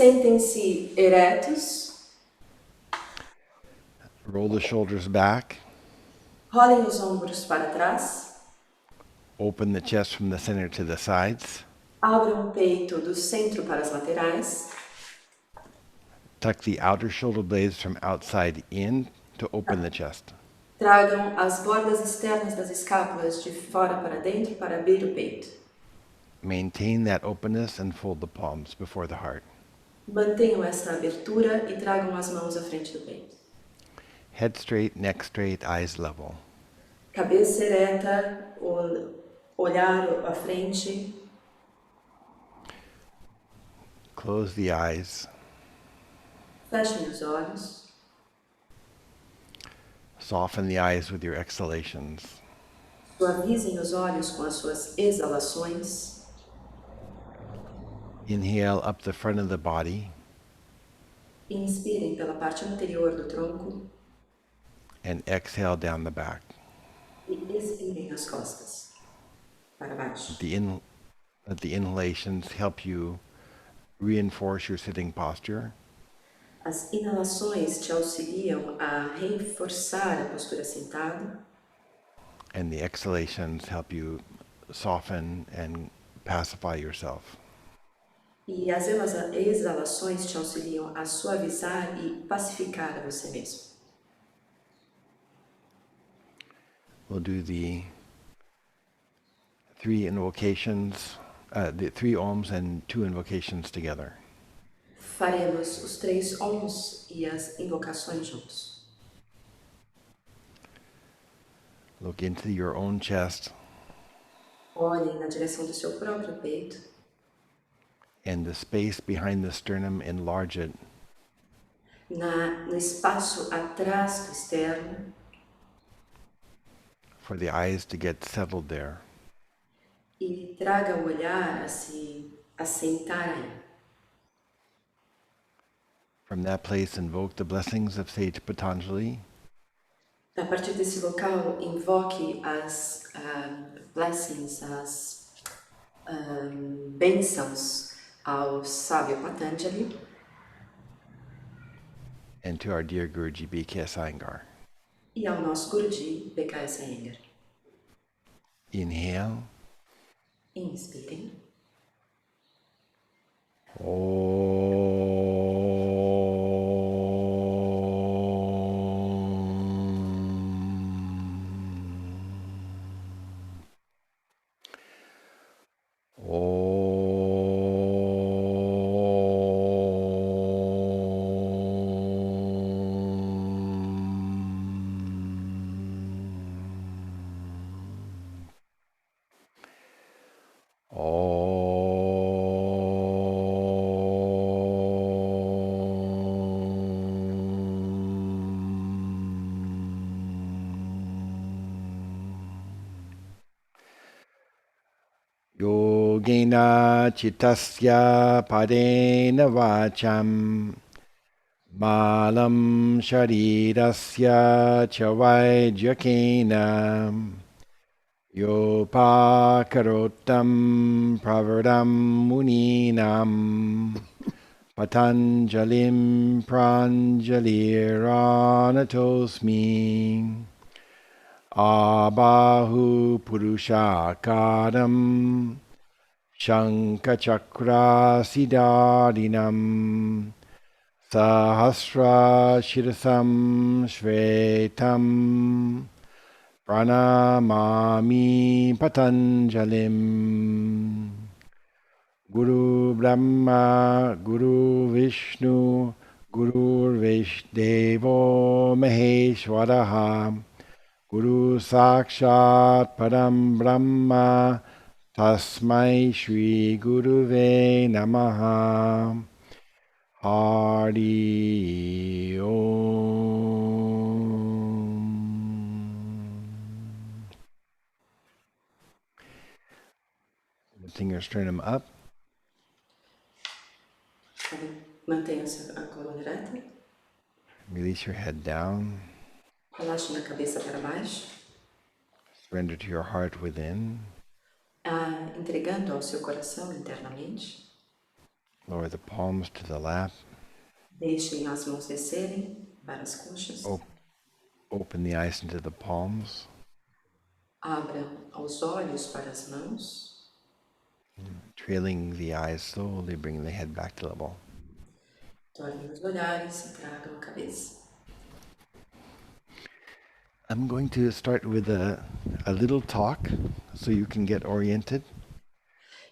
Sentem-se eretos, Roll the shoulders back. rolem os ombros para trás, Open the chest from the center to the sides. abram o peito do centro para as laterais, Tuck the outer shoulder blades from outside in to open the chest. tragam as bordas externas das escápulas de fora para dentro para abrir o peito. Maintain that openness and fold the palms before the heart. Mantenham esta abertura e tragam as mãos à frente do peito. Head straight, neck straight, eyes level. Cabeça ereta, olhar à frente. Close the eyes. Fechem os olhos. Soften the eyes with your exhalations. Suavizem os olhos com as suas exalações. Inhale up the front of the body. Inspirem pela parte anterior do tronco. And exhale down the back. E expirem as costas para baixo. Let the inhalations help you reinforce your sitting posture. As inalações te auxiliam a reforçar a postura sentada. And the exhalations help you soften and pacify yourself. E as exalações te auxiliam a suavizar e pacificar a você mesmo. We'll do the three invocations, the 3 Oms and 2 invocations together. Faremos os 3 Oms e as invocações juntos. Look into your own chest. Olhem na direção do seu próprio peito. And the space behind the sternum, enlarge it. No espaço atrás do externo. For the eyes to get settled there. E traga o olhar a se assentar aí. From that place, invoke the blessings of Sage Patanjali. A partir desse local, invoque as blessings, as bênçãos ao sábio Patanjali. And to our dear Guruji B.K.S. Iyengar. E ao nosso Guruji B.K.S. Iyengar. Inhale. Inspirem. Yogena Chittasya Padena Vacham Malam Sharirasya Chavaidjakena Yopakarotam Pravardam Muninam Patanjalim Pranjaliranatosmi Abahu Purushakaram Shankachakra Siddharinam Sahasra Shirasam Shvetam Pranamami Patanjalim. Guru Brahma, Guru Vishnu, Guru Vishdevo Maheshwaraha, Guru Sakshat Param Brahma, Tasmai Shri Guruve Namaha. Hari Om. Lifting your sternum up. Mantenha a coluna ereta. Release your head down. Relaxe a cabeça para baixo. Surrender to your heart within. Entregando ao seu coração internamente. Lower the palms to the lap. Deixem as mãos descerem para as coxas. Op- Open the eyes into the palms. Abra os olhos para as mãos. Trailing the eyes slowly, bringing the head back to level. Tornem os olhares e tragam a cabeça. I'm going to start with a little talk so you can get oriented.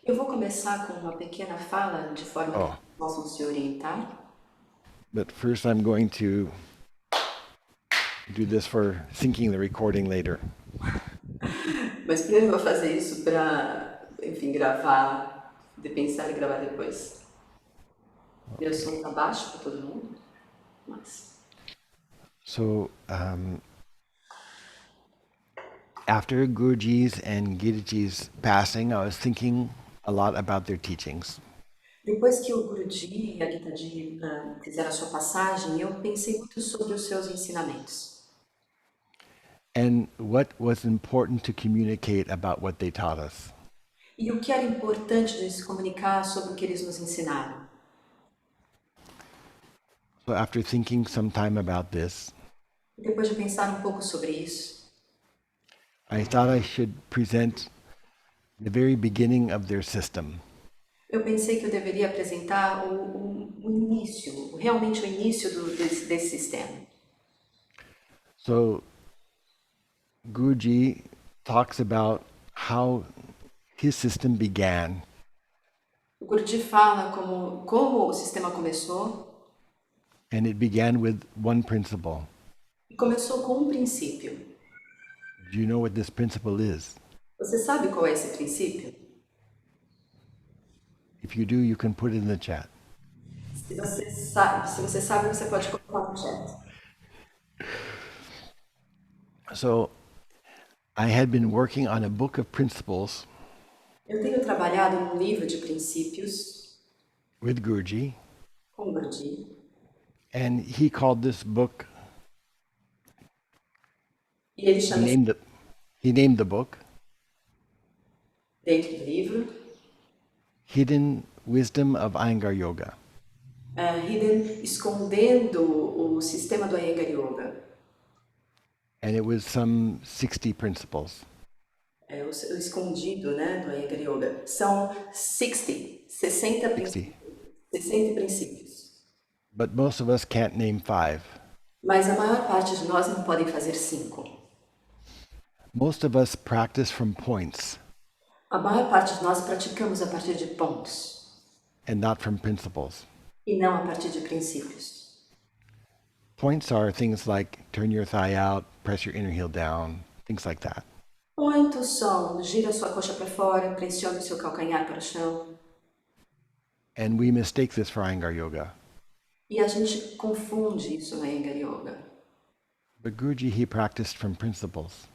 Eu vou começar com uma pequena fala de forma que Oh, possam se orientar. but first I'm going to do this for syncing the recording later. Mas primeiro eu vou fazer isso para, enfim, gravar, de pensar e gravar depois. Meu som tá baixo para todo mundo? Mas... So after Guruji's and Gitaji's passing, I was thinking a lot about their teachings. Depois que o Guruji e a Gitaji fizeram a sua passagem, eu pensei muito sobre os seus ensinamentos. And what was important to communicate about what they taught us. E o que era importante de se comunicar sobre o que eles nos ensinaram. So after thinking some time about this, E depois de pensar um pouco sobre isso, I thought I should present the very beginning of their system. eu pensei que eu deveria apresentar o início, realmente o início desse sistema. So Guruji talks about how his system began. O Guruji fala como o sistema começou, And it began with one principle. e começou com um princípio. Do you know what this principle is? Você sabe qual é esse princípio? If you do, you can put it in the chat. Se você sabe, você pode colocar no chat. So I had been working on a book of principles Eu tenho trabalhado num livro de princípios with Guruji, com o Guruji, and he called this book, e ele he chama named the book dentro do livro Hidden Wisdom of Iyengar Yoga. Hidden, escondendo o sistema do Iyengar Yoga. And it was some 60 principles. O escondido, né, do Iyengar Yoga. São 60 60. princípios. But most of us can't name 5. Mas a maior parte de nós não podem fazer 5. Most of us practice from points A maior parte de nós praticamos a partir de pontos and not from principles. e não a partir de princípios. Points are things like turn your thigh out, press your inner heel down, things like that. Pontos são gira sua coxa para fora, pressione seu calcanhar para o chão. And we mistake this for Iyengar Yoga. E a gente confunde isso no Iyengar Yoga. But Guruji, he practiced from principles.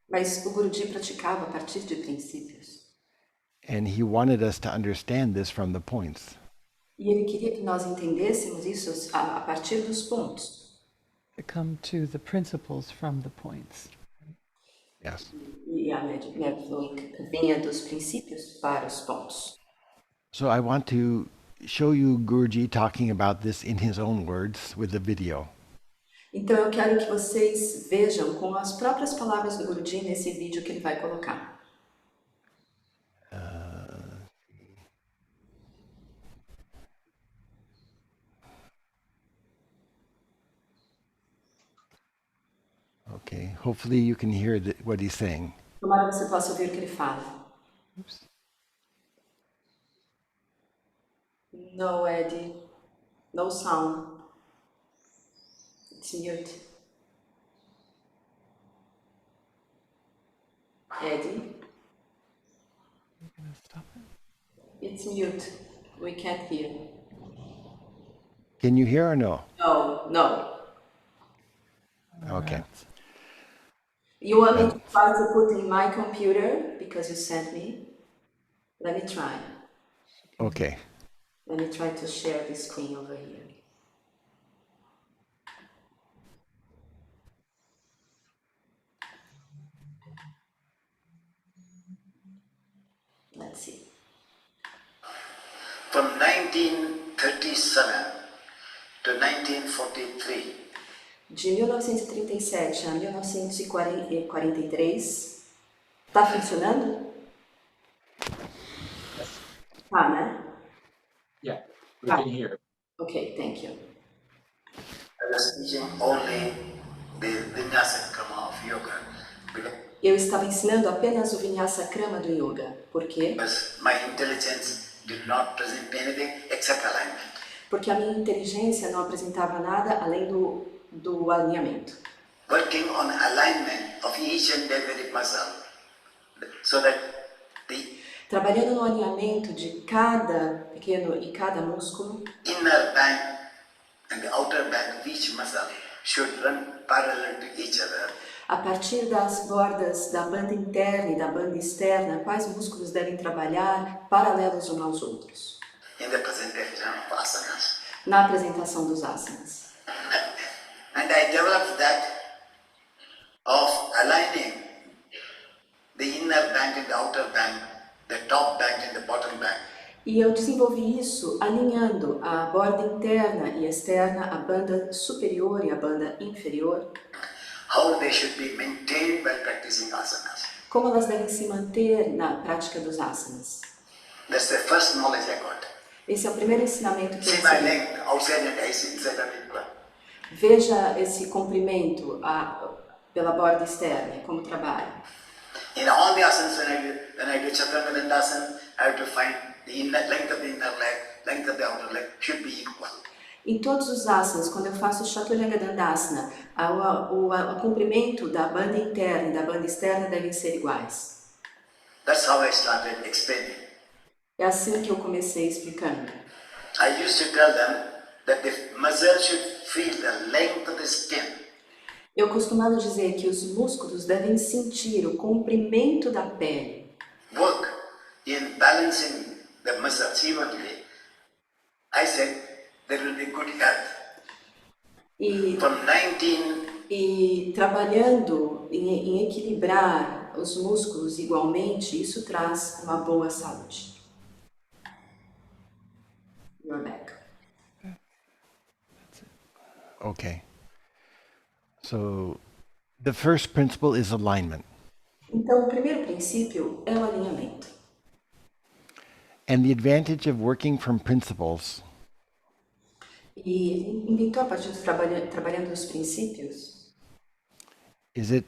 Mas o Guruji praticava a partir de princípios. And he wanted us to understand this from the points. E ele queria que nós entendêssemos isso a partir dos pontos. To come to the principles from the points. Yes. E a vinha dos princípios para os pontos. So I want to show you Guruji talking about this in his own words with the video. Então eu quero que vocês vejam com as próprias palavras do Guruji nesse vídeo que ele vai colocar. Okay, hopefully you can hear what he's saying. Tomara você possa ouvir o que ele fala. Oops. No, Eddie. No sound. It's mute. Eddie, You're gonna stop it? it's mute. We can't hear. Can you hear or no? No. Okay. Alright. You want me to try to put in my computer because you sent me? Let me try. Okay. Let me try to share the screen over here. Let's see. from 1937 to 1943, De 1937 a 1943, tá funcionando? Yes. Tá, né? Yeah, we can hear. Ok, thank you. I was teaching only the vinyasa krama of yoga because Eu estava ensinando apenas o Vinyasa Krama do Yoga. Por quê? my intelligence did not present anything except alignment. Porque a minha inteligência não apresentava nada além do alinhamento. Working on alignment of each and every muscle so that the Trabalhando no alinhamento de cada pequeno e cada músculo, inner band and the outer band of each muscle should run parallel to each other. a partir das bordas da banda interna e da banda externa, quais músculos devem trabalhar paralelos uns aos outros. In the presentation of asanas. Na apresentação dos asanas. And I developed that of aligning the inner band and the outer band, the top band and the bottom band. E eu desenvolvi isso alinhando a borda interna e externa, a banda superior e a banda inferior, How they should be maintained while practicing asanas. como elas devem se manter na prática dos asanas. That's the first knowledge I got. Esse é o primeiro ensinamento que eu See my recebi. length outside and inside of it. Veja esse comprimento pela borda externa, como trabalha. In all the asanas, when I do Chaturanga, I have to find the length of the inner leg, length of the outer leg should be equal. Em todos os asanas, quando eu faço Chaturanga Dandasana, o comprimento da banda interna e da banda externa devem ser iguais. That's how I started explaining. É assim que eu comecei explicando. I used to tell them that the muscle should feel the length of the skin. Eu costumava dizer que os músculos devem sentir o comprimento da pele. Work in balancing the muscles evenly. I said there will be good health. E, From 19 e trabalhando em equilibrar os músculos igualmente, isso traz uma boa saúde. You're back. Okay. So the first principle is alignment. Então, o primeiro princípio é o alinhamento. And the advantage of working from principles E então, a partir de trabalhando nos princípios, is that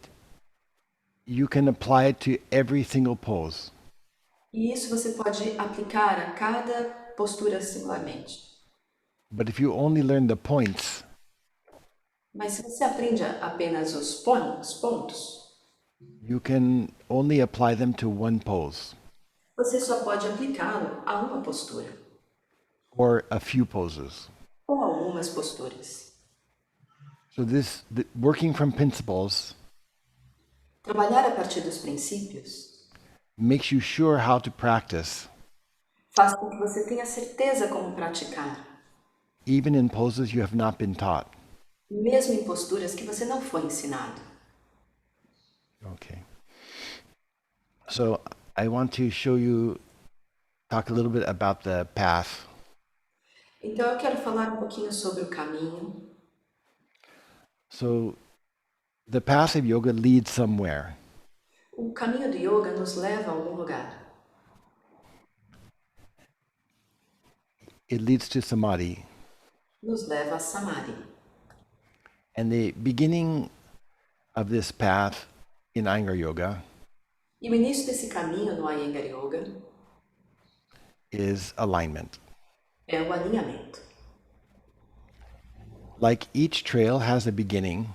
you can apply it to every single pose. e isso você pode aplicar a cada postura singularmente. But if you only learn the points, Mas se você aprende apenas os pontos, you can only apply them to one pose você só pode aplicá-lo a uma postura, or a few poses. ou algumas posturas. So working from principles Trabalhar a partir dos princípios makes you sure how to practice, faz com que você tenha certeza como praticar, even in poses you have not been taught. mesmo em posturas que você não foi ensinado. Okay. So I want to talk a little bit about the path. Então eu quero falar um pouquinho sobre o caminho. So the path of yoga leads somewhere. O caminho do yoga nos leva a algum lugar. It leads to samadhi. Nos leva a samadhi. And the beginning of this path in Iyengar Yoga E o início desse caminho no Iyengar Yoga is alignment. é o alinhamento. Like each trail has a beginning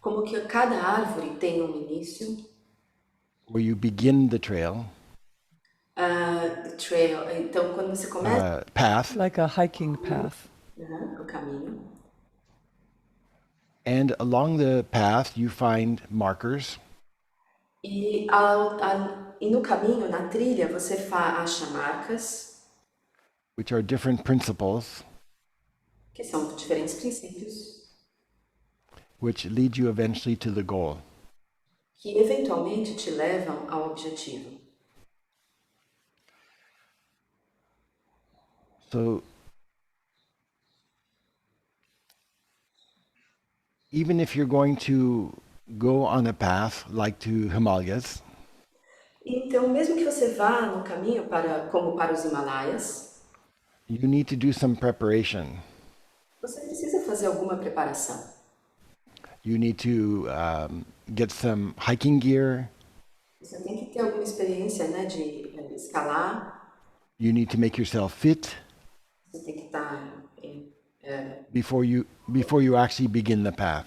Como que cada árvore tem um início, where you begin the trail, trail. Então, quando você começa path, Like a hiking path. o caminho, and along the path you find markers, e no caminho, na trilha, você acha marcas, which are different principles, que são diferentes princípios, which lead you eventually to the goal. que eventualmente te levam ao objetivo. So even if you're going to go on a path like to Himalayas, Então, mesmo que você vá no caminho como para os Himalaias, you need to do some preparation. você precisa fazer alguma preparação. You need to get some hiking gear. Você tem que ter alguma experiência, né, de escalar. You need to make yourself fit Você tem que estar before you actually begin the path.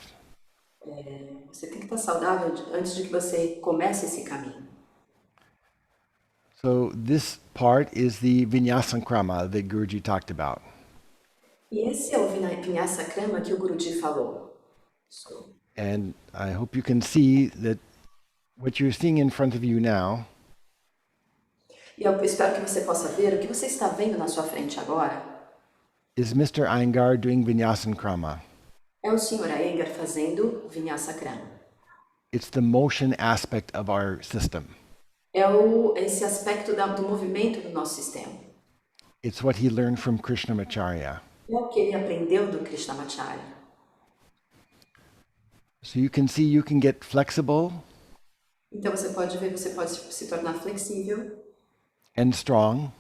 você tem que estar saudável antes de que você comece esse caminho. So this part is the Vinyasankrama that Guruji talked about. E esse é o Vinyasa Krama que o Guruji falou. And I hope you can see that what you're seeing in front of you now E eu espero que você possa ver o que você está vendo na sua frente agora. is Mr. Iyengar doing Vinyasankrama. É o Sr. Iyengar fazendo Vinyasa Krama. It's the motion aspect of our system. É esse aspecto do movimento do nosso sistema. It's what he learned from Krishnamacharya. É o que ele aprendeu do Krishnamacharya. So you can see you can get flexible Então você pode ver, você pode se tornar flexível and strong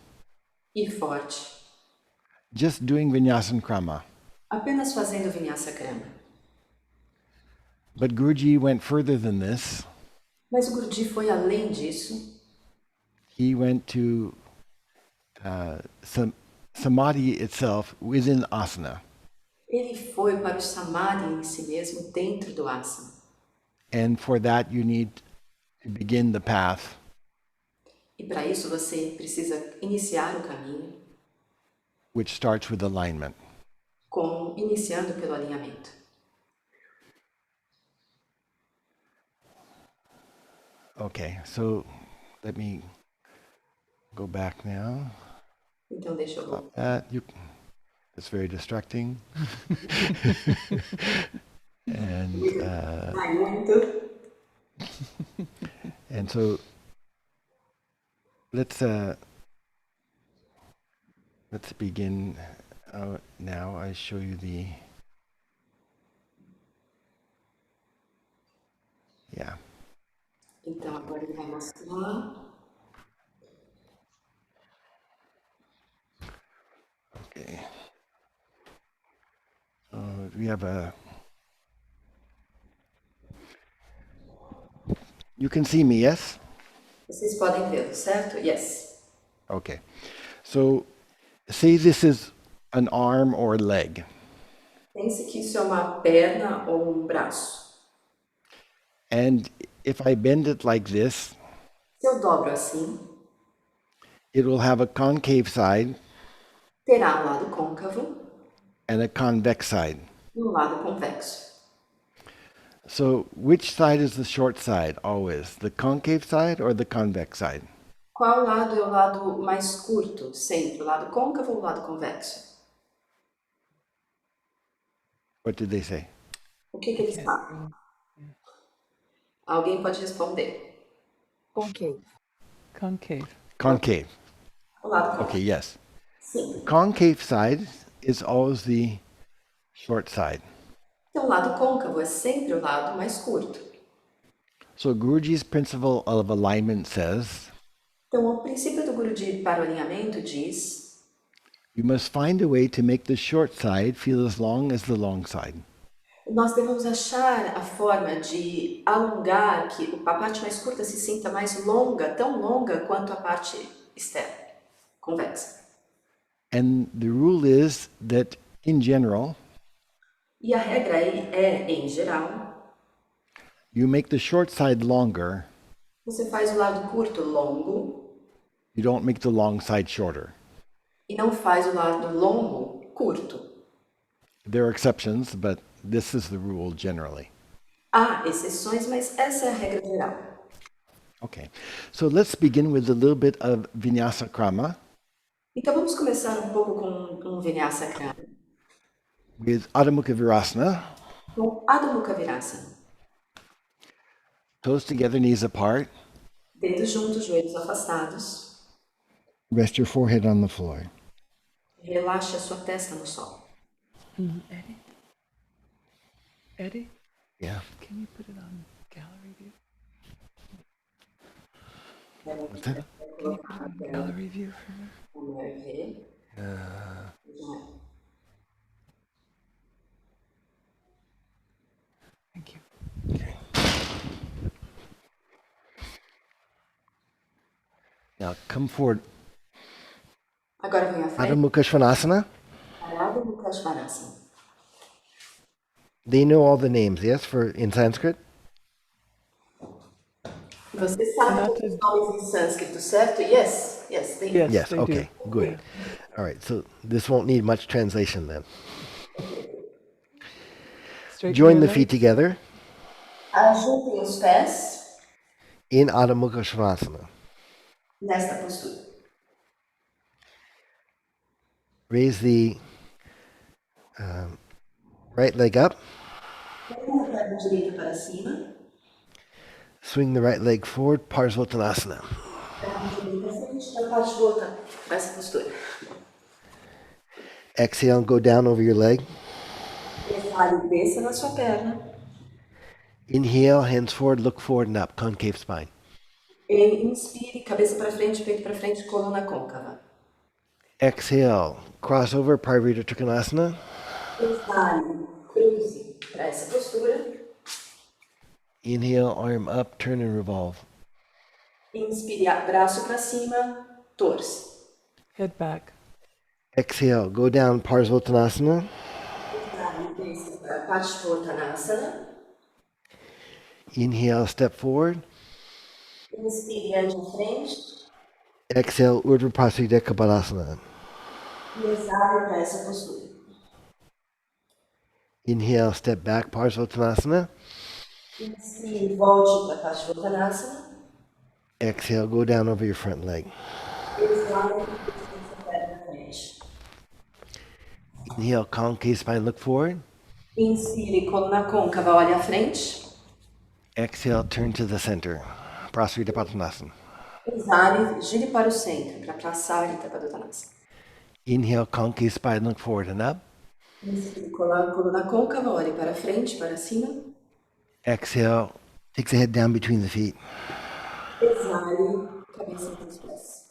e forte, just doing Vinyasankrama. apenas fazendo Vinyasa Krama. But Guruji went further than this. Mas o Guruji foi além disso. He went to samadhi itself within asana. Ele foi para o Samadhi em si mesmo, dentro do asana. And for that you need to begin the path E para isso você precisa iniciar o caminho, which starts with alignment. iniciando pelo alinhamento. Okay, so let me go back now. Então deixa eu voltar. It's very distracting. and Ai, muito. and so let's begin now. I show you yeah. Então agora ele vai mostrar. Okay. We have you can see me, yes? Vocês podem vê-lo, certo? Yes. Okay. So say this is an arm or leg. Pense que isso é uma perna ou um braço. And if I bend it like this, Se eu dobro assim, it will have a concave side terá um lado côncavo and a convex side. e um lado convexo. So which side is the short side always? The concave side or the convex side? Qual lado é o lado mais curto, sempre? O lado côncavo ou o lado convexo? What did they say? O que eles falam? Alguém pode responder. Concave. Concave. O lado côncavo. Okay, yes. Sim. The concave side is always the short side. Então, o lado côncavo é sempre o lado mais curto. So Guruji's principle of alignment says Então, o princípio do Guruji para o alinhamento diz: you must find a way to make the short side feel as long as the long side. nós devemos achar a forma de alongar que a parte mais curta se sinta mais longa, tão longa quanto a parte externa, convexa. And the rule is that in general, E a regra aí é, em geral, you make the short side longer, você faz o lado curto longo you don't make the long side shorter. e não faz o lado longo curto. There are exceptions, but this is the rule generally. Há exceções, mas essa é a regra geral. Okay, so let's begin with a little bit of Vinyasa Krama Então vamos começar um pouco com um Vinyasa Krama, with Adho Mukha Virasana, com Adho Mukha Virasana. toes together, knees apart, Dedos juntos, joelhos afastados. rest your forehead on the floor. Relaxe a sua testa no sol. Eddie? Eddie? Yeah. Can you put it on gallery view? What's that? Can you put it on gallery view for me? Mulher ver. Thank you. Okay. Now come forward. Agora vem à Adho frente. Mukha Svanasana. Parado no Kashvarasana. They know all the names, yes, for in Sanskrit? Você sabe That's todos os nomes em sânscrito, certo? Yes, yes, they Yes, Yes, they okay, do. good. Yeah. All right, so this won't need much translation then. Straighten Join your the feet legs. together Ajuntem os pés in Adho Mukha Svanasana. nesta postura. Raise the right leg up. Põe a perna direita para cima, Swing the right leg forward, Parsvottanasana. perna direita à frente, da parte volta para essa postura. Exhale and go down over your leg. Exale e desça na sua perna. Inhale, hands forward, look forward and up, concave spine. Inspire, cabeça para frente, peito para frente, coluna côncava. Exhale, cross over, Parvrita Trikonasana. Exale, cruze para essa postura. Inhale, arm up, turn and revolve. Inspire, braço para cima, torce. Head back. Exhale, go down, Parsvottanasana. Exale, desça para Paschimottanasana. Inhale, step forward. Inspire, ande à frente. Exhale, Urdhva Prasarita Kaphalasana. E exale para essa postura. Inhale, step back, Parsvottanasana. Inspire, volte para Paschimottanasana. Exhale, go down over your front leg. Exale, desça a perna à frente. Inhale, concave spine, look forward. Inspire, coluna côncava, olha à frente. Exhale, turn to the center. Prasarita Padottanasana. Exale, gire para o centro, para Prasarita Padottanasana. Inhale, concave spine, look forward and up. Inspire, coluna côncava, olhe para frente, para cima. Exhale, take the head down between the feet. Exale, cabeça entre os pés.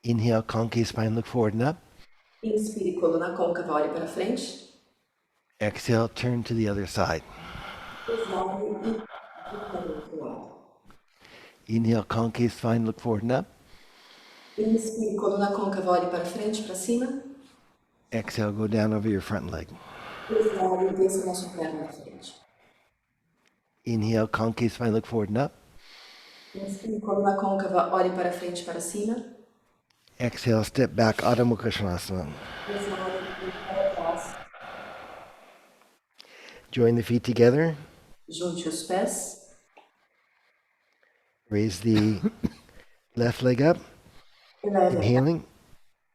Inhale, concave spine, look forward and up. Inspire, coluna côncava, olhe para frente. Exhale, turn to the other side. Exale e para o outro lado. Inhale, concave spine, look forward and up. Inspire, coluna côncava, olhe para frente, para cima. Exhale, go down over your front leg. Exale e desça na sua perna à frente. Inhale, concave spine, look forward and up. Inspire, coluna côncava, olhe para frente, para cima. Exhale, step back, Adho Mukha Svanasana. Exale e para trás. Join the feet together. Junte os pés. Raise the left leg up. Elevem. Inhaling.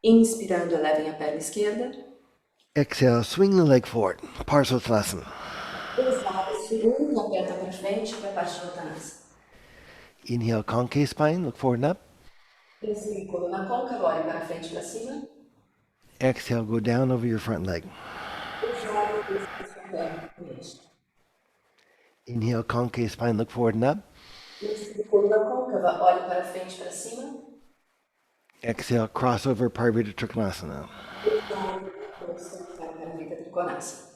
Inspirando, elevem a perna esquerda. Exhale, swing the leg forward, Parsvottanasana. Exale, segunda, aperta para frente, para a parte de Uttanasana. Inhale, concave spine, look forward and up. Inspire, coluna côncava, olhe para frente, para cima. Exhale, go down over your front leg. Exale, desça a sua perna à frente. Inhale, concave spine, look forward and up. Inspire, coluna côncava, olhe para frente, para cima. Exhale, cross over, Parvrita Trikonasana. Exale, torça para a Parvrita Trikonasana.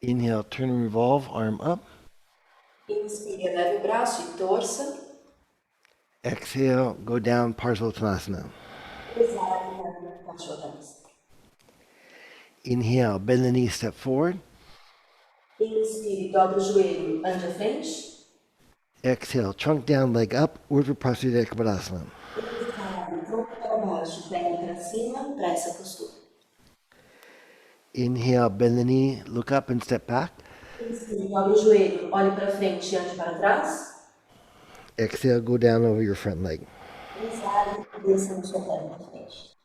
Inhale, turn and revolve, arm up. Inspire, eleve o braço e torça. Exhale, go down, Parsvottanasana. Exale, para a parte de Uttanasana. Inhale, bend the knee, step forward. Inspire, dobra o joelho, ande à frente. Exhale, trunk down, leg up, Urdhva Prasarita Kaphalasana. Exale, tronco para baixo, perna para cima, para essa postura. Inhale, bend the knee, look up and step back. Inspire, dobra o joelho, olhe para frente e ande para trás. Exhale, go down over your front leg. Exale, desça na sua perna para frente.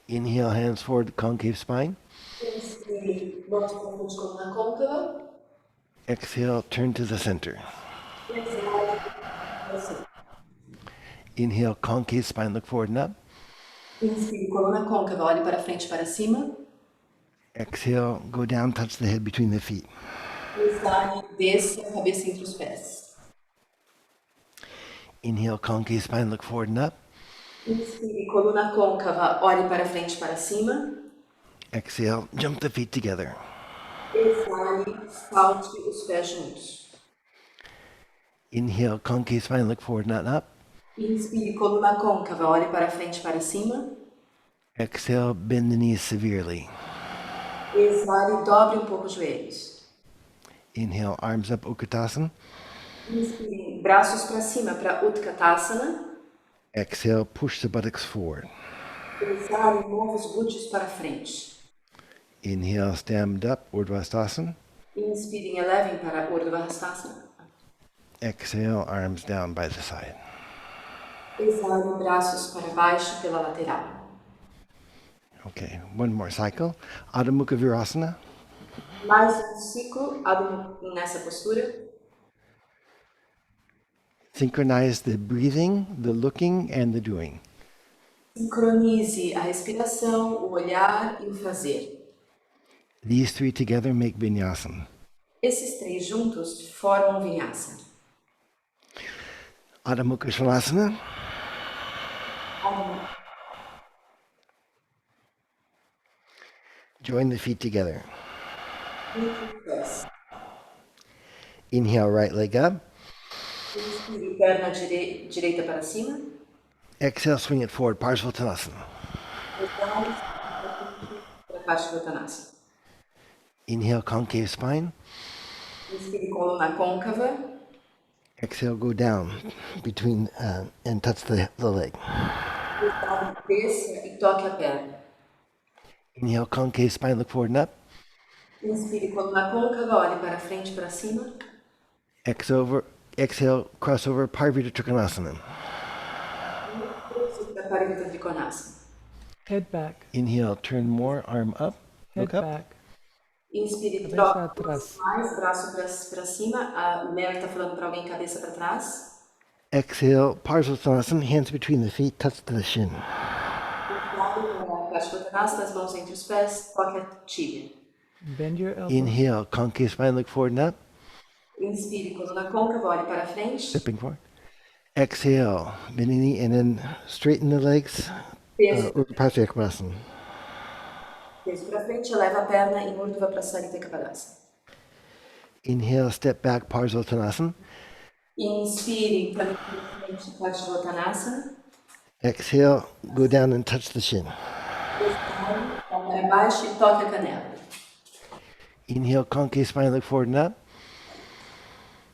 Inhale, hands forward, concave spine. Inspire, bote para frente, coluna côncava. Exhale, turn to the center. Exale, desça. Inhale, concave spine, look forward and up. Inspire, coluna côncava, olhe para frente e para cima. Exhale, go down, touch the head between the feet. Exale, desça a cabeça entre os pés. Inhale, concave spine, look forward and up. Inspire, coluna côncava, olhe para frente e para cima. Exhale, jump the feet together. Exale, salte os pés juntos. Inhale, concave spine, look forward and up. Inspire, coluna côncava, olhe para frente e para cima. Exhale, bend the knees severely. Exale, dobre um pouco os joelhos. Inhale, arms up, Utkatasana. Inspire, braços para cima para Utkatasana. Exhale, push the buttocks forward. Exale, mova os glúteos para frente. Inhale, stand up, Urdhvastasana. Inspirem, elevem para Urdhvastasana. Exhale, arms down by the side. Exale, braços para baixo pela lateral. Okay, one more cycle. Adho Mukha Virasana. Mais um ciclo nessa postura. Synchronize the breathing, the looking, and the doing. Sincronize a respiração, o olhar e o fazer. These three together make vinyasana. Esses três juntos formam o vinyasa. Adho Mukha Svanasana. Join the feet together. Inhale, right leg up. Inspire, perna direita para cima. Exhale, swing it forward, Parsvottanasana. Exale, para Parsvottanasana. Inhale, concave spine. Inspire, coluna côncava. Exhale, go down between and touch the leg. Exale, desça e toque a perna. Inhale, concave spine, look forward and up. Inspire, coluna côncava, olhe para frente e para cima. Exhale, cross over, Parvita Trikonasana. Para Parivata Trikonasana. Head back. Inhale, turn more, arm up, Head look up. back. Inspire, Cabeça troca atrás. mais, braço para cima. A Mary está falando para alguém, cabeça para trás. Exhale, Parsvottanasana, hands between the feet, touch the shin. Parsvottanasana, as mãos entre os pés, toque a tíbia. Bend your elbow. Inhale, concave spine, look forward and up, Inspire, coluna côncava, olhe para frente. stepping forward. Exhale, bend the knee, and then straighten the legs, Peso, Urdhva Ekmasana. peso para frente, eleva a perna em Urdhva Prasarita Kapadasana. Inhale, step back, Parsvottanasana. Inspire, caminhe para frente, Parsvottanasana. Exhale, go down and touch the shin. Exale, para baixo e toque a canela. Inhale, concave spine, look forward and up.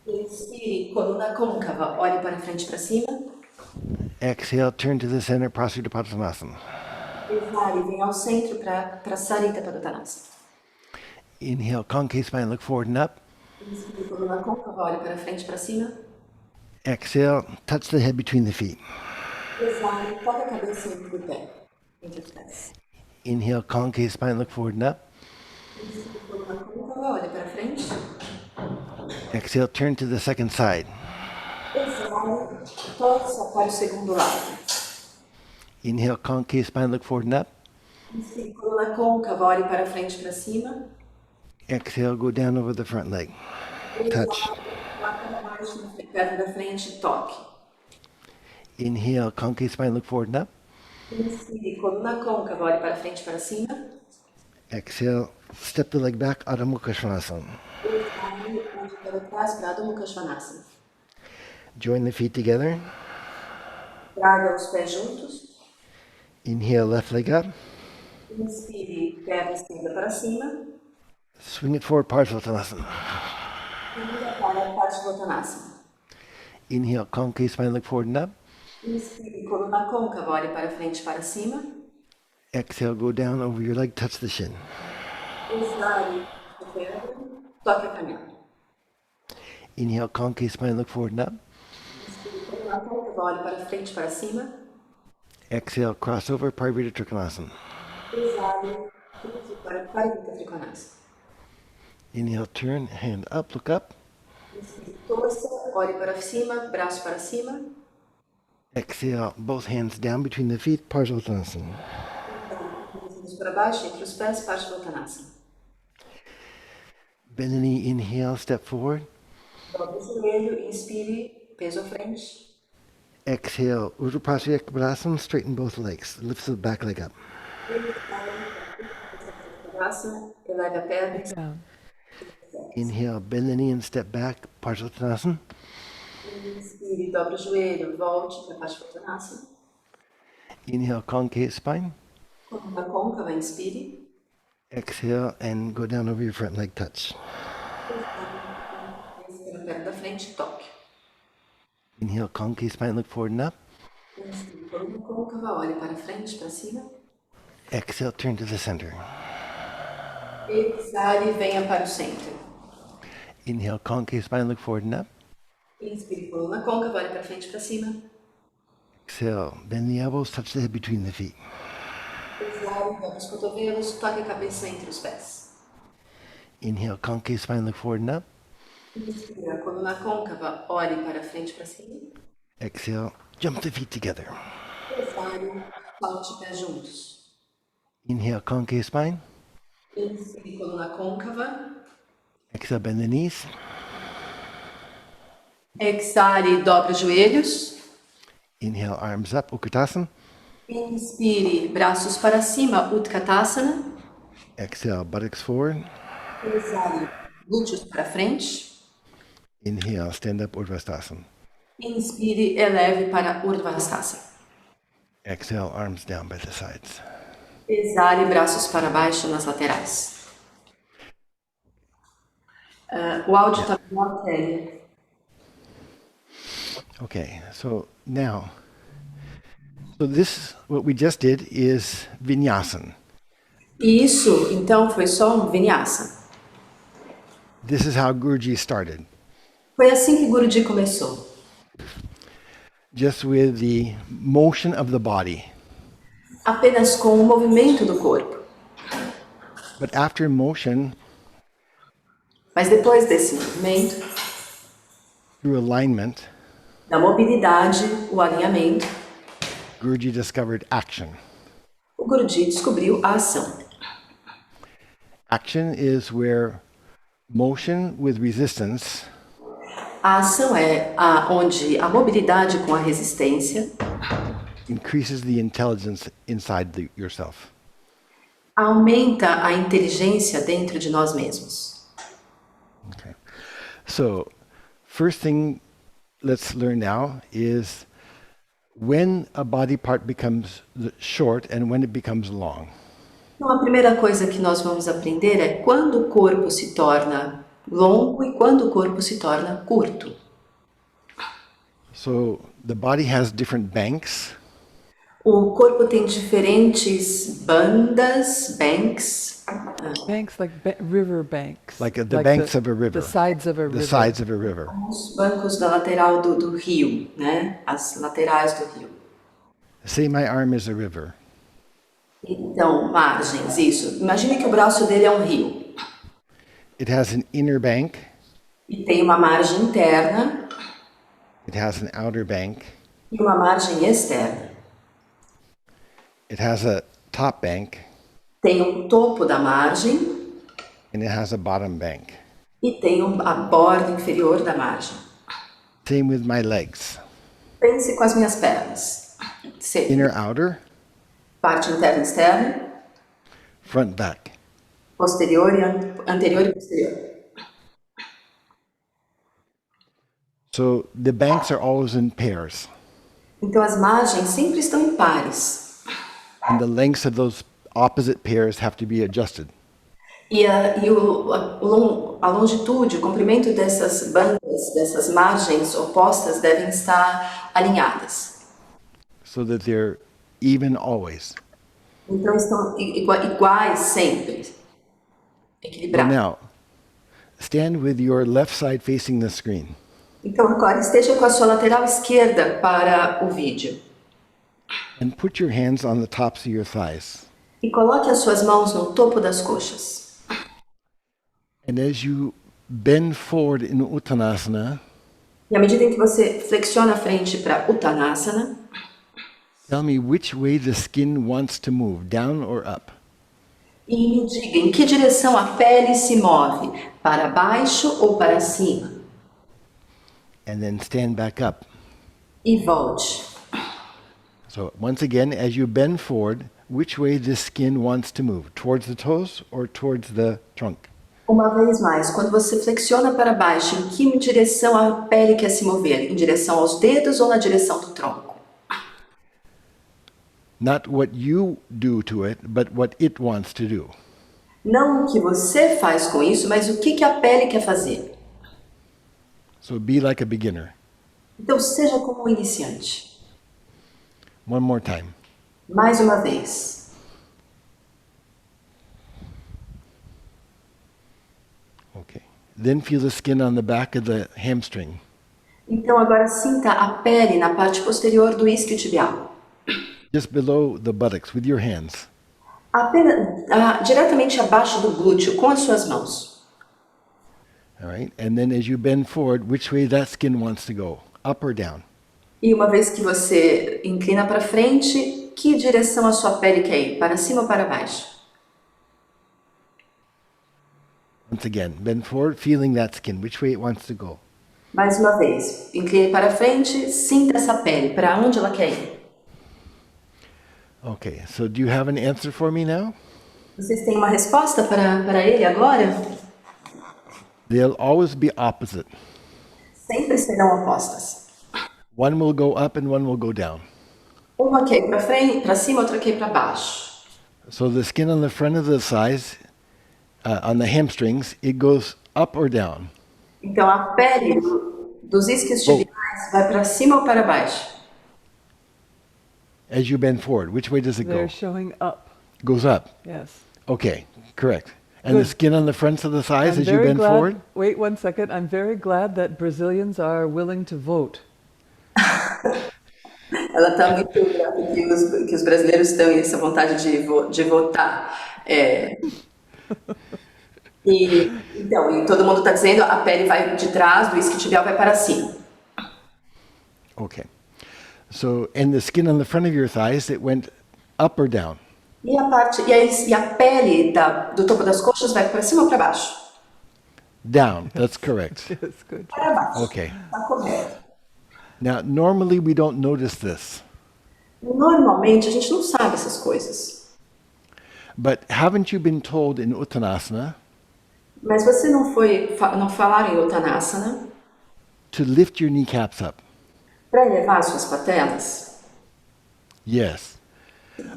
Inspire, coluna côncava, olhe para frente e para cima. Exhale, turn to the center, Prasarita. Exale, vem ao centro para Sarita Padottanasana. Inhale, concave spine, look forward and up. Inspire, coluna côncava, olhe para frente e para cima. Exhale, touch the head between the feet. Exale, toque a cabeça entre os pés. Inhale, concave spine, look forward and up. Inspire, coluna côncava, olhe para frente. Exhale, turn to the second side. Exale, torça para o segundo lado. Inhale, concave spine, look forward and up. Inspire, coluna côncava, olhe para frente e para cima. Exhale, go down over the front leg. Touch. Exale, toque para baixo, na perna da frente, toque. Inhale, concave spine, look forward and up. Inspire, coluna côncava, olhe para frente e para cima. Exhale, step the leg back, Adho Mukha Svanasana. Exale, olhe para trás para Adho Mukha Svanasana. Join the feet together. Traga os pés juntos. Inhale, left leg up. Inspire, perna esquerda para cima. Swing it forward, Parsvottanasana. Vira para Parsvottanasana. Inhale, concave spine, look forward and up. Inspire, coluna côncava, olhe para frente e para cima. Exhale, go down over your leg, touch the shin. Exale, perna, toque a canela. Inhale, concave spine, look forward and up. Inspire, coluna côncava, olhe para frente e para cima. Exhale, cross over, Parvita Trikonasana. Exale, cruze para Parivata Trikonasana. Inhale, turn, hand up, look up. Inspire, torça, olhe para cima, braço para cima. Exhale, both hands down between the feet, Parsvottanasana. Vamos para baixo, entre os pés, Parsvottanasana. Bend the knee, inhale, step forward. Dobra o joelho, inspire, peso à frente. Exhale, Urdhva Pratyekabrasana, straighten both legs. Lift the back leg up. Konasana, eleve a perna. Down. Inhale, bend the knee and step back, Parsvottanasana. Inspire, dobra o joelho, volte para Parsvottanasana. Inhale, concave spine. Coluna côncava, inspire. Exhale, and go down over your front leg touch. Desce pela perna da frente, toque. Inhale, concave spine, look forward and up. Inspire, coluna côncava, olhe para frente, para cima. Exhale, turn to the center. Exale e venha para o centro. Inhale, concave spine, look forward and up. Inspire, coluna côncava, olhe para frente, para cima. Exhale, bend the elbows, touch the head between the feet. Exale, dobra os cotovelos, toque a cabeça entre os pés. Inhale, concave spine, look forward and up. Inspira, coluna côncava, olhe para frente, para cima. Exhale, jump the feet together. Exale, solte pés juntos. Inhale, concave spine. Inspire, coluna côncava. Exhale, bend the knees. Exale, dobre os joelhos. Inhale, arms up, Utkatasana. Inspire, braços para cima, Utkatasana. Exhale, buttocks forward. Exale, glúteos para frente. Inhale, stand up, Urdhvastasana. Inspire, eleve para Urdhvastasana. Exhale, arms down by the sides. Exale, braços para baixo nas laterais. O áudio está melhor, Kelly. Okay, so now, what we just did is vinyasana. Isso, então, foi só um vinyasa. This is how Guruji started, Foi assim que Guruji começou. just with the motion of the body. Apenas com o movimento do corpo. But after motion, Mas depois desse movimento, through alignment, da mobilidade, o alinhamento, Guruji discovered action. o Guruji descobriu a ação. Action is where motion with resistance A ação é onde a mobilidade com a resistência increases the intelligence inside yourself. aumenta a inteligência dentro de nós mesmos. Okay. So, first thing let's learn now is when a body part becomes short and when it becomes long. Então, a primeira coisa que nós vamos aprender é quando o corpo se torna longo e quando o corpo se torna curto. So, the body has different banks. O corpo tem diferentes bandas, banks, Banks like river banks. Like the banks of a river. The sides of a river. The sides of a river. os bancos da lateral do rio, né? As laterais do rio. Say my arm is a river. Então, margens, isso. Imagine que o braço dele é um rio It has an inner bank. e tem uma margem interna It has an outer bank. e uma margem externa. It has a top bank. Tem um topo da margem And it has a bottom bank. e tem a borda inferior da margem. Same with my legs. Pense com as minhas pernas. Inner, outer, Parte interna e externa, front, back. posterior e anterior e posterior. So the banks are always in pairs. Então as margens sempre estão em pares. And the lengths of those opposite pairs have to be adjusted. E a longitude, o comprimento dessas bandas, dessas margens opostas devem estar alinhadas. So that they're even always. Então estão iguais sempre. But Equilibrados. now, stand with your left side facing the screen. Então agora esteja com a sua lateral esquerda para o vídeo. And put your hands on the tops of your thighs. E coloque as suas mãos no topo das coxas. And as you bend forward in Uttanasana, E à medida em que você flexiona a frente para Uttanasana, tell me which way the skin wants to move, down or up. e me diga em que direção a pele se move, para baixo ou para cima. And then stand back up. E volte. So once again, as you bend forward, which way the skin wants to move, towards the toes or towards the trunk? Uma vez mais, quando você flexiona para baixo, em que direção a pele quer se mover? Em direção aos dedos ou na direção do tronco? Not what you do to it, but what it wants to do. Não o que você faz com isso, mas o que a pele quer fazer. So be like a beginner. Então seja como um iniciante. One more time. Mais uma vez. Okay. Then feel the skin on the back of the hamstring. Então agora sinta a pele na parte posterior do isquiotibial. Just below the buttocks with your hands. Apenas, diretamente abaixo do glúteo, com as suas mãos. All right? And then as you bend forward, which way that skin wants to go, up or down? E uma vez que você inclina para frente, que direção a sua pele quer ir? Para cima ou para baixo? Once again, bend forward, feeling that skin, which way it wants to go. Mais uma vez, incline para frente, sinta essa pele, para onde ela quer ir. Okay, so do you have an answer for me now? Vocês têm uma resposta para ele agora? They'll always be opposite. Sempre serão opostas. One will go up and one will go down. Uma quer ir para frente, para cima, outra quer ir para baixo. So the skin on the front of the thighs, on the hamstrings, it goes up or down. Então a pele dos isquiotibiais vai para cima ou para baixo? As you bend forward, which way does it They're go? showing up. Goes up. Yes. Okay, correct. And the Good. skin on the fronts of the thighs I'm as you very bend glad, forward? wait 1 second. I'm very glad that Brazilians are willing to vote. Ela está muito grata que os brasileiros têm essa vontade de votar. E todo mundo está dizendo a pele vai de trás, do isquiotibial vai para cima. Okay. So, and the skin on the front of your thighs, it went up or down? E a pele do topo das coxas vai para cima ou para baixo? Down, that's correct. Yes, good. Para baixo. Okay. Está correto. Now, normally we don't notice this, Normalmente a gente não sabe essas coisas. but haven't you been told in Uttanasana Mas você não falaram em Uttanasana to lift your kneecaps up? para elevar suas patelas? Yes.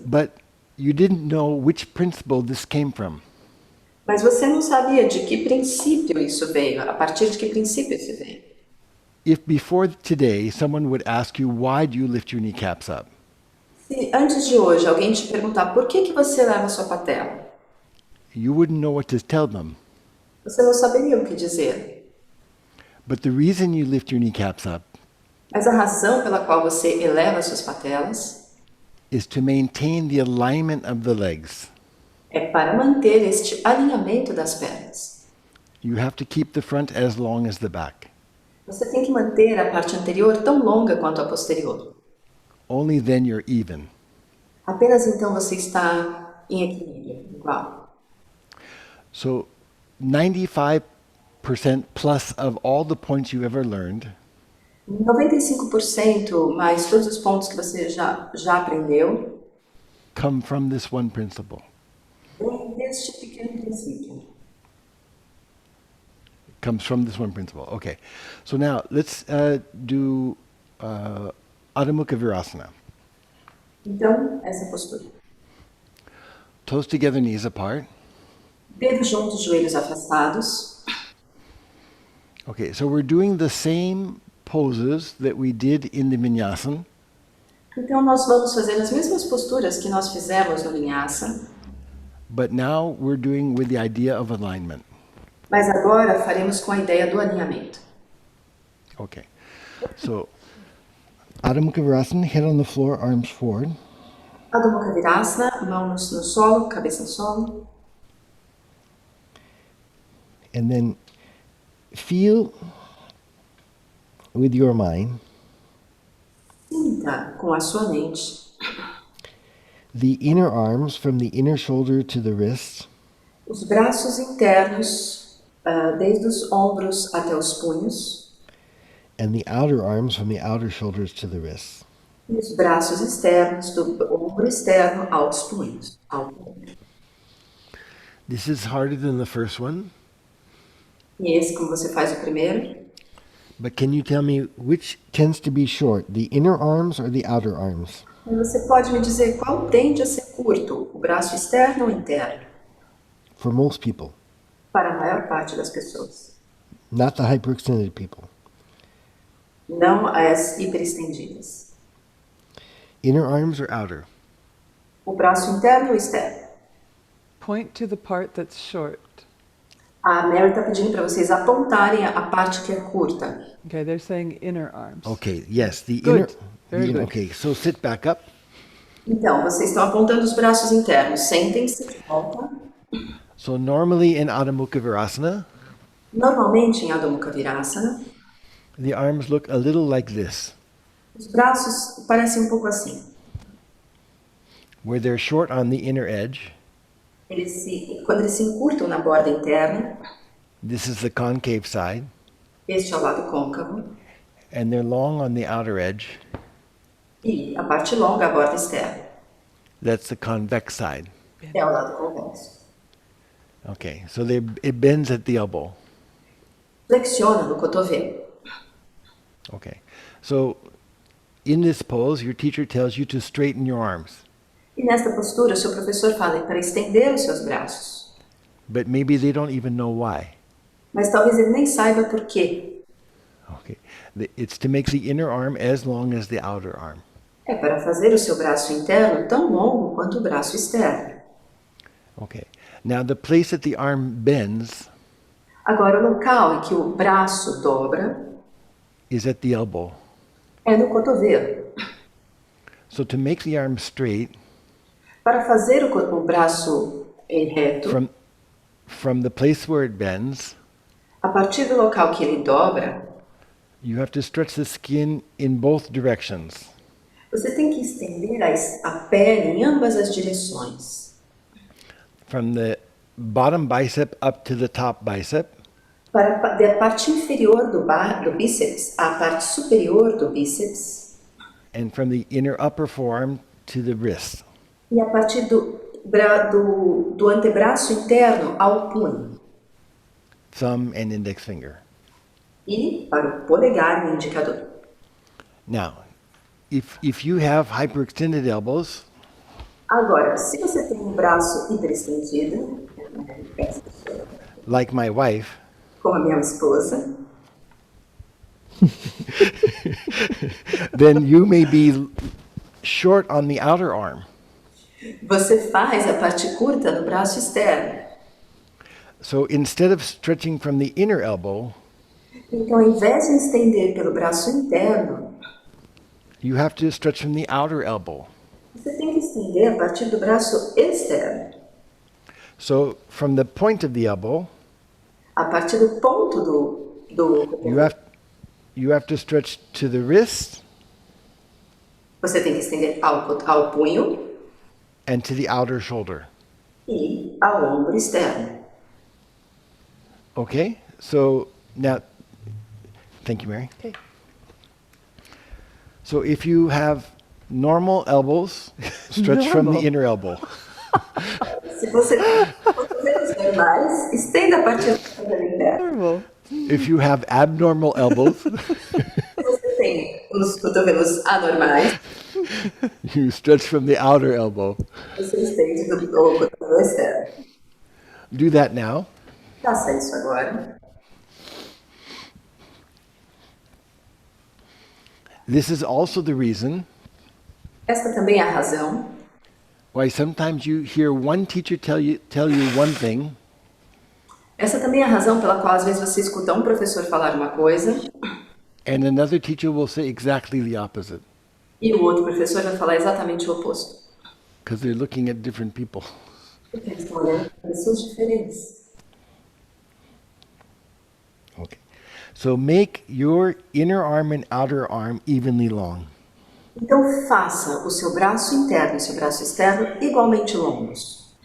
But you didn't know which principle this came from. Mas você não sabia de que princípio isso veio, a partir de que princípio isso veio. If before today someone would ask you, why do you lift your kneecaps up? Se antes de hoje alguém te perguntar por que você leva a sua patela, You wouldn't know what to tell them. você não saberia o que dizer. But the reason you lift your kneecaps up Mas a razão pela qual você eleva suas patelas is to maintain the alignment of the legs. é para manter este alinhamento das pernas. You have to keep the front as long as the back. Você tem que manter a parte anterior tão longa quanto a posterior. Only then you're even. Apenas então você está em equilíbrio, igual. So 95% plus of all the points you ever learned 95% mais todos os pontos que você já aprendeu come from this one principle. vem deste pequeno princípio. Comes from this one principle. Okay. So now let's do Adho Mukha Virasana. Então, essa postura. Toes together, knees apart. Dedos juntos, joelhos afastados. Okay, so we're doing the same poses that we did in the vinyasa, Então, nós vamos fazer as mesmas posturas que nós fizemos no Vinyasa, but now we're doing with the idea of alignment. mas agora faremos com a ideia do alinhamento. Okay. So Adho Mukha Virasana, head on the floor, arms forward. Adho Mukha Virasana, mão no solo, cabeça no solo. And then feel with your mind Sinta com a sua mente the inner arms from the inner shoulder to the wrists, os braços internos, desde os ombros até os punhos, and the outer arms from the outer shoulders to the wrists. e os braços externos, do ombro externo aos punhos. This is harder than the first one, E esse, como você faz o primeiro, but can you tell me which tends to be short, the inner arms or the outer arms? você pode me dizer qual tende a ser curto, o braço externo ou interno, For most people, para a maior parte das pessoas. not the hyperextended people. Não as hiperestendidas. Inner arms or outer? O braço interno ou externo? Point to the part that's short. A Mary está pedindo para vocês apontarem a parte que é curta. Okay, they're saying inner arms. Okay, yes, the Good. inner. Very good. Okay, so sit back up. Então, vocês estão apontando os braços internos. Sentem-se de volta. So normally in Adho Mukha Virasana, Normalmente, em Adho Mukha Virasana, the arms look a little like this, os braços parecem um pouco assim. where they're short on the inner edge. Quando eles se encurtam na borda interna, This is the concave side, este é o lado côncavo, and they're long on the outer edge. e a parte longa, a borda externa, That's the convex side. é o lado convexo. Okay, so it bends at the elbow. Flexiona no cotovelo. Okay, so in this pose, your teacher tells you to straighten your arms, E nesta postura, o seu professor fala para estender os seus braços. but maybe they don't even know why. Mas talvez ele nem saiba por quê. Okay, it's to make the inner arm as long as the outer arm. É para fazer o seu braço interno tão longo quanto o braço externo. Okay, now the place that the arm bends Agora, o local em que o braço dobra is at the elbow. é no cotovelo. So to make the arm straight, Para fazer o braço reto, from the place where it bends, a partir do local que ele dobra, you have to stretch the skin in both directions. você tem que estender a pele em ambas as direções. From the bottom bicep up to the top bicep, Da parte inferior do bíceps à parte superior do bíceps, and from the inner upper forearm to the wrist. e a partir do antebraço interno ao punho. Thumb and index finger. E para o polegar e o indicador. Now, if you have hyperextended elbows, Agora, se você tem um braço hiperestendido, like my wife, como a minha esposa, then you may be short on the outer arm. você faz a parte curta no braço externo. So instead of stretching from the inner elbow, Então, ao invés de estender pelo braço interno, you have to stretch from the outer elbow. você tem que estender a partir do braço externo. So from the point of the elbow, A partir do ponto you have to stretch to the wrist você tem que estender ao punho and to the outer shoulder. e ao ombro externo. Okay? So now, thank you, Mary. Okay. So if you have normal elbows, stretch from the Normal. inner elbow. Se você tem cotovelos normais, estenda a partir do cotovelo interno. Terrible. If you have abnormal elbows, Se você tem os cotovelos anormais, you stretch from the outer elbow. você estende do cotovelo externo. Do that now. Faça isso agora. This is also the reason Esta também é a razão why sometimes you hear one teacher tell you one thing, Essa também é a razão pela qual às vezes você escuta um professor falar uma coisa and another teacher will say exactly the opposite e o outro professor vai falar exatamente o oposto. because they're looking at different people. Porque eles estão olhando para pessoas diferentes. Okay. So make your inner arm and outer arm evenly long. Então faça o seu braço interno e o seu braço externo igualmente longos.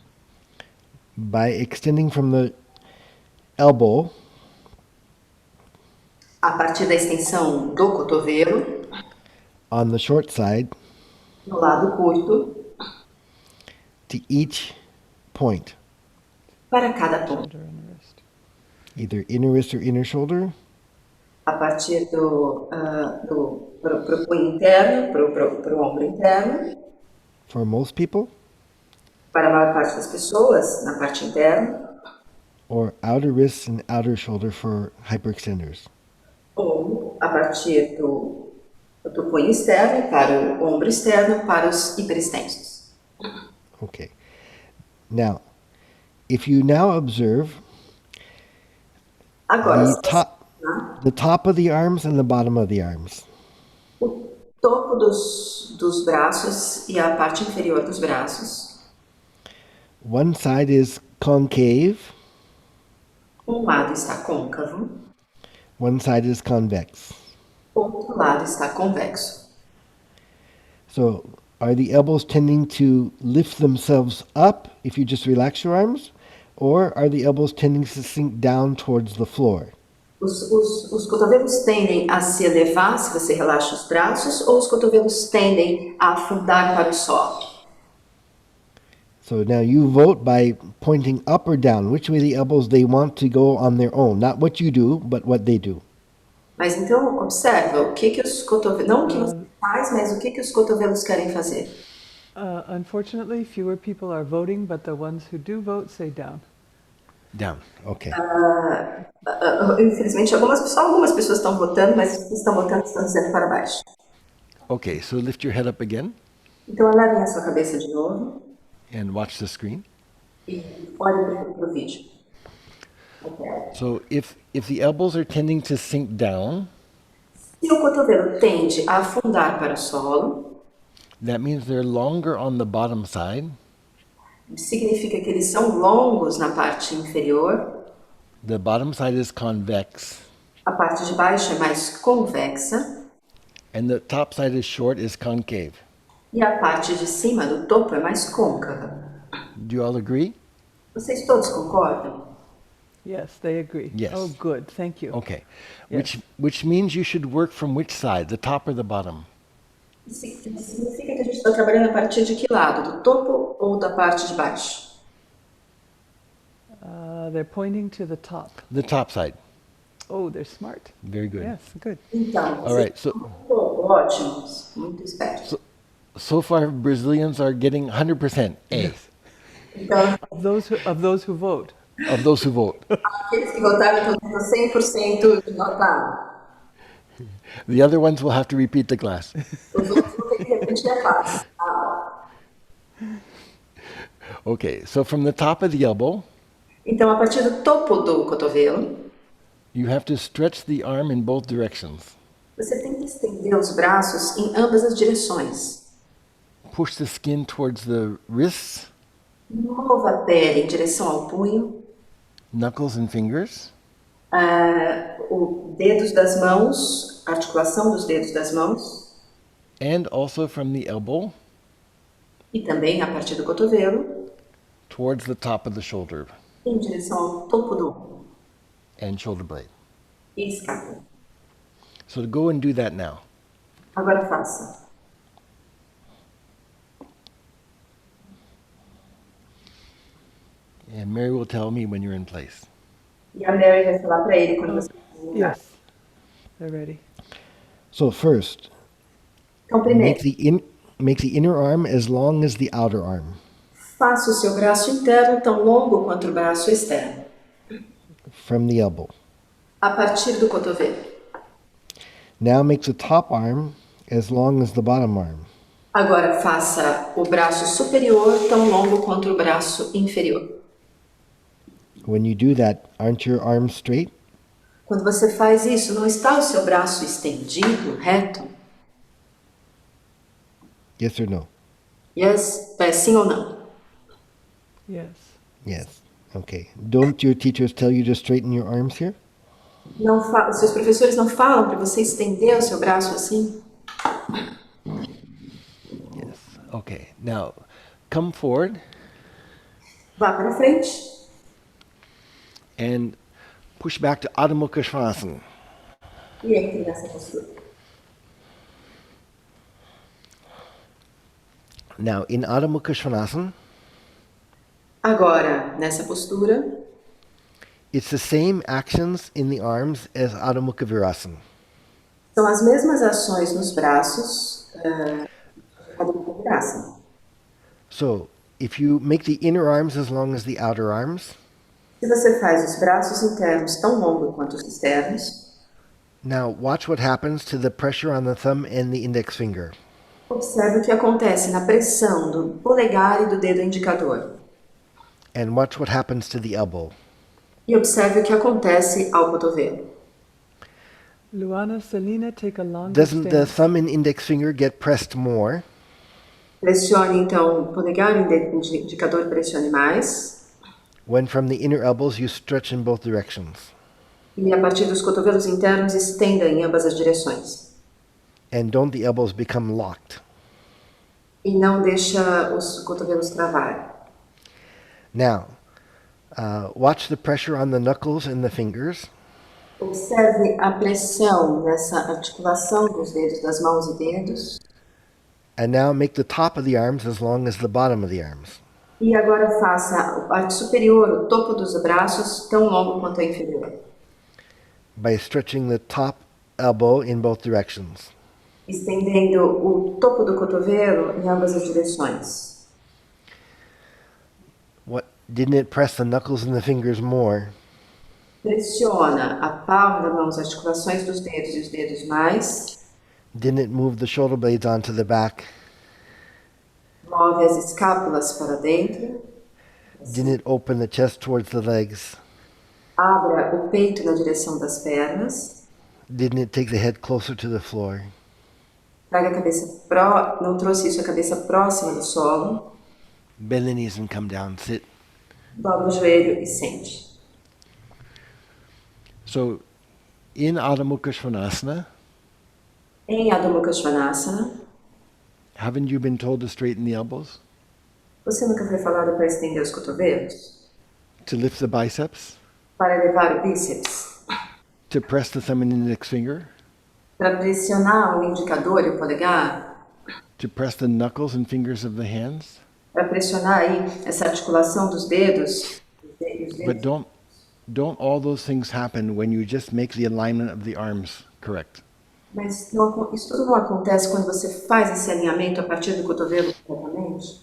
By extending from the elbow A partir da extensão do cotovelo, on the short side no lado curto, to each point, para cada ponto. Shoulder and wrist. either inner wrist or inner shoulder, A partir pro punho interno, pro ombro interno, for most people, para a maior parte das pessoas, na parte interna, or outer wrist and outer shoulder for hyperextenders. ou a partir do punho externo para o ombro externo para os hiperextensos. Okay. Now, if you now observe Agora, the top of the arms and the bottom of the arms, o topo dos braços e a parte inferior dos braços. one side is concave, Um lado está côncavo, one side is convex. outro lado está convexo. So, are the elbows tending to lift themselves up if you just relax your arms, or are the elbows tending to sink down towards the floor? Os cotovelos tendem a se elevar se você relaxa os braços, ou os cotovelos tendem a afundar para o solo. So now you vote by pointing up or down, which way the elbows they want to go on their own, not what you do, but what they do. Mas então observa o que os cotovelos, não o que você faz, mas o que os cotovelos querem fazer. Unfortunately, fewer people are voting, but the ones who do vote say down. Down. Okay. Infelizmente, algumas pessoas estão votando, mas as que estão votando estão dizendo para baixo. Okay, so lift your head up again Então, elevem a sua cabeça de novo and watch the screen. e olhem para o vídeo. So if the elbows are tending to sink down, Se o cotovelo tende a afundar para o solo, that means they're longer on the bottom side. significa que eles são longos na parte inferior, The bottom side is convex, a parte de baixo é mais convexa and the top side is short, is concave. e a parte de cima do topo é mais côncava. Do you all agree? Vocês todos concordam? Yes, they agree. Yes. Oh, good. Thank you. Okay. Yes. Which means you should work from which side, the top or the bottom? Isso significa que a gente está trabalhando a partir de que lado? Do topo ou da parte de baixo? They're pointing to the top. The top side. Oh, they're smart. Very good. Yes, good. Então, All right, so ótimos, muito espertos. so far Brazilians are getting 100% A Então, Of those who vote. of those who vote. aqueles que votaram estão tendo 100% de nota. The other ones will have to repeat the class. Os outros vão ter que repetir a classe. Okay, so from the top of the elbow, Então, a partir do topo do cotovelo, you have to stretch the arm in both directions. você tem que estender os braços em ambas as direções. Push the skin towards the wrists, Mova a pele em direção ao punho, knuckles and fingers, os dedos das mãos, a articulação dos dedos das mãos, and also from the elbow e também a partir do cotovelo, towards the top of the shoulder em direção ao topo do ombro and shoulder blade. e escápula. So to go and do that now. Agora faça. And Mary will tell me when you're in place. E a Mary vai falar para ele quando você Yes, they're ready. So first, Então, primeiro, make the inner arm as long as the outer arm. faça o seu braço interno tão longo quanto o braço externo, From the elbow. a partir do cotovelo. Now make the top arm as long as the bottom arm. Agora faça o braço superior tão longo quanto o braço inferior. When you do that, aren't your arms straight? Quando você faz isso, não está o seu braço estendido, reto? Yes or no? Yes? É sim ou não? Yes. Yes. Okay. Don't your teachers tell you to straighten your arms here? Seus professores não falam para você estender o seu braço assim? Yes. Okay. Now, come forward Vá para frente and push back to Adho Mukha Svanasana. e entre nessa postura. Now, in Adho Mukha Svanasana, Agora, nessa postura, it's the same actions in the arms as Adho Mukha Virasana. são as mesmas ações nos braços, cada braço. So, if you make the inner arms as long as the outer arms, Se você faz os braços internos tão longos quanto os externos, now watch what happens to the pressure on the thumb and the index finger. observe o que acontece na pressão do polegar e do dedo indicador. And watch what happens to the elbow. E observe o que acontece ao cotovelo. Luana, Selena, take a longer Doesn't the stance. thumb and index finger get pressed more? Pressione então o polegar e o dedo indicador, pressione mais. When from the inner elbows you stretch in both directions. E a partir dos cotovelos internos, estenda em ambas as direções. And don't the elbows become locked. E não deixa os cotovelos travar. Now, watch the pressure on the knuckles and the fingers. Observe a pressão nessa articulação dos dedos das mãos e dedos. And now make the top of the arms as long as the bottom of the arms. E agora faça a parte superior, o topo dos braços, tão longo quanto a inferior. By stretching the top elbow in both directions. Estendendo o topo do cotovelo em ambas as direções. Didn't it press the knuckles and the fingers more? Pressiona a palma da mão, as articulações dos dedos e os dedos mais. Didn't it move the shoulder blades onto the back? Move as escápulas para dentro. Didn't it open the chest towards the legs? Abra o peito na direção das pernas. Didn't it take the head closer to the floor? Traga a cabeça não trouxe isso, a cabeça próxima do solo. Bend the knees and come down, sit. Dobra o joelho e sente. So, in Adho Mukha Svanasana, Em Adho Mukha Svanasana, haven't you been told to straighten the elbows? você nunca foi falado para estender os cotovelos? To lift the biceps? Para elevar o bíceps? To press the thumb and index finger? Para pressionar o indicador e o polegar? To press the knuckles and fingers of the hands? Para pressionar aí essa articulação dos dedos? E os But dedos? don't all those things happen when you just make the alignment of the arms correct? Mas isso tudo não acontece quando você faz esse alinhamento a partir do cotovelo corretamente?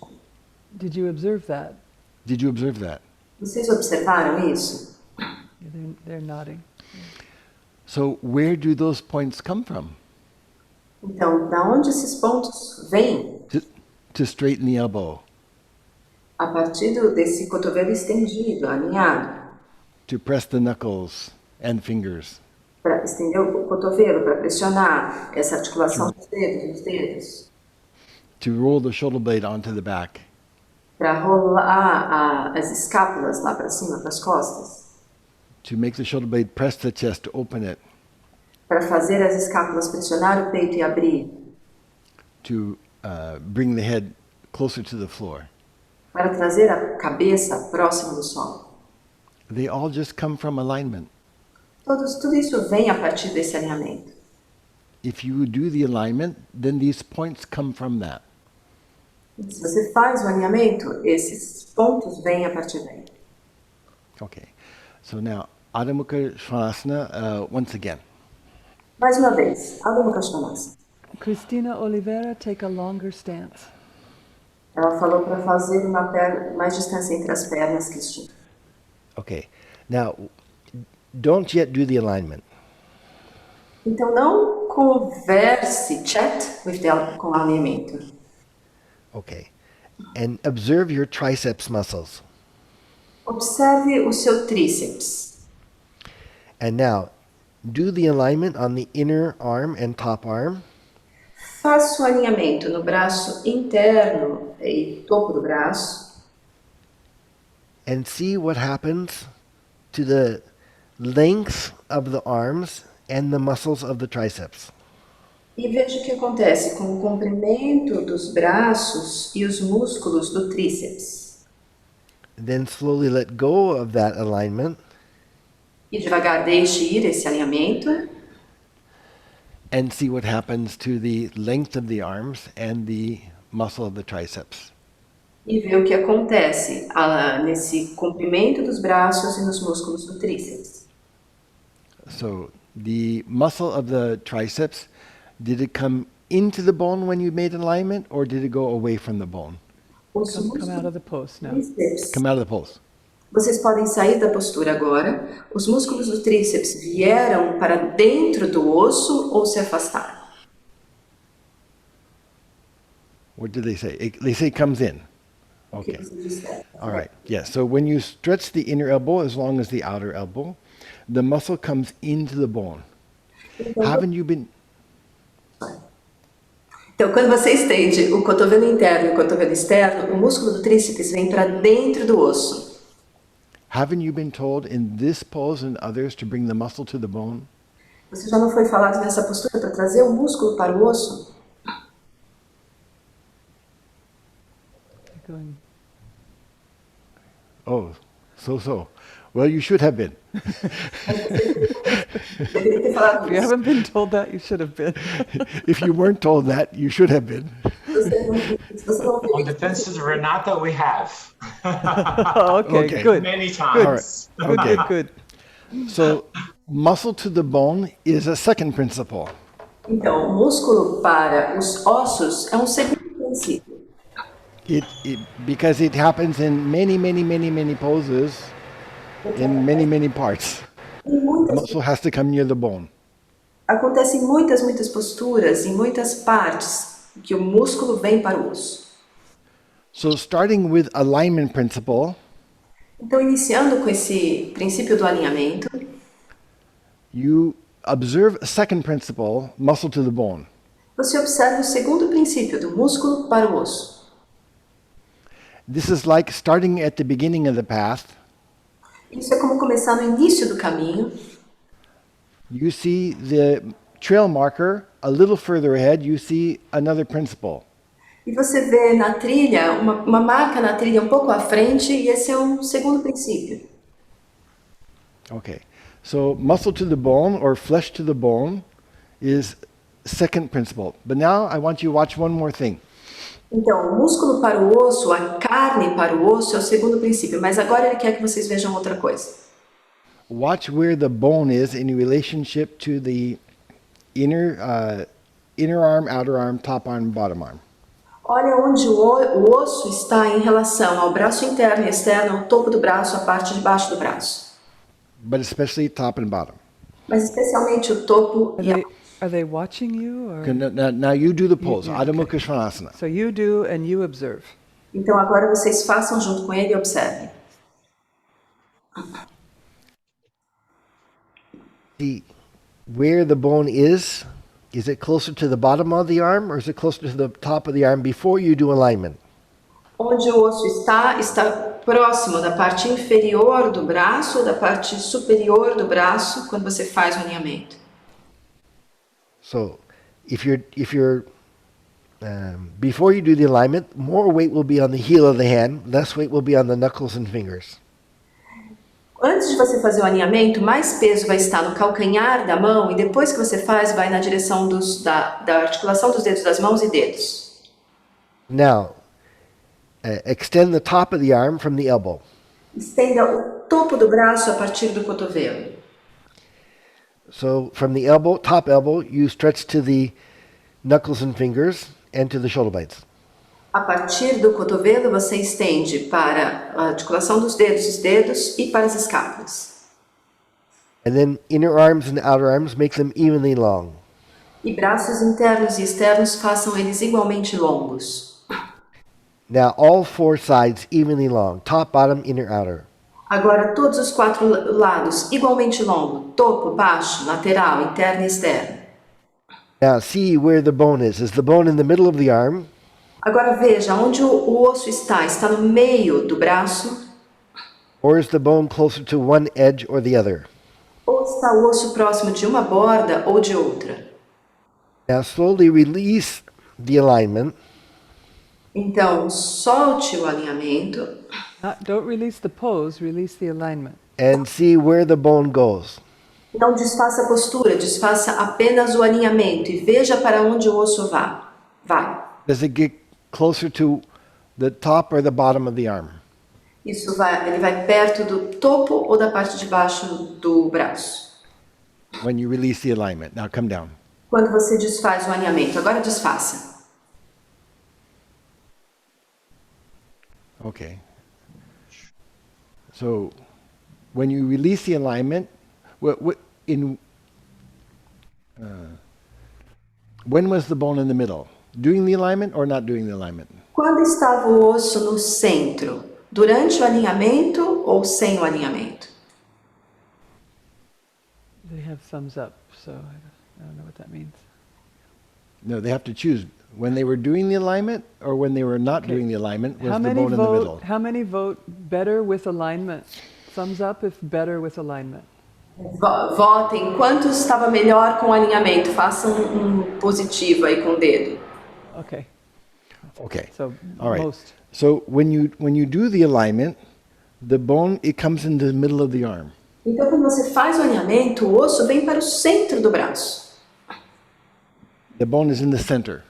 Did you observe that? Did you observe that? Vocês observaram isso? Yeah, they're nodding. So where do those points come from? Então, da onde esses pontos vêm? To straighten the elbow, A partir desse cotovelo estendido, alinhado. to press the knuckles and fingers, Para estender o cotovelo, para pressionar essa articulação dos dedos, to roll the shoulder blade onto the back, para rolar as escápulas lá para cima, para as costas, to make the shoulder blade press the chest to open it, para fazer as escápulas pressionar o peito e abrir, to bring the head closer to the floor. para trazer a cabeça próxima do solo. They all just come from alignment. Tudo isso vem a partir desse alinhamento. If you do the alignment, then these points come from that. Se você faz o alinhamento, esses pontos vêm a partir daí. Okay. So now, Adho Mukha Svanasana, once again. Mais uma vez, Adho Mukha Svanasana. Cristina Oliveira, take a longer stance. Ela falou para fazer mais distância entre as pernas, Cristina. Okay. Now, don't yet do the alignment. Então não converse, com o alinhamento. Okay. And observe your triceps muscles. Observe o seu tríceps. And now, do the alignment on the inner arm and top arm. Faça o alinhamento no braço interno e topo do braço. And see what happens to the length of the arms and the muscles of the triceps. E veja o que acontece com o comprimento dos braços e os músculos do tríceps. Then slowly let go of that alignment E devagar deixe ir esse alinhamento and see what happens to the length of the arms and the muscle of the triceps. e ver o que acontece nesse comprimento dos braços e nos músculos do tríceps. So the muscle of the triceps, did it come into the bone when you made alignment, or did it go away from the bone? Os Come out of músculos the post do now. tríceps, Come out of the pulse. vocês podem sair da postura agora. Os músculos do tríceps vieram para dentro do osso ou se afastaram? What did they say? They say it comes in. O que Okay. vocês disseram? All right. Yeah. So when you stretch the inner elbow as long as the outer elbow, the muscle comes into the bone. Então, Haven't you been? Então, quando você estende o cotovelo interno e o cotovelo externo, o músculo do tríceps vem para dentro do osso. Haven't you been told in this pose and others to bring the muscle to the bone? Você já não foi falado nessa postura para trazer o músculo para o osso? Going. Oh, so. Well, you should have been. Deveria ter falado If you isso. haven't been told that, you should have been. If you weren't told that, you should have been. Se você não On viu defenses, Renata, we have. Oh, okay, Okay. good. Many All right. times. Good, Okay. good, good. So, muscle to the bone is a second principle. Então, o músculo para os ossos é um segundo princípio. Because it happens in many poses, in many parts. Em The muitas, muscle has to come near the bone. acontece em muitas posturas, em muitas partes, que o músculo vem para o osso. So, starting with alignment principle, Então, iniciando com esse princípio do alinhamento, you observe a second principle, muscle to the bone. você observa o segundo princípio do músculo para o osso. This is like starting at the beginning of the path. Isso é como começar no início do caminho. You see the trail marker a little further ahead, you see another principle. E você vê na trilha, uma marca na trilha um pouco à frente, e esse é um segundo princípio. Okay. So muscle to the bone or flesh to the bone is second principle. But now I want you to watch one more thing. Então, o músculo para o osso, a carne para o osso é o segundo princípio, mas agora ele quer que vocês vejam outra coisa. Watch where the bone is in relationship to the inner arm, outer arm, top arm, bottom arm. Olha onde o osso está em relação ao braço interno e externo, ao topo do braço, à parte de baixo do braço. But especially top and bottom. Mas especialmente o topo Are e a they, are they watching you? Or? Okay, now you do the pose, Yeah, Adho okay. Mukha Svanasana. So you do and you observe. Então agora vocês façam junto com ele e observem. See where the bone is it closer to the bottom of the arm or is it closer to the top of the arm before you do alignment? Onde o osso está próximo da parte inferior do braço ou da parte superior do braço quando você faz o alinhamento. So if you're before you do the alignment, more weight will be on the heel of the hand, less weight will be on the knuckles and fingers. Antes de você fazer o alinhamento, mais peso vai estar no calcanhar da mão e depois que você faz, vai na direção da articulação dos dedos das mãos e dedos. Now, extend the top of the arm from the elbow. Estenda o topo do braço a partir do cotovelo. So from the elbow, top elbow, you stretch to the knuckles and fingers and to the shoulder blades. A partir do cotovelo, você estende para a articulação dos dedos, os dedos e para as escápulas. And then inner arms and outer arms, make them evenly long. E braços internos e externos, façam eles igualmente longos. Now all four sides evenly long, top, bottom, inner, outer. Agora, todos os quatro lados igualmente longo, topo, baixo, lateral, interno e externo. Now see where the bone is. Is the bone in the middle of the arm? Agora veja, onde o osso está? Está no meio do braço? Or is the bone closer to one edge or the other? está o osso próximo de uma borda ou de outra? Now slowly release the alignment Então, solte o alinhamento Don't release the pose, release the alignment. and see where the bone goes. Não desfaça a postura, desfaça apenas o alinhamento e veja para onde o osso vai. Does it get closer to the top or the bottom of the arm? Ele vai perto do topo ou da parte de baixo do braço? When you release the alignment. Now come down. Quando você desfaz o alinhamento. Agora desfaça. Okay. So when you release the alignment, when was the bone in the middle? Doing the alignment or not doing the alignment? Quando estava o osso no centro? Durante o alinhamento ou sem o alinhamento? They have thumbs up, so I don't know what that means. No, they have to choose. When they were doing the alignment or when they were not doing the alignment, was the bone in the middle? How many vote better with alignment? Thumbs up if better with alignment. Votem quantos estava melhor com o alinhamento. Façam um positivo aí com o dedo. Okay. Okay. So All right. most. So when you do the alignment, the bone, it comes in the middle of the arm. Então, quando você faz o alinhamento, o osso vem para o centro do braço. The bone is in the center.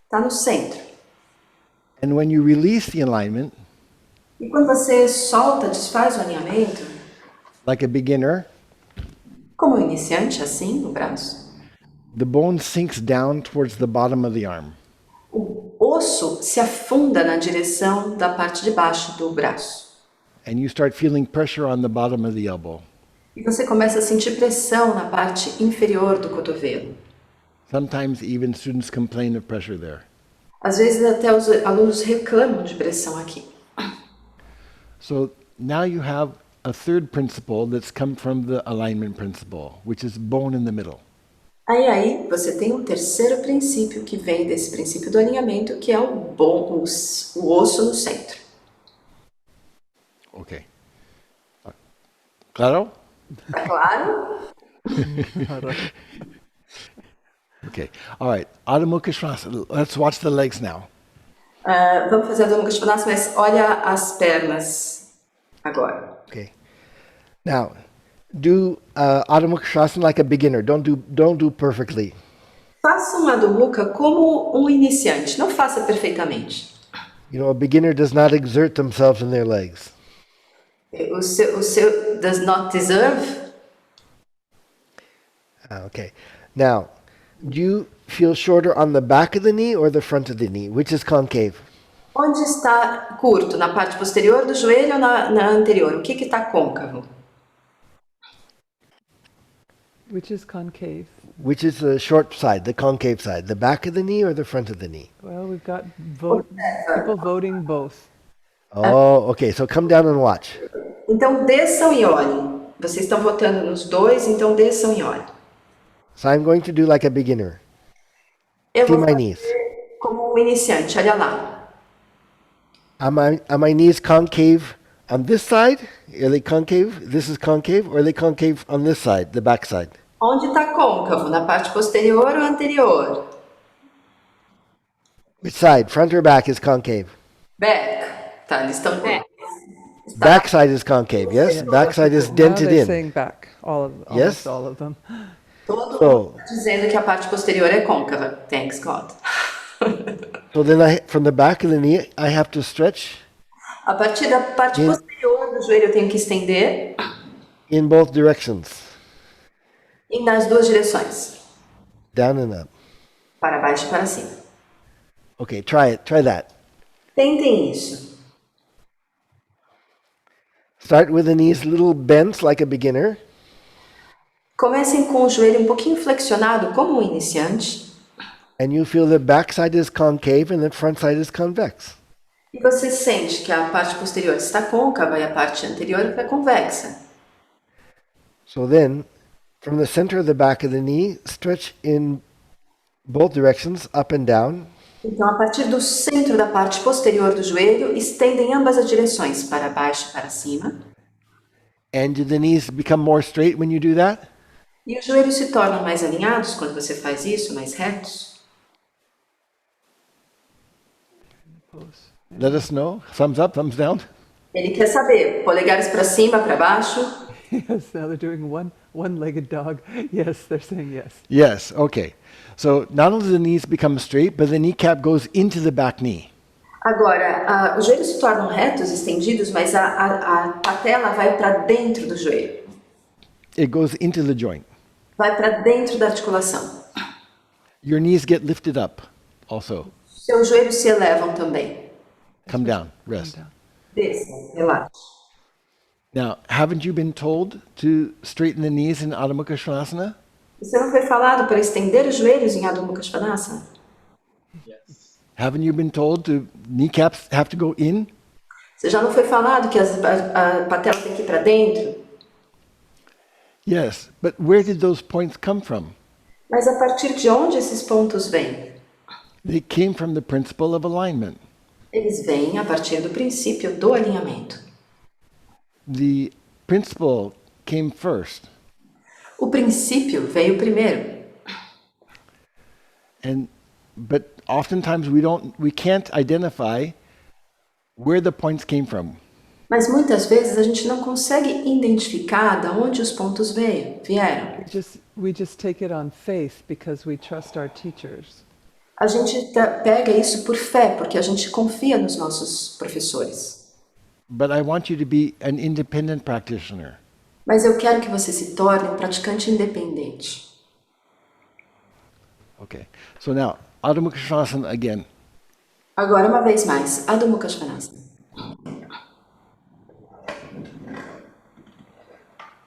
Está no centro. And when you release the alignment, E quando você solta, desfaz o alinhamento, like a beginner, como um iniciante, assim, no braço, the bone sinks down towards the bottom of the arm. o osso se afunda na direção da parte de baixo do braço. And you start feeling pressure on the bottom of the elbow. E você começa a sentir pressão na parte inferior do cotovelo. Sometimes even students complain of pressure there. Às vezes até os alunos reclamam de pressão aqui. So now you have a third principle that's come from the alignment principle, which is bone in the middle. Aí você tem um terceiro princípio que vem desse princípio do alinhamento, que é o osso no centro. Okay. Claro? Tá claro? Okay. All right. Adho Mukha Svanasana. Let's watch the legs now. Vamos fazer a Adho Mukha Svanasana, mas olha as pernas agora. Okay. Now, do Adho Mukha Svanasana like a beginner. Don't do perfectly. Faça uma Adho Mukha como um iniciante, não faça perfeitamente. You know, a beginner does not exert themselves in their legs. O seu does not deserve. Okay. Now, do you feel shorter on the back of the knee or the front of the knee? Which is concave? Onde está curto? Na parte posterior do joelho ou na anterior? O que está côncavo? Which is concave? Which is the short side, the concave side? The back of the knee or the front of the knee? Well, we've got people voting both. Oh, okay. So come down and watch. Então desçam e olhem. Vocês estão votando nos dois, então desçam e olhem. So I'm going to do like a beginner. Eu See vou my fazer knees. como um iniciante, olha lá. Are my knees concave on this side? Are they concave? This is concave? Or are they concave on this side, the back side? Onde está côncavo? Na parte posterior ou anterior? Which side, front or back, is concave? Back. Tá, eles estão Back side is concave, yes? Back side is Now dented they're in. saying back. Yes? Almost all of them. Todo So- mundo tá dizendo que a parte posterior é côncava. Thanks God. So then from the back of the knee, I have to stretch A partir da parte posterior do joelho eu tenho que estender in both directions, e nas duas direções. down and up. Para baixo e para cima. Okay, try it. Try that. Tentem isso. Start with the knees a little bent like a beginner. Comecem com o joelho um pouquinho flexionado, como um iniciante. And you feel the back side is concave and the front side is convex. E você sente que a parte posterior está côncava e a parte anterior está convexa. So then, from the center of the back of the knee, stretch in both directions, up and down. Então, a partir do centro da parte posterior do joelho, estendem ambas as direções, para baixo e para cima. And do the knees become more straight when you do that? E os joelhos se tornam mais alinhados quando você faz isso, mais retos? Pose. Let us know. Thumbs up, thumbs down. Ele quer saber, polegares para cima, para baixo? Yes, now they're doing one-legged dog. Yes, they're saying yes. Yes, okay. So not only the knees become straight, but the kneecap goes into the back knee. Agora, os joelhos se tornam retos, estendidos, mas a patela vai para dentro do joelho. It goes into the joint. Vai para dentro da articulação. Your knees get lifted up also. Seus joelhos se elevam também. Come down, rest. Down. Desçam, relaxa. Now, haven't you been told to straighten the knees in Adho Mukha Svanasana? Você não foi falado para estender os joelhos em Adho Mukha Svanasana? Haven't you been told to kneecaps have to go in? Você já não foi falado que a patela tem que ir para dentro? Yes, but where did those points come from? Mas a partir de onde esses pontos vêm? They came from the principle of alignment. Eles vêm a partir do princípio do alinhamento. The principle came first. O princípio veio primeiro. But oftentimes we can't identify where the points came from. Mas muitas vezes a gente não consegue identificar de onde os pontos vieram. We just take it on faith because we trust our teachers. A gente pega isso por fé, porque a gente confia nos nossos professores. But I want you to be an independent practitioner. Mas eu quero que você se torne um praticante independente. Okay. So now, Adho Mukha Svanasana again. Agora, uma vez mais, Adho Mukha Svanasana.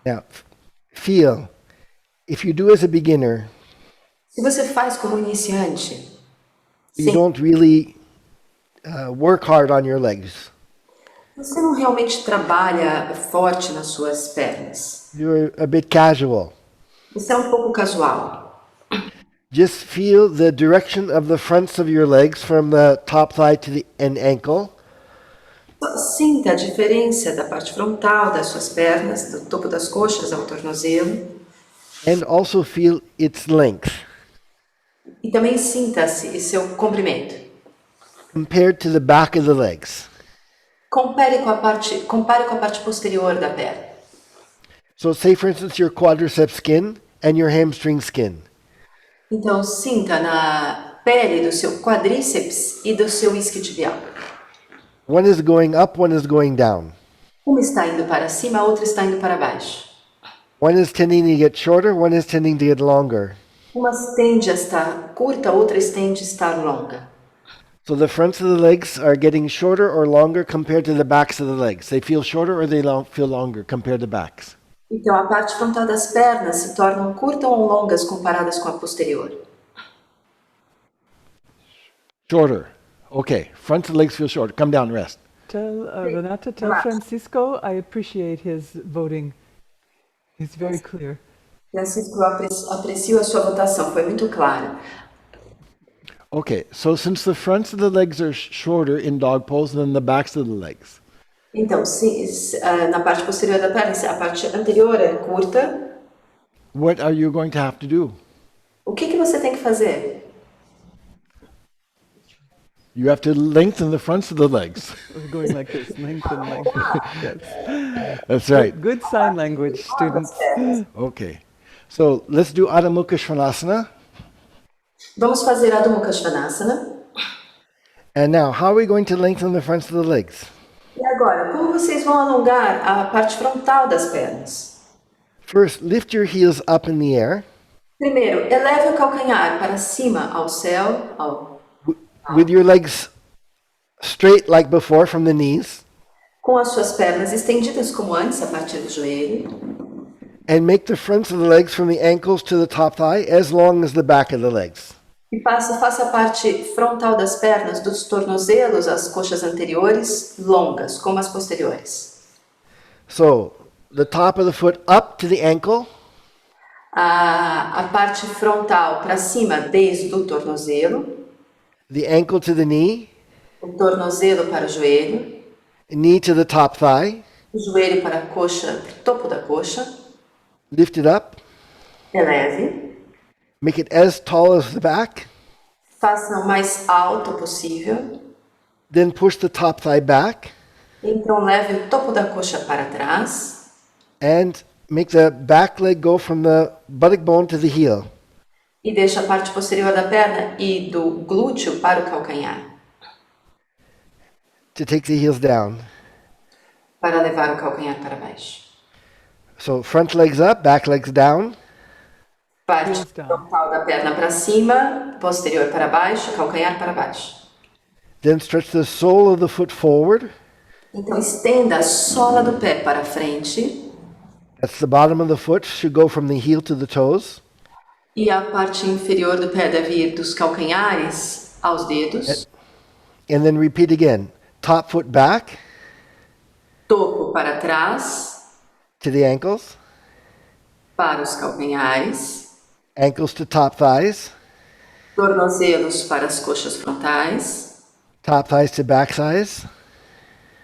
Now, feel, if you do as a beginner, Se você faz como iniciante, you don't really work hard on your legs. você não realmente trabalha forte nas suas pernas. You're a bit casual. Você é um pouco casual. Just feel the direction of the fronts of your legs from the top thigh to the ankle. Só sinta a diferença da parte frontal das suas pernas, do topo das coxas ao tornozelo. And also feel its length E também sinta-se seu comprimento. compared to the back of the legs. Compare com a parte posterior da perna. So say, for instance, your quadricep skin and your hamstring skin. Então, sinta na pele do seu quadríceps e do seu isquiotibial. One is going up, one is going down. Uma está indo para cima, a outra está indo para baixo. One is tending to get shorter, one is tending to get longer. Uma tende a estar curta, a outra tende a estar longa. So the fronts of the legs are getting shorter or longer compared to the backs of the legs. They feel shorter or they feel longer compared to backs. Então, a parte frontal das pernas se tornam curtas ou longas comparadas com a posterior. Shorter. Okay. Front of the legs feel shorter. Come down, rest. Tell Renata, tell Francisco I appreciate his voting. He's very clear. Francisco, eu aprecio a sua votação, foi muito clara. Okay. So since the fronts of the legs are shorter in dog pose than the backs of the legs, Então, na parte posterior da perna, a parte anterior é curta. what are you going to have to do? O que você tem que fazer? You have to lengthen the fronts of the legs. We're going like this, lengthen, lengthen. Yes. That's right. Good sign language, students. Okay. So let's do Adho Mukha Svanasana. Vamos fazer Adho Mukha Svanasana. And now, how are we going to lengthen the fronts of the legs? E agora, como vocês vão alongar a parte frontal das pernas? First, lift your heels up in the air Primeiro, eleve o calcanhar para cima ao céu, with your legs straight like before from the knees, com as suas pernas estendidas como antes, a partir do joelho. and make the fronts of the legs from the ankles to the top thigh as long as the back of the legs. E faça a parte frontal das pernas, dos tornozelos, as coxas anteriores, longas, como as posteriores. So, the top of the foot up to the ankle, A parte frontal para cima, desde o tornozelo, the ankle to the knee, o tornozelo para o joelho, knee to the top thigh, o joelho para a coxa, para o topo da coxa, lift it up, Eleve. Make it as tall as the back. Faça o mais alto possível. Then push the top thigh back. Então leve o topo da coxa para trás. And make the back leg go from the buttock bone to the heel. E deixa a parte posterior da perna e do glúteo para o calcanhar. To take the heels down. Para levar o calcanhar para baixo. So front legs up, back legs down. Parte Heels down. frontal da perna para cima, posterior para baixo, calcanhar para baixo. Then stretch the sole of the foot forward. Então estenda a sola do pé para frente That's the bottom of the foot. Should go from the heel to the toes. e a parte inferior do pé deve ir dos calcanhares aos dedos. And then repeat again. Top foot back Topo para trás, to the ankles. para os calcanhares. Ankles to top thighs. Tornozelos para as coxas frontais. Top thighs to back thighs.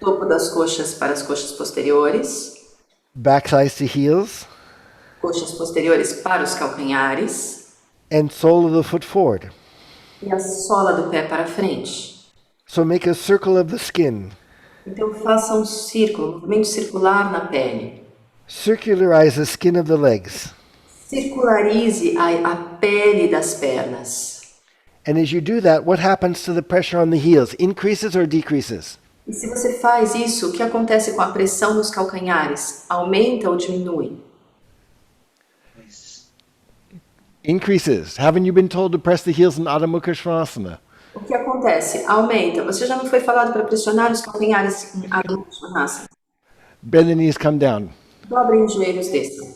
Topo das coxas para as coxas posteriores. Back thighs to heels. Coxas posteriores para os calcanhares. And sole of the foot forward. E a sola do pé para frente. So make a circle of the skin. Então faça um círculo, um movimento circular na pele. Circularize the skin of the legs. Circularize a pele das pernas. And as you do that, what happens to the pressure on the heels? Increases or decreases? E se você faz isso, o que acontece com a pressão nos calcanhares? Aumenta ou diminui? Increases. Haven't you been told to press the heels in Adho Mukha Svanasana? O que acontece? Aumenta. Você já não foi falado para pressionar os calcanhares em Adho Mukha Svanasana? Bend the knees, come down. Dobrem os joelhos, desçam.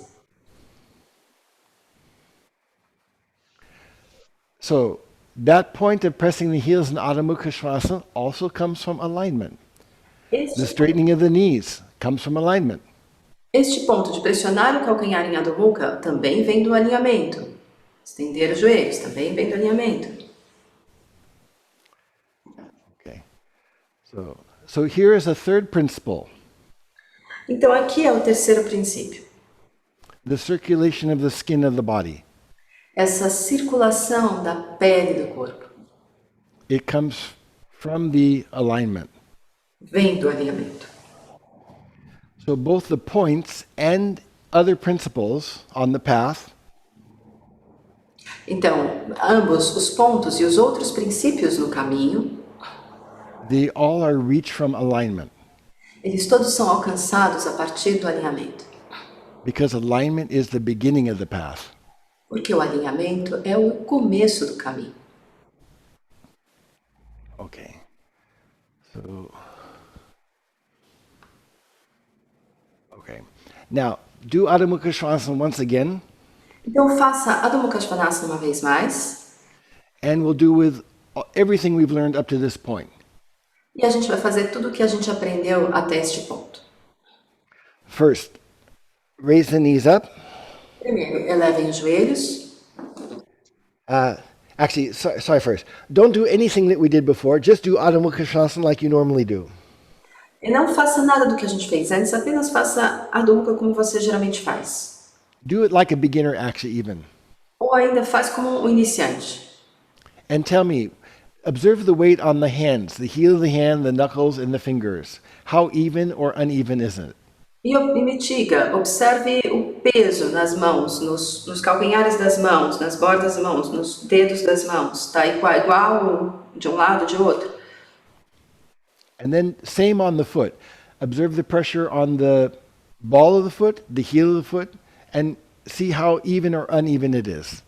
So that point of pressing the heels in Adho Mukha Svanasana also comes from alignment. The Este, straightening of the knees comes from alignment. este ponto de pressionar o calcanhar em Adho Mukha também vem do alinhamento. Estender os joelhos também vem do alinhamento. Okay. So here is a third principle, Então aqui é o terceiro princípio. the circulation of the skin of the body. Essa circulação da pele do corpo It comes from the alignment. vem do alinhamento. So both the points and other principles on the path Então, ambos os pontos e os outros princípios no caminho, they all are reached from alignment, eles todos são alcançados a partir do alinhamento. because alignment is the beginning of the path. Porque o alinhamento é o começo do caminho. Okay. So okay. Now, do Adho Mukha Svanasana once again, Então faça Adho Mukha Svanasana uma vez mais. and we'll do with everything we've learned up to this point. E a gente vai fazer tudo o que a gente aprendeu até este ponto. First, raise the knees up. Primeiro, elevem os joelhos. Actually, sorry first. Don't do anything that we did before. Just do Adho Mukha Svanasana like you normally do. E não faça nada do que a gente fez antes, apenas faça Adho Mukha como você geralmente faz. Do it like a beginner, actually, even. Ou ainda faz como um iniciante. And tell me, observe the weight on the hands, the heel of the hand, the knuckles, and the fingers. How even or uneven is it? E me diga, observe o peso nas mãos, nos calcanhares das mãos, nas bordas das mãos, nos dedos das mãos. Está igual de um lado, de outro? And then same on the foot. Observe the pressure on the ball of the foot, the heel of the foot, and see how even or uneven it is.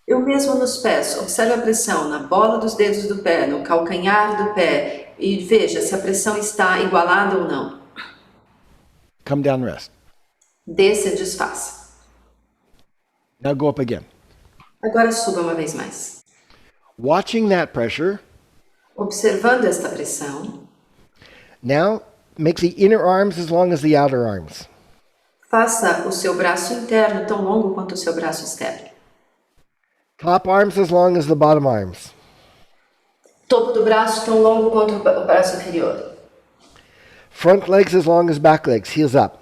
E o mesmo nos pés. Observe a pressão na bola dos dedos do pé, no calcanhar do pé. E veja se a pressão está igualada ou não. Come down, rest. Desça e desfaça. Now go up again. Agora suba uma vez mais. Watching that pressure, Observando esta pressão, Now, make the inner arms as long as the outer arms. faça o seu braço interno tão longo quanto o seu braço externo. Top arms as long as the bottom arms. Topo do braço tão longo quanto o braço inferior. Front legs as long as back legs, heels up.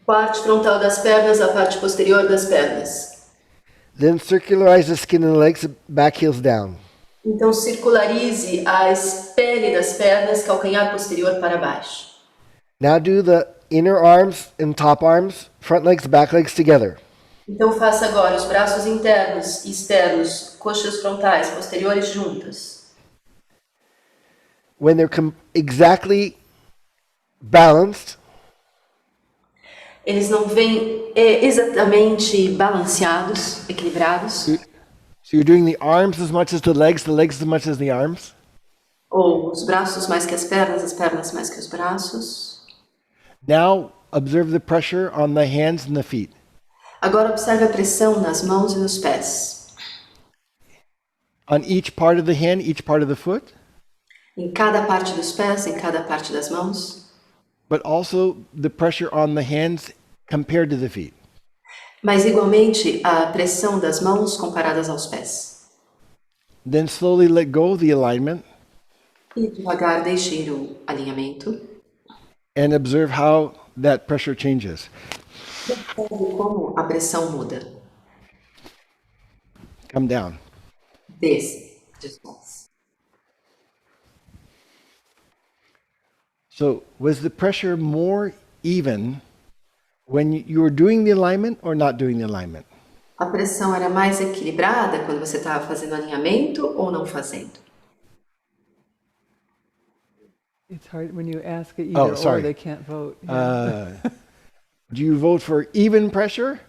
Parte frontal das pernas, a parte posterior das pernas. Then circularize the skin and legs, back heels down. Então circularize a pele das pernas, calcanhar posterior para baixo. Now do the inner arms and top arms, front legs, back legs together. Então faça agora os braços internos e externos, coxas frontais, posteriores juntas. When they're exactly balanced, Eles não vêm exatamente balanceados, equilibrados. so you're doing the arms as much as the legs as much as the arms. Ou os braços mais que as pernas mais que os braços. Now observe the pressure on the hands and the feet. Agora observe a pressão nas mãos e nos pés. On each part of the hand, each part of the foot, Em cada parte dos pés, em cada parte das mãos. but also the pressure on the hands compared to the feet. Mas igualmente a pressão das mãos comparadas aos pés. Then slowly let go of the alignment E devagar deixe ir o alinhamento. and observe how that pressure changes. Observe como a pressão muda. Come down. Desce. Desce. So was the pressure more even when you were doing the alignment or not doing the alignment? A pressão era mais equilibrada quando você estava fazendo alinhamento ou não fazendo? It's hard when you ask it either or, sorry. they can't vote. Yeah. Do you vote for even pressure?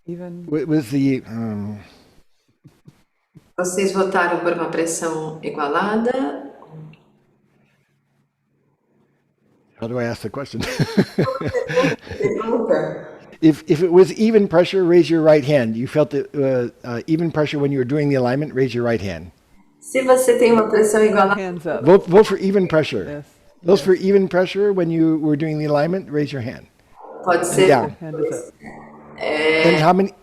Even Was the Vocês votaram por uma pressão igualada? how do I ask the question? Pergunta. If it was even pressure, raise your right hand. You felt the even pressure when you were doing the alignment, raise your right hand. Se você tem uma pressão igualada, hands up. Vote for even pressure. Yes. Those for even pressure when you were doing the alignment, raise your hand. pode ser. Down. Hand is up. And how many?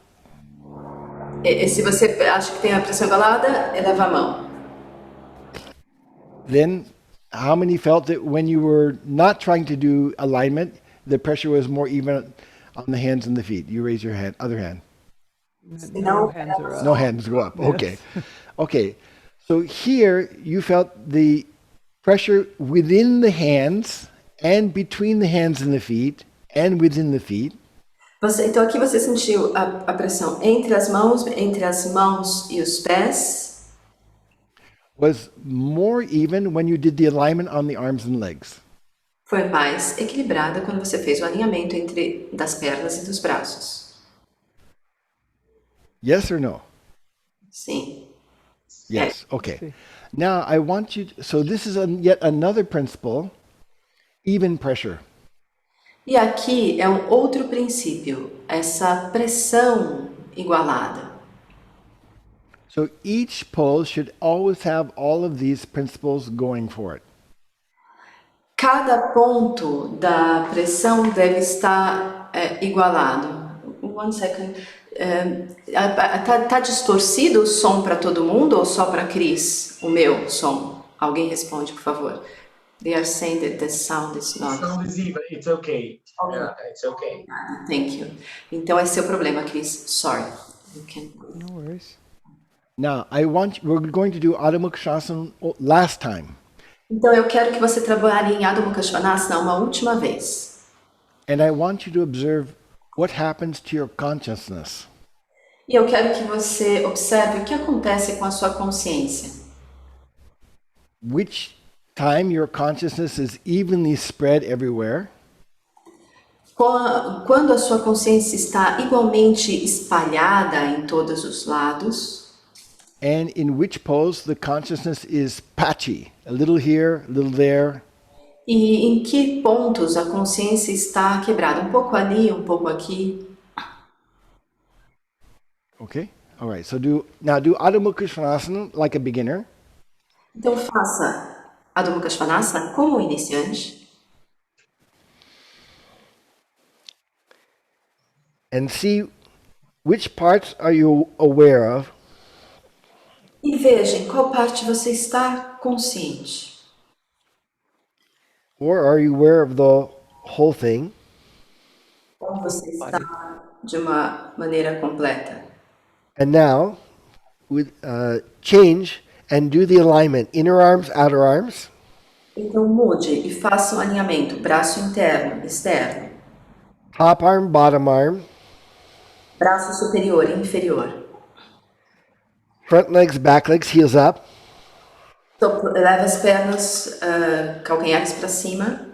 Se você acha que tem a pressão igualada, eleva a mão. Then how many felt that when you were not trying to do alignment, the pressure was more even on the hands and the feet? You raise your hand, other hand. No hands are up. No hands go up. Okay. Okay. So here you felt the pressure within the hands and between the hands and the feet and within the feet. Então aqui você sentiu a pressão entre as mãos e os pés. Was more even when you did the alignment on the arms and legs. Foi mais equilibrada quando você fez o alinhamento entre das pernas e dos braços. Yes or no? Sim. Yes. Okay. Now I want you. So this is yet another principle, even pressure. E aqui é um outro princípio, essa pressão igualada. So each pose should always have all of these principles going for it. Cada ponto da pressão deve estar igualado. One second. Tá distorcido o som para todo mundo ou só para Cris? O meu som. Alguém responde, por favor. They are saying that the sound is not. Sound is even. It's okay. Yeah, it's okay. Thank you. Então é seu problema, Cris. Sorry. You can... No worries. Now we're going to do Adho Mukha Svanasana last time. Então eu quero que você trabalhe em Adho Mukha Svanasana uma última vez. And I want you to observe what happens to your consciousness. E eu quero que você observe o que acontece com a sua consciência. Which time your consciousness is evenly spread everywhere. Quando a sua consciência está igualmente espalhada em todos os lados. And in which pose the consciousness is patchy, a little here, a little there. E em que pontos a consciência está quebrada? Um pouco ali, um pouco aqui. Okay? All right. So do Adho Mukha Svanasana like a beginner. Então faça Adho Mukha Svanasana como iniciante. And see which parts are you aware of. E veja em qual parte você está consciente. Or are you aware of the whole thing? Ou você está de uma maneira completa. And now, with change and do the alignment. Inner arms, outer arms. Então mude e faça um alinhamento, braço interno, externo, Top arm, bottom arm. braço superior e inferior. Front legs, back legs, heels up. Então, leva as pernas, calcanhares para cima.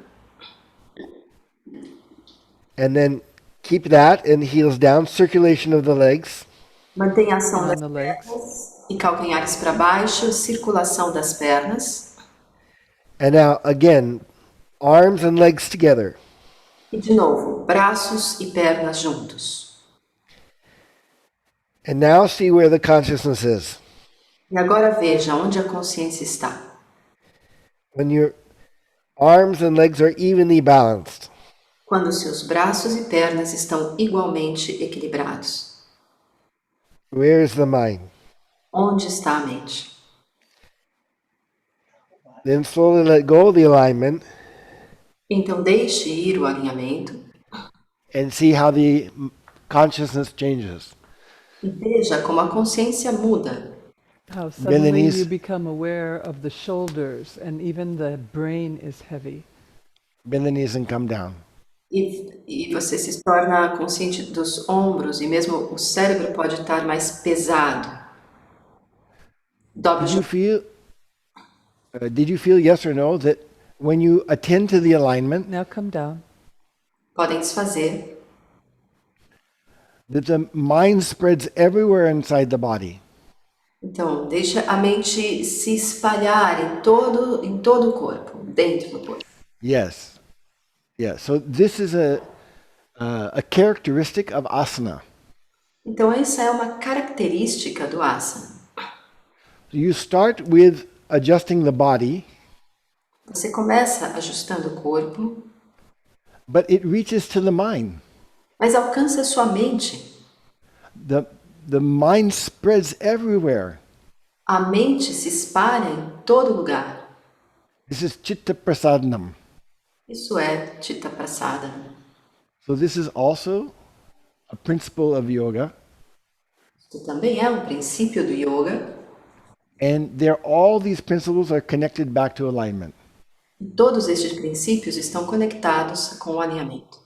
And then keep that and heels down. Circulation of the legs. Mantenha a ação On das the legs. pernas e calcanhares para baixo, circulação das pernas. And now, again, arms and legs together. E de novo, braços e pernas juntos. And now see where the consciousness is. E agora veja onde a consciência está. When your arms and legs are evenly balanced. Quando seus braços e pernas estão igualmente equilibrados. Where is the mind? Onde está a mente? Then slowly let go of the alignment Então deixe ir o alinhamento and see how the consciousness changes. e veja como a consciência muda. How suddenly Belenise. you become aware of the shoulders and even the brain is heavy. Bend the knees and come down. E você se torna consciente dos ombros e mesmo o cérebro pode estar mais pesado. Dobre Did you feel yes or no that when you attend to the alignment, Now come down. podem desfazer. that the mind spreads everywhere inside the body? Então, deixa a mente se espalhar em todo o corpo, dentro do corpo. Yes. Yeah. So this is a characteristic of asana. Então, essa é uma característica do asana. You start with adjusting the body, Você começa ajustando o corpo, but it reaches to the mind. mas alcança a sua mente. The mind spreads everywhere. A mente se espalha em todo lugar. This is chitta prasadnam. Isso é Chitta Prasada. So this is also a principle of yoga, Isso também é um princípio do yoga. and all these principles are connected back to alignment. E todos estes princípios estão conectados com o alinhamento.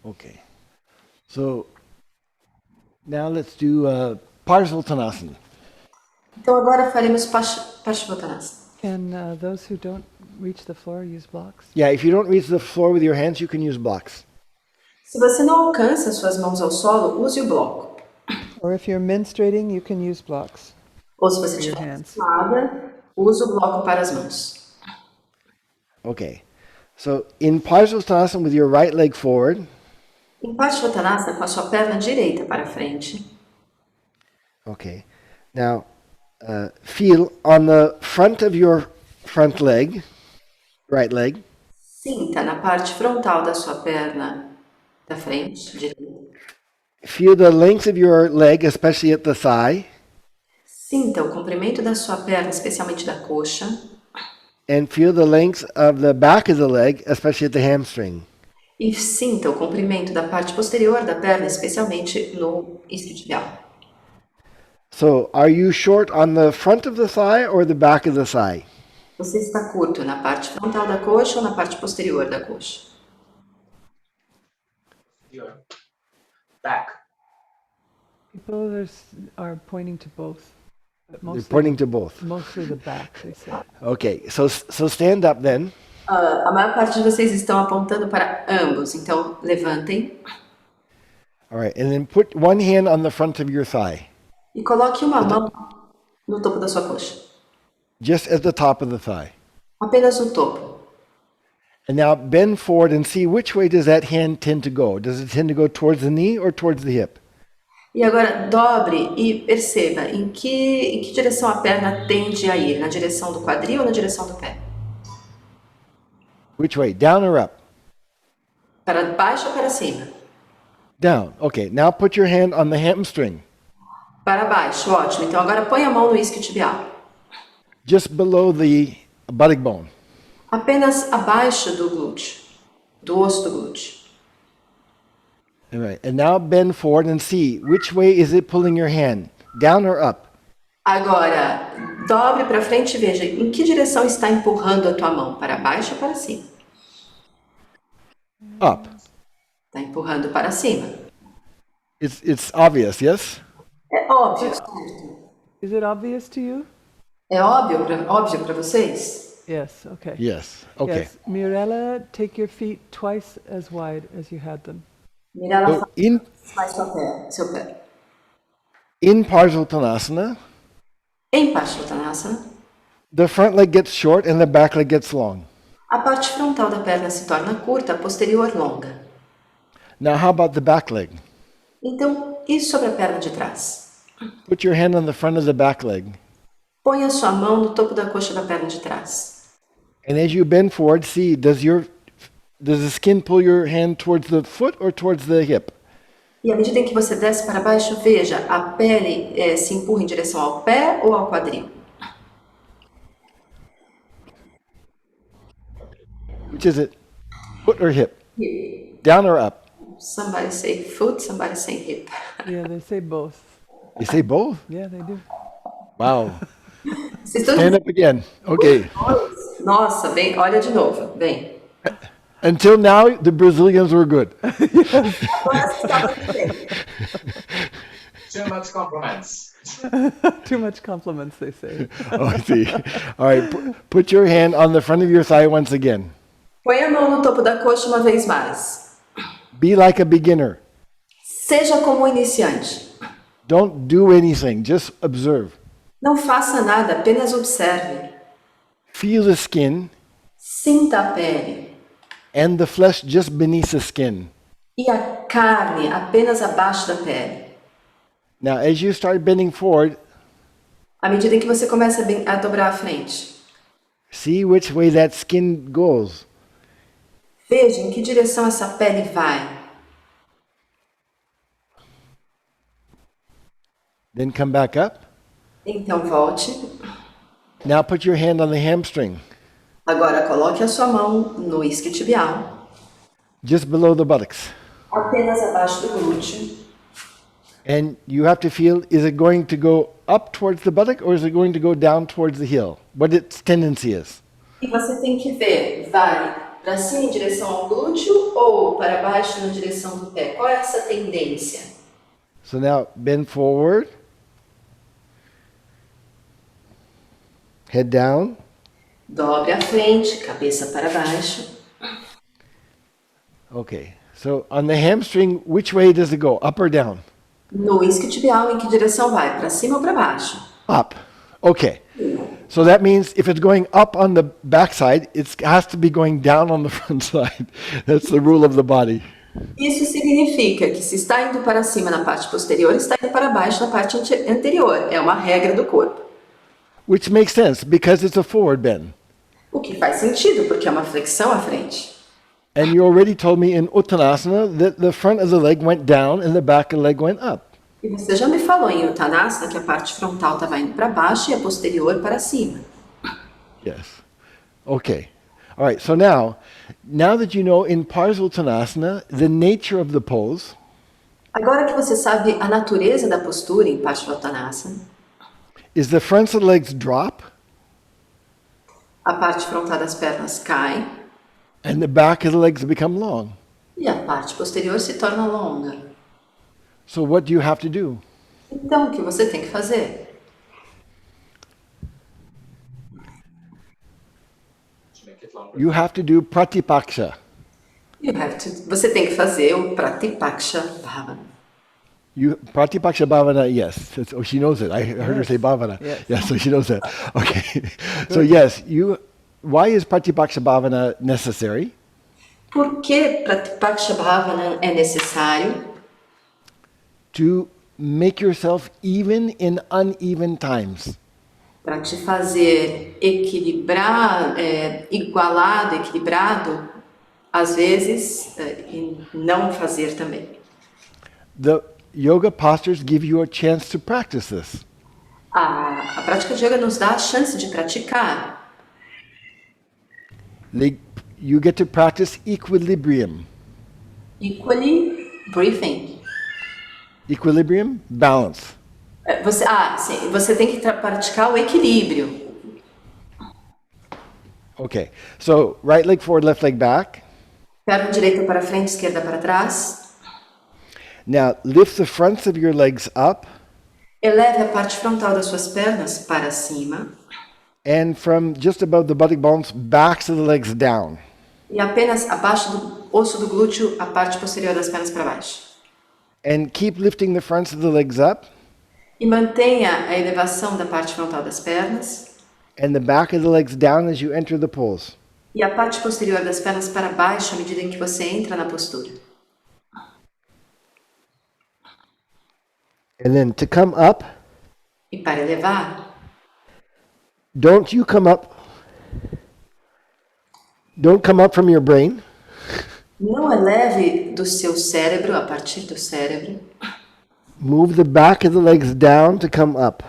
Okay. So now let's do Parsvottanasana. Então agora faremos Parsvottanasana. Can those who don't reach the floor use blocks? Yeah, if you don't reach the floor with your hands, you can use blocks. Se você não alcança suas mãos ao solo, use o bloco. Or if you're menstruating, you can use blocks. Ou se você For your estiver hands. cansada, use o bloco para as mãos. Okay. So in Parsvottanasana with your right leg forward, Em Parsvottanasana, com a sua perna direita para frente, okay. Now feel on the front of your front leg, right leg, sinta na parte frontal da sua perna da frente, direita. feel the length of your leg, especially at the thigh, Sinta o comprimento da sua perna, especialmente da coxa. and feel the length of the back of the leg, especially at the hamstring. E sinta o comprimento da parte posterior da perna, especialmente no isquiotibial. So, are you short on the front of the thigh or the back of the thigh? Você está curto na parte frontal da coxa ou na parte posterior da coxa? Your back. People are pointing to both. But They're pointing to both. mostly the back, they say. Okay, so stand up then. A maior parte de vocês estão apontando para ambos, então levantem All right, and then put one hand on the front of your thigh, e coloque uma mão no topo da sua coxa. just at the top of the thigh. Apenas no topo. And now bend forward and see which way does that hand tend to go. Does it tend to go towards the knee or towards the hip? E agora dobre e perceba em que direção a perna tende a ir, na direção do quadril ou na direção do pé? Which way, down or up? Para baixo ou para cima? Down. Okay, now put your hand on the hamstring, Para baixo, ótimo. Então agora põe a mão no isquiotibial. just below the buttock bone. Apenas abaixo do glúteo. do osso do glúteo. All right. And now bend forward and see which way is it pulling your hand, down or up? Agora, dobre para frente e veja em que direção está empurrando a tua mão, para baixo ou para cima? Up. Está empurrando para cima. It's obvious, yes? É óbvio, certo? Is it obvious to you? É óbvio para vocês? Yes, okay. Yes. Okay. Yes. Mirella, take your feet twice as wide as you had them. Mirella, So faz seu pé. in Parsvottanasana, Em Parsvottanasana, the front leg gets short and the back leg gets long. a parte frontal da perna se torna curta, a posterior longa. Now, how about the back leg? Então, e sobre a perna de trás? Put your hand on the front of the back leg. Põe a sua mão no topo da coxa da perna de trás. And as you bend forward, see, does the skin pull your hand towards the foot or towards the hip? E à medida em que você desce para baixo, veja, a pele se empurra em direção ao pé ou ao quadril? Which is it? Foot or hip? Down or up? Somebody say foot, somebody say hip. Yeah, they say both. You say both? Yeah, they do. Wow. Vocês estão Stand up again. Okay. Nossa, vem, olha de novo, vem. Until now, the Brazilians were good. Agora vocês estavam bem. Too much compliments. Too much compliments, they say. Oh, I see. All right. Put your hand on the front of your thigh once again. Põe a mão no topo da coxa uma vez mais. Be like a beginner. Seja como um iniciante. Don't do anything. Just observe. Não faça nada, apenas observe. Feel the skin Sinta a pele and the flesh just beneath the skin. e a carne apenas abaixo da pele. Now, as you start bending forward, À medida em que você começa a dobrar a frente, see which way that skin goes. veja em que direção essa pele vai. Then come back up. Então volte. Now put your hand on the hamstring, Agora coloque a sua mão no isquiotibial, just below the buttocks. apenas abaixo do glúteo. And you have to feel, is it going to go up towards the buttock or is it going to go down towards the heel? What its tendency is. E você tem que ver, vai para cima em direção ao glúteo ou para baixo na direção do pé? Qual é essa tendência? So now bend forward. Head down. Dobre a frente, cabeça para baixo. Okay. So on the hamstring, which way does it go? Up or down? No isquiotibial, em que direção vai? Para cima ou para baixo? Up. Okay. So that means if it's going up on the backside, it has to be going down on the front side. That's the rule of the body. Isso significa que se está indo para cima na parte posterior, está indo para baixo na parte anterior. É uma regra do corpo. Which makes sense because it's a forward bend. O que faz sentido, porque é uma flexão à frente. And you already told me in Uttanasana that the front of the leg went down and the back of the leg went up. E você já me falou em Uttanasana que a parte frontal estava indo para baixo e a posterior para cima. Yes. Okay. All right. So now that you know in Parsvottanasana the nature of the pose, Agora que você sabe a natureza da postura em Parsvottanasana, is the fronts of the legs drop a parte frontal das pernas cai and the back of the legs become long. e a parte posterior se torna longa. So what do you have to do? Então, o que você tem que fazer? To make it longer. You have to do pratipaksha. Você tem que fazer o Pratipaksha Bhavana. Pratipaksha Bhavana, yes. Oh, she knows it. I heard her say Bhavana. Yes. Yeah, so she knows that. Okay. So yes, why is Pratipaksha Bhavana necessary? Por que Pratipaksha Bhavana é necessário? To make yourself even in uneven times. Para te fazer equilibrar, igualado, equilibrado, às vezes, e não fazer também. The yoga postures give you a chance to practice this. A prática de yoga nos dá a chance de praticar. you get to practice equilibrium. Equally breathing. Equilibrium, balance. Sim, você tem que praticar o equilíbrio. Okay, so right leg forward, left leg back. Perna direita para frente, esquerda para trás. Now lift the fronts of your legs up. Eleve a parte frontal das suas pernas para cima. And from just above the buttock bones, backs of the legs down. E apenas abaixo do osso do glúteo, a parte posterior das pernas para baixo. And keep lifting the fronts of the legs up. E mantenha a elevação da parte frontal das pernas. And the back of the legs down as you enter the pose. E a parte posterior das pernas para baixo à medida em que você entra na postura. And then to come up, E para elevar, don't come up from your brain. não eleve do seu cérebro, a partir do cérebro. Move the back of the legs down to come up.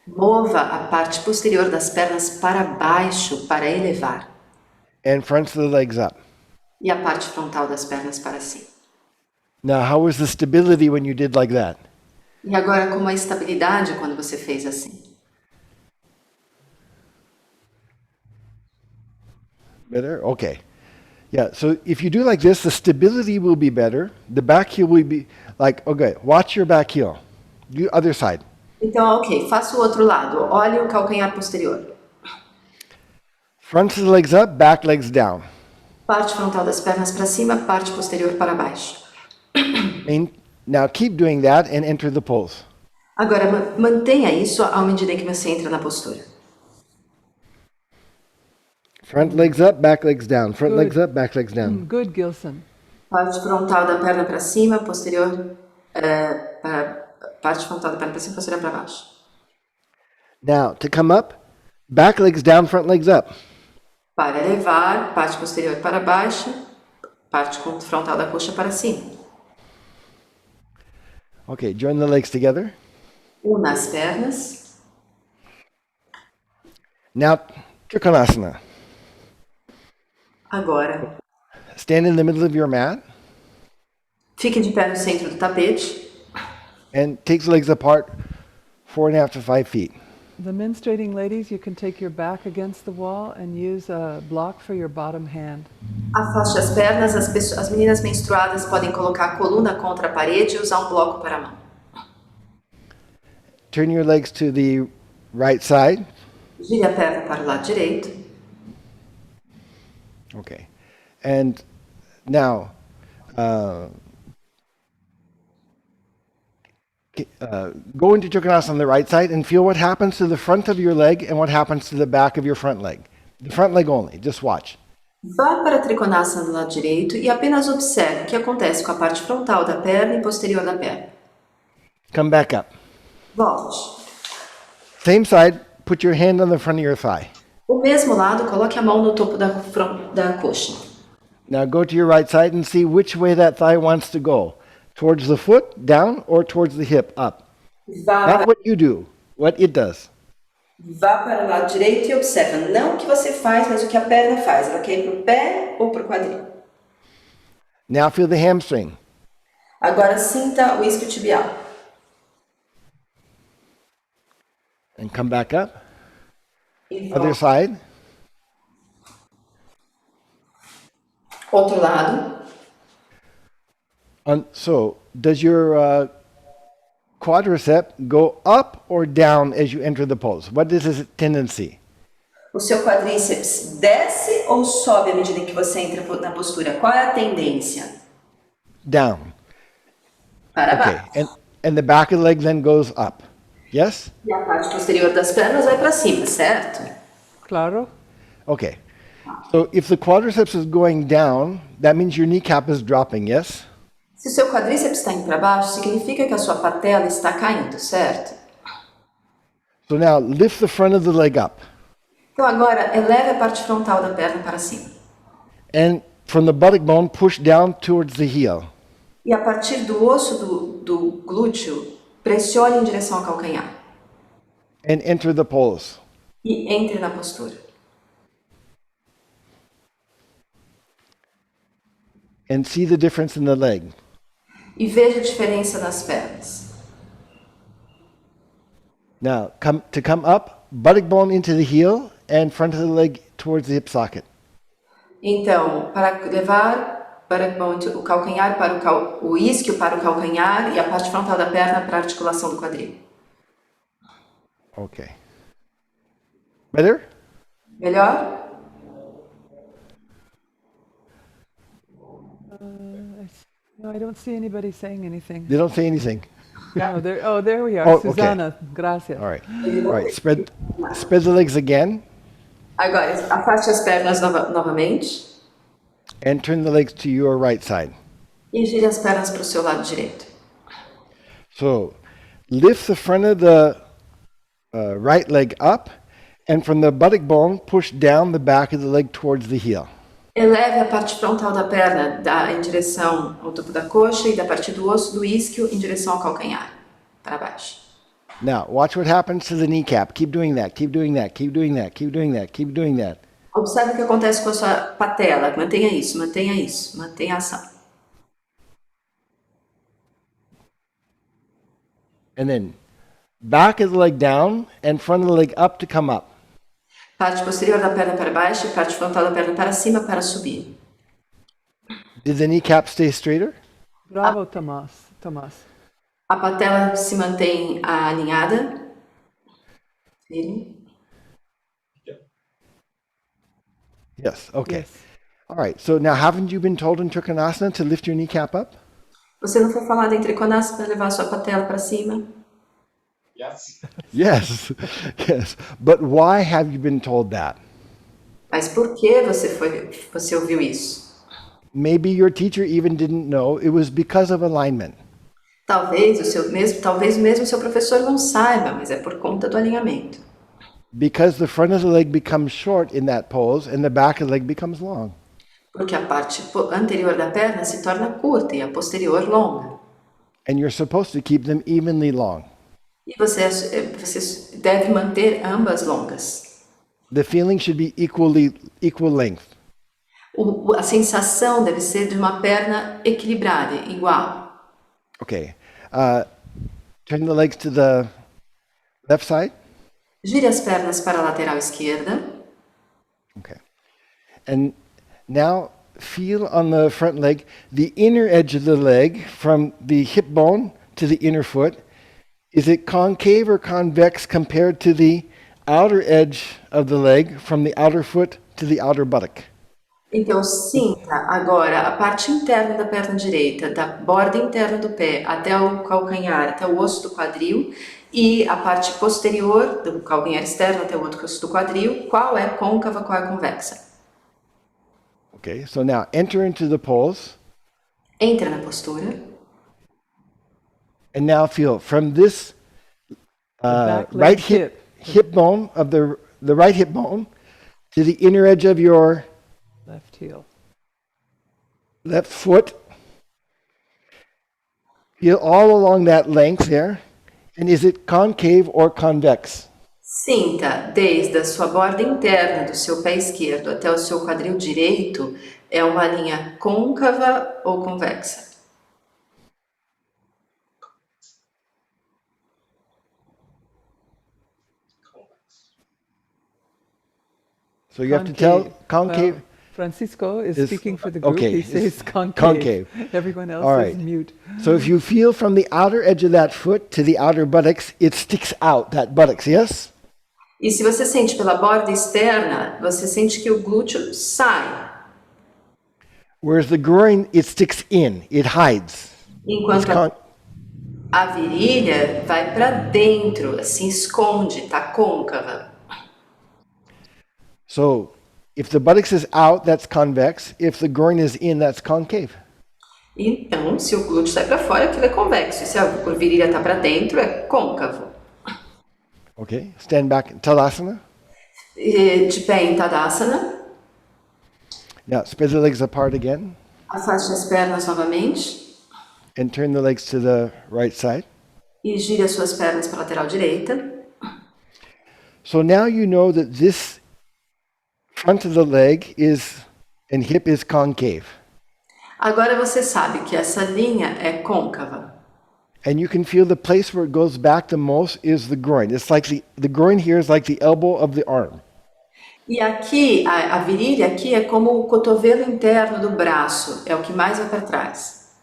Mova a parte posterior das pernas para baixo, para elevar. And fronts of the legs up. E a parte frontal das pernas para cima. Now, how was the stability when you did like that? E agora, como a estabilidade quando você fez assim? Better? Okay. Yeah, so if you do like this, the stability will be better. The back heel will be like, okay, watch your back heel. Do other side. Então, ok, faça o outro lado. Olhe o calcanhar posterior. Front of the legs up, back legs down. Parte frontal das pernas para cima, parte posterior para baixo. Now keep doing that and enter the pose. Agora, mantenha isso à medida que você entra na postura. Front legs up, back legs down. Front Good. legs up, back legs down. Good, Gilson. Parte frontal da perna para cima, posterior parte frontal da perna para cima, posterior para baixo. Now, to come up, back legs down, front legs up. Para elevar, parte posterior para baixo, parte frontal da coxa para cima. Okay, join the legs together. Una as pernas. Now, Trikonasana. Agora, Stand in the middle of your mat fique de pé no centro do tapete. and take the legs apart 4.5 to 5 feet. The menstruating ladies, you can take your back against the wall and use a block for your bottom hand. Afaste as pernas, as meninas menstruadas podem colocar a coluna contra a parede e usar um bloco para a mão. Turn your legs to the right side. Gire a perna para o lado direito. Okay. And now, go into Trikonasana on the right side and feel what happens to the front of your leg and what happens to the back of your front leg. The front leg only, just watch. Vá para a Trikonasana do lado direito e apenas observe o que acontece com a parte frontal da perna e posterior da perna. Come back up. Volte. Same side, put your hand on the front of your thigh. O mesmo lado, coloque a mão no topo da coxa. Now go to your right side and see which way that thigh wants to go. Towards the foot, down, or towards the hip, up. Not what you do, what it does. Vá para o lado direito e observa, não o que você faz, mas o que a perna faz. Ela quer ir para o pé ou para o quadril. Now feel the hamstring. Agora sinta o isquiotibial. And come back up. E Other volta. side. Outro lado. So, does your quadricep go up or down as you enter the pose? What is its tendency? O seu quadríceps desce ou sobe à medida em que você entra na postura? Qual é a tendência? Down. Para Okay. baixo. And the back of the leg then goes up. Yes? E a parte posterior das pernas vai para cima, certo? Claro. Okay. So if the quadriceps is going down, that means your kneecap is dropping, yes? Se o seu quadríceps está indo para baixo, significa que a sua patela está caindo, certo? So now lift the front of the leg up. Então agora, eleve a parte frontal da perna para cima. And from the buttock bone, push down towards the heel. E a partir do osso do glúteo, pressione em direção ao calcanhar. And enter the pose. E entre na postura. and see the difference in the leg. E veja a diferença nas pernas. Now, come up, buttock bone into the heel and front of the leg towards the hip socket. Então, para levar o calcanhar para o isquio para o calcanhar e a parte frontal da perna para a articulação do quadril. Okay. Better? Melhor? No, I don't see anybody saying anything. They don't say anything. Oh, there we are. Oh, okay. Susana, gracias. All right. All right. Spread the legs again Agora, afaste as pernas novamente and turn the legs to your right side. e gire as pernas para o seu lado direito. So, lift the front of the right leg up, and from the buttock bone, push down the back of the leg towards the heel. Eleve a parte frontal da perna em direção ao topo da coxa e da parte do osso do isquio em direção ao calcanhar, para baixo. Now, watch what happens to the kneecap. Keep doing that, keep doing that, keep doing that, keep doing that, keep doing that. Observe o que acontece com a sua patela. Mantenha isso, mantenha isso, mantenha a ação. And then, back of the leg down and front of the leg up to come up. Parte posterior da perna para baixo e parte frontal da perna para cima para subir. Did the kneecap stay straighter? Bravo, Tomás. A patela se mantém alinhada. Firme. Yes, okay. Yes. All right, so now haven't you been told in Trikonasana to lift your kneecap up? Você não foi falado em Trikonasana para levar a sua patela para cima? Yes. Yes, yes. But why have you been told that? Mas por que você ouviu isso? Maybe your teacher even didn't know it was because of alignment. Talvez mesmo seu professor não saiba, mas é por conta do alinhamento. Because the front of the leg becomes short in that pose and the back of the leg becomes long. Porque a parte anterior da perna se torna curta e a posterior longa. And you're supposed to keep them evenly long. E você deve manter ambas longas. The feeling should be equal length. A sensação deve ser de uma perna equilibrada, igual. Okay. Turn the legs to the left side. Gire as pernas para a lateral esquerda. Okay. And now feel on the front leg, the inner edge of the leg from the hip bone to the inner foot. Is it concave or convex compared to the outer edge of the leg from the outer foot to the outer buttock? Então, sinta agora a parte interna da perna direita, da borda interna do pé até o calcanhar, até o osso do quadril, e a parte posterior do calcanhar externo até o outro osso do quadril, qual é côncava, qual é convexa. Okay, so now enter into the pose. Entra na postura. And now feel from this back leg right hip bone of the right hip bone to the inner edge of your Left heel. left foot. Feel all along that length there. And is it concave or convex? Sinta, desde a sua borda interna do seu pé esquerdo até o seu quadril direito, é uma linha côncava ou convexa? So you have to tell concave. Well, Francisco is is- speaking for the group. okay, He it's says concave. concave. Everyone else All is right. mute. So if you feel from the outer edge of that foot to the outer buttocks, it sticks out, that buttocks, yes? E se você sente pela borda externa, você sente que o glúteo sai, Whereas the groin, it sticks in, it hides. It's enquanto con- a virilha vai para dentro, se esconde, tá côncava. So if the buttocks is out, that's convex. If the groin is in, that's concave. Então, se o glúteo sai para fora, aquilo é convexo. E se a virilha está para dentro, é côncavo. Okay, stand back, Tadasana. E de pé em Tadasana, Now spread the legs apart again afaste as pernas novamente and turn the legs to the right side. e gire as suas pernas para a lateral direita. So now you know that this front of the leg is and hip is concave. Agora você sabe que essa linha é côncava. And you can feel the place where it goes back the most is the groin. It's like the groin here is like the elbow of the arm. E aqui, a virilha aqui é como o cotovelo interno do braço, é o que mais vai para trás.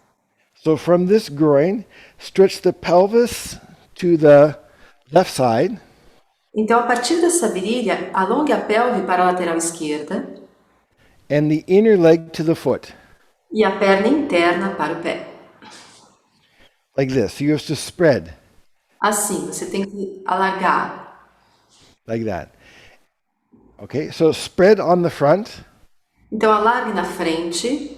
So from this groin, stretch the pelvis to the left side. Então, a partir dessa virilha, alongue a pelve para a lateral esquerda And the inner leg to the foot, e a perna interna para o pé. like this. So you have to spread, Assim, você tem que alargar. like that. Okay, so spread on the front Então, alargue na frente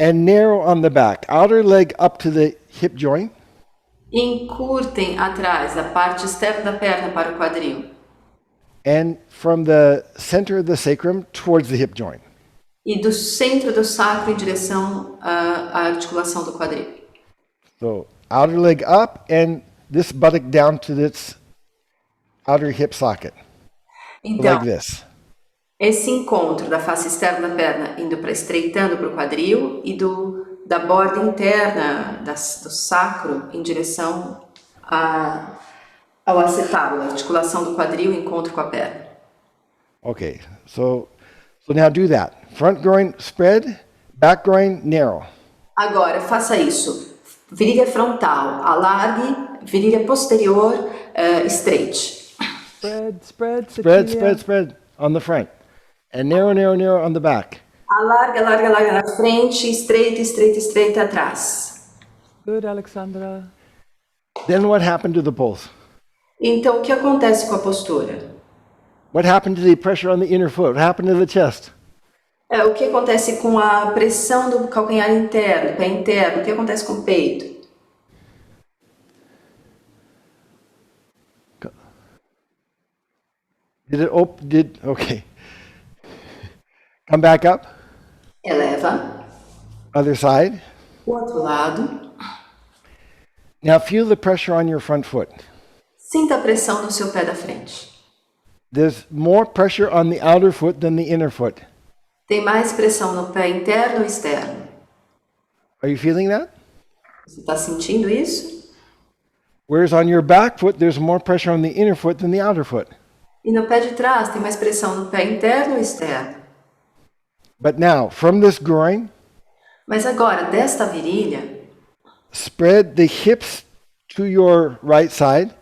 and narrow on the back. Outer leg up to the hip joint, e encurtem atrás, a parte externa da perna para o quadril. and from the center of the sacrum towards the hip joint. E do centro do sacro em direção à articulação do quadril. So outer leg up and this buttock down to its outer hip socket, Então, like this. esse encontro da face externa da perna indo para estreitando para o quadril e da borda interna do sacro em direção ao acetábulo, a articulação do quadril em encontro com a perna. Okay, so now do that. Front groin spread, back groin narrow. Agora, faça isso. Virilha frontal, alargue, virilha posterior, estreite. Spread, spread, Spread, Cecilia. spread, spread on the front. And narrow, narrow, narrow on the back. Alarga, alarga, alarga na frente, estreita, estreita, estreita atrás. Good, Alexandra. Then what happened to the pulse? Então, o que acontece com a postura? What happened to the pressure on the inner foot? What happened to the chest? O que acontece com a pressão do calcanhar interno, pé interno? O que acontece com o peito? Okay. Come back up. Eleva. Other side. O outro lado. Now feel the pressure on your front foot. Sinta a pressão no seu pé da frente. There's more pressure on the outer foot than the inner foot. Tem mais pressão no pé interno ou externo? Are you feeling that? Você está sentindo isso? Whereas on your back foot, there's more pressure on the inner foot than the outer foot. E no pé de trás tem mais pressão no pé interno ou externo? But now, from this groin, Mas agora, desta virilha, spread the hips to your right side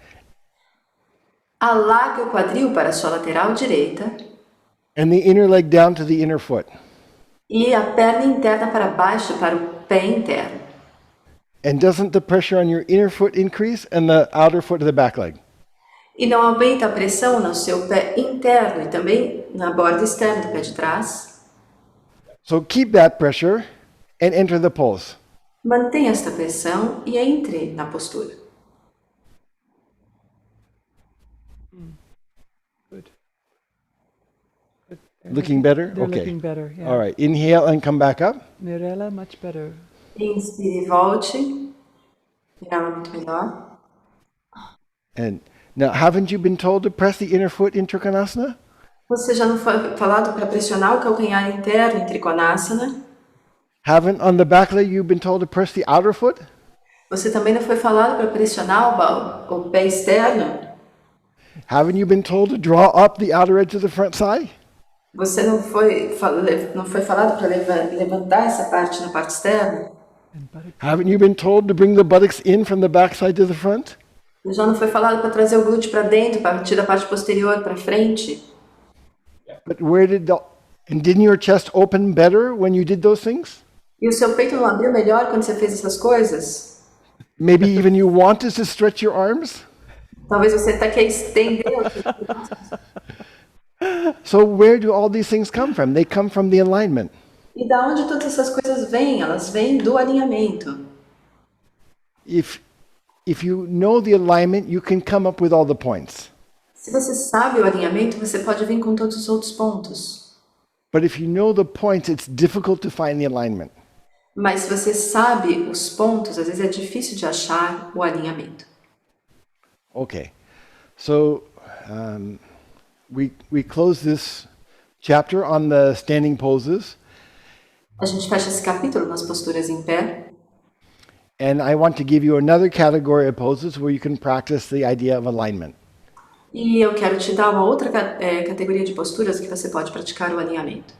alargue o quadril para a sua lateral direita and the inner leg down to the inner foot. e a perna interna para baixo para o pé interno. And doesn't the pressure on your inner foot increase and the outer foot to the back leg? E não aumenta a pressão no seu pé interno e também na borda externa do pé de trás. So keep that pressure and enter the pulse. Mantenha esta pressão e entre na postura. Good. Good. Looking better? They're Okay. looking better, yeah. All right. Inhale and come back up. Mirella, much better. Inspire e volte. Virá muito melhor. And now, haven't you been told to press the inner foot in Trikonasana? Você já não foi falado para pressionar o calcanhar interno em Trikonasana? Haven't on the back leg you been told to press the outer foot? Você também não foi falado para pressionar o pé externo? Haven't you been told to draw up the outer edge of the front thigh? Você não foi falado para levantar essa parte na parte externa? And buttock. Haven't you been told to bring the buttocks in from the back side to the front? Já não foi falado para trazer o glúteo para dentro, para tirar a parte posterior para frente? But and didn't your chest open better when you did those things? E o seu peito não abriu melhor quando você fez essas coisas? Maybe even you wanted to stretch your arms? Talvez você até quer estender. So where do all these things come from? They come from the alignment. E da onde todas essas coisas vêm? Elas vêm do alinhamento. If you know the alignment, you can come up with all the points. Se você sabe o alinhamento, você pode vir com todos os outros pontos. But if you know the points, it's difficult to find the alignment. Mas se você sabe os pontos, às vezes é difícil de achar o alinhamento. Okay, so we close this chapter on the standing poses. A gente fecha esse capítulo nas posturas em pé. And I want to give you another category of poses where you can practice the idea of alignment. E eu quero te dar uma outra categoria de posturas que você pode praticar o alinhamento.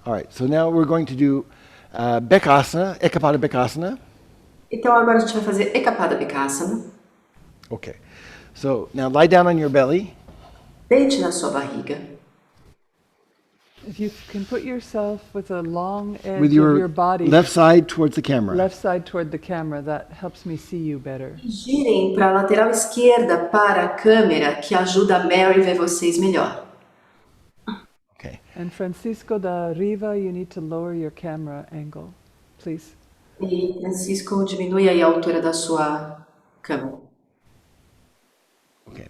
All right, so now we're going to do Bekasana, Ekapada Bekasana. Então agora a gente vai fazer Ekapada Bikasana. Okay, so now lie down on your belly. Deite na sua barriga. If you can put yourself with a long edge With of your your body left side towards the camera. left side toward the camera, that helps me see you better. Girem para a lateral esquerda para a câmera, que ajuda a Mary ver vocês melhor. Okay. And Francisco da Riva, you need to lower your camera angle, please. E Francisco, diminui aí a altura da sua câmera. Okay.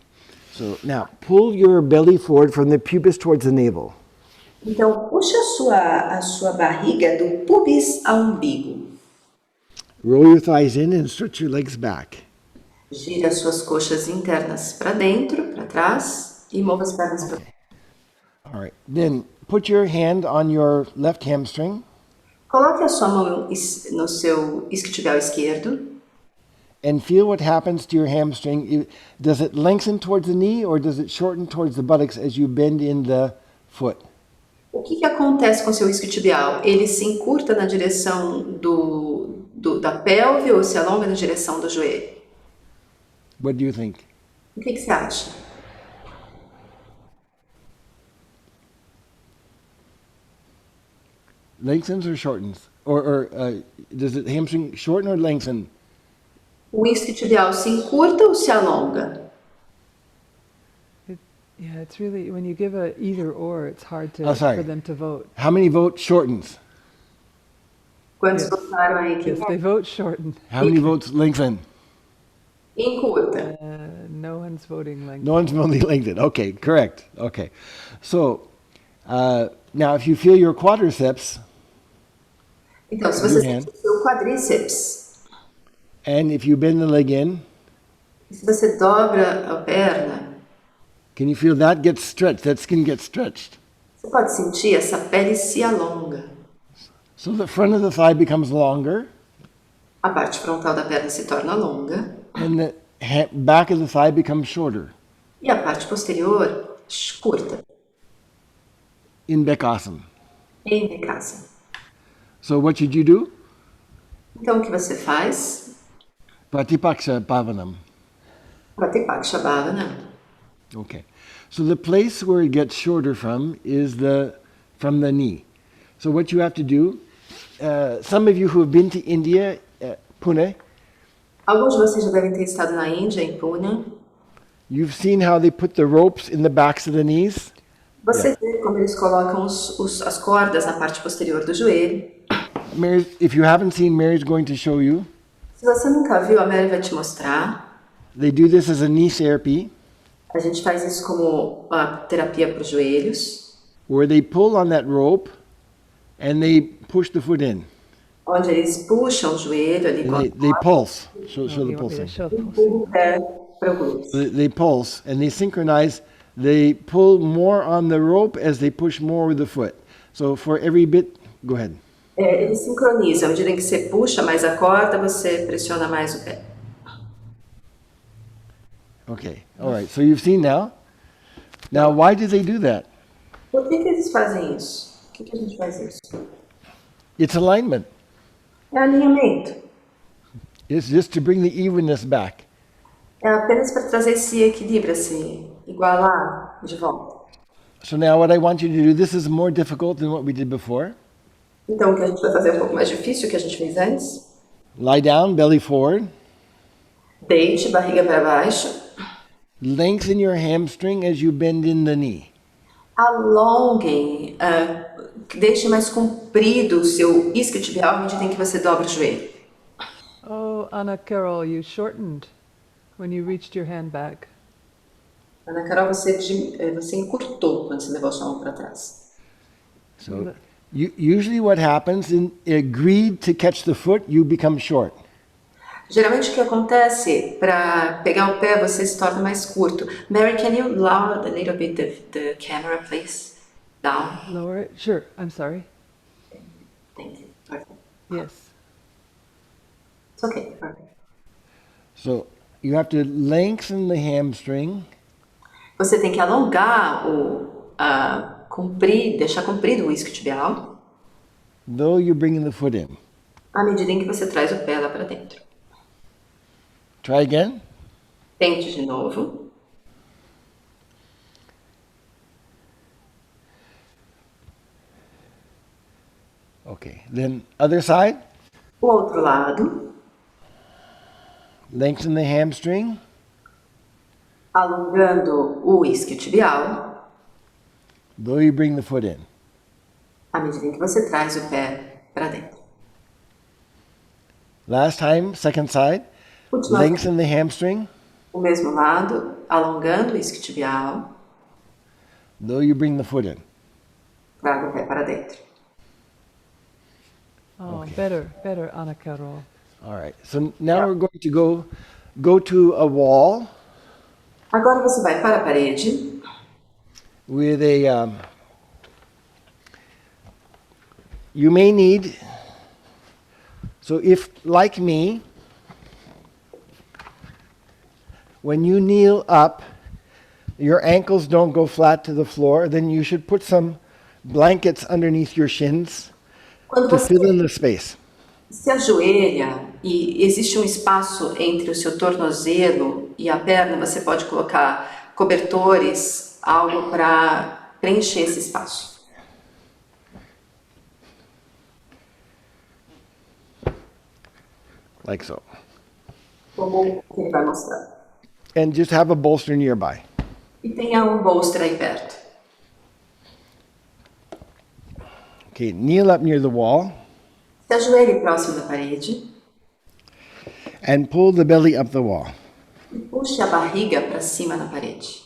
So now pull your belly forward from the pubis towards the navel. Então, puxa a sua barriga do pubis ao umbigo. Roll your thighs in and stretch your legs back. Gira as suas coxas internas para dentro, para trás e mova as pernas para frente. All right. Then put your hand on your left hamstring Coloque a sua mão no seu isquiotibial esquerdo and feel what happens to your hamstring. Does it lengthen towards the knee or does it shorten towards the buttocks as you bend in the foot? O que acontece com o seu isquiotibial? Ele se encurta na direção da pelve ou se alonga na direção do joelho? What do you think? O que você acha? Lengthens or shortens? Or does the hamstring shorten or lengthen? O isquiotibial se encurta ou se alonga? Yeah, it's really, when you give a either or, it's hard to, Oh, sorry. for them to vote. How many vote shortens? Quantos Yes. votaram aí que Yes, they vote shorten. How many votes lengthen? encurta? No one's voting like No one's only lengthened. Okay, correct. Okay. So now if you feel your quadriceps Então, se Your você hand. sente o seu quadríceps, and if you bend the leg in, e se você dobra a perna, can you feel that gets stretched? That skin gets stretched. você pode sentir essa pele se alonga. So the front of the thigh becomes longer A parte frontal da perna se torna longa and the back of the thigh becomes shorter e a parte posterior curta, in Bekasana. em Bekasana. So what should you do? Então, o que você faz? Pratipaksha Pavanam. Pratipakshabhavana. Okay. So the place where it gets shorter from is from the knee. So what you have to do, some of you who have been to India, Pune, Alguns de vocês já devem ter estado na Índia, em Pune. you've seen how they put the ropes in the backs of the knees. Você vê como eles colocam as cordas na parte posterior do joelho. Mary, if you haven't seen, Mary's going to show you. Se você nunca viu, a Mary vai te mostrar. They do this as a knee therapy, A gente faz isso como a terapia para os joelhos, where they pull on that rope and they push the foot in. onde eles puxam o joelho ali com a They pulse. Show Oh, the you want me to pulsing. show e empurram o pé para o glúteo. They pulse and they synchronize. They pull more on the rope as they push more with the foot. So for every bit, go ahead. Eles sincronizam, à medida em que você puxa mais a corda, você pressiona mais o pé. Okay. All right. So you've seen now. Now, why do they do that? Por que eles fazem isso? Por que a gente faz isso? It's alignment. É alinhamento. It's just to bring the evenness back. É apenas para trazer esse equilíbrio, esse igualar de volta. So now what I want you to do, this is more difficult than what we did before. Então, o que a gente vai fazer é um pouco mais difícil que a gente fez antes. Lie down, belly forward. Deite, barriga para baixo. Lengthen your hamstring as you bend in the knee. Alonguem, deixe mais comprido o seu isquiotibial à medida em que você dobra o joelho. Oh, Anna Carol, you shortened when you reached your hand back. Ana Carol, você encurtou quando você levou a sua mão para trás. So usually what happens, in greed to catch the foot, you become short. Geralmente o que acontece, para pegar o pé, você se torna mais curto. Mary, can you lower a little bit the camera, please? Down. Lower it? Sure, I'm sorry. Thank you. Perfect. Yes. It's okay. Perfect. So you have to lengthen the hamstring Você tem que alongar deixar comprido o isquiotibial though you're bringing the foot in. à medida em que você traz o pé lá para dentro. Try again. Tente de novo. Okay. Then other side. O outro lado, Lengthen the hamstring alongando o isquiotibial though you bring the foot in. à medida em que você traz o pé para dentro. Last time, second side. Última Lengthen the hamstring o mesmo lado, alongando o isquiotibial, though you bring the foot in. traga o pé para dentro. Oh, Okay. better, Ana Carol. All right. So now we're going to go to a wall Agora você vai para a parede with a. You may need. So if, like me, when you kneel up, your ankles don't go flat to the floor, then you should put some blankets underneath your shins quando to você fill in the space. se ajoelha e existe um espaço entre o seu tornozelo e a perna, você pode colocar cobertores, algo para preencher esse espaço. Like so. Como ele vai mostrar. And just have a bolster nearby. E tenha um bolster aí perto. Okay, kneel up near the wall Se ajoelhe próximo da parede and pull the belly up the wall. e puxe a barriga para cima na parede.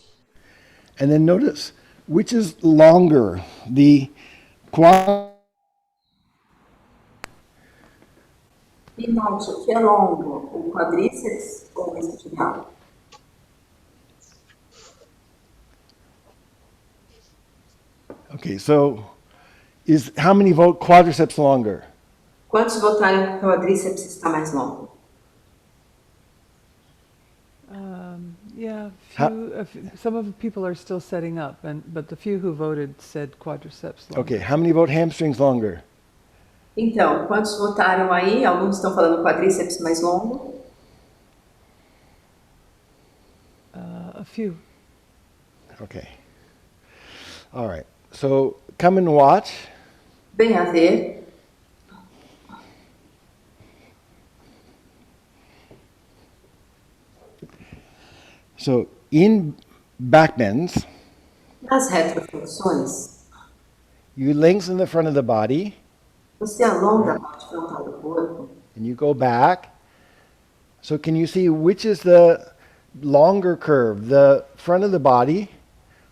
And then notice which is longer, the quad E note o que é longo, o quadríceps ou o isquiotibial. Okay, so is how many quadriceps longer? Quantos votaram que o quadríceps está mais longo? Yeah, How- some of the people are still setting up, but the few who voted said quadriceps. Longer. Okay, how many vote hamstrings longer? Então, quantos votaram aí? Alguns estão falando quadríceps mais longo. A few. Okay. All right. So come and watch. Bem a ver. So in back bends, Nas retroflexões, you lengthen the front of the body você alonga a parte frontal do corpo and you go back. So can you see which is the longer curve, the front of the body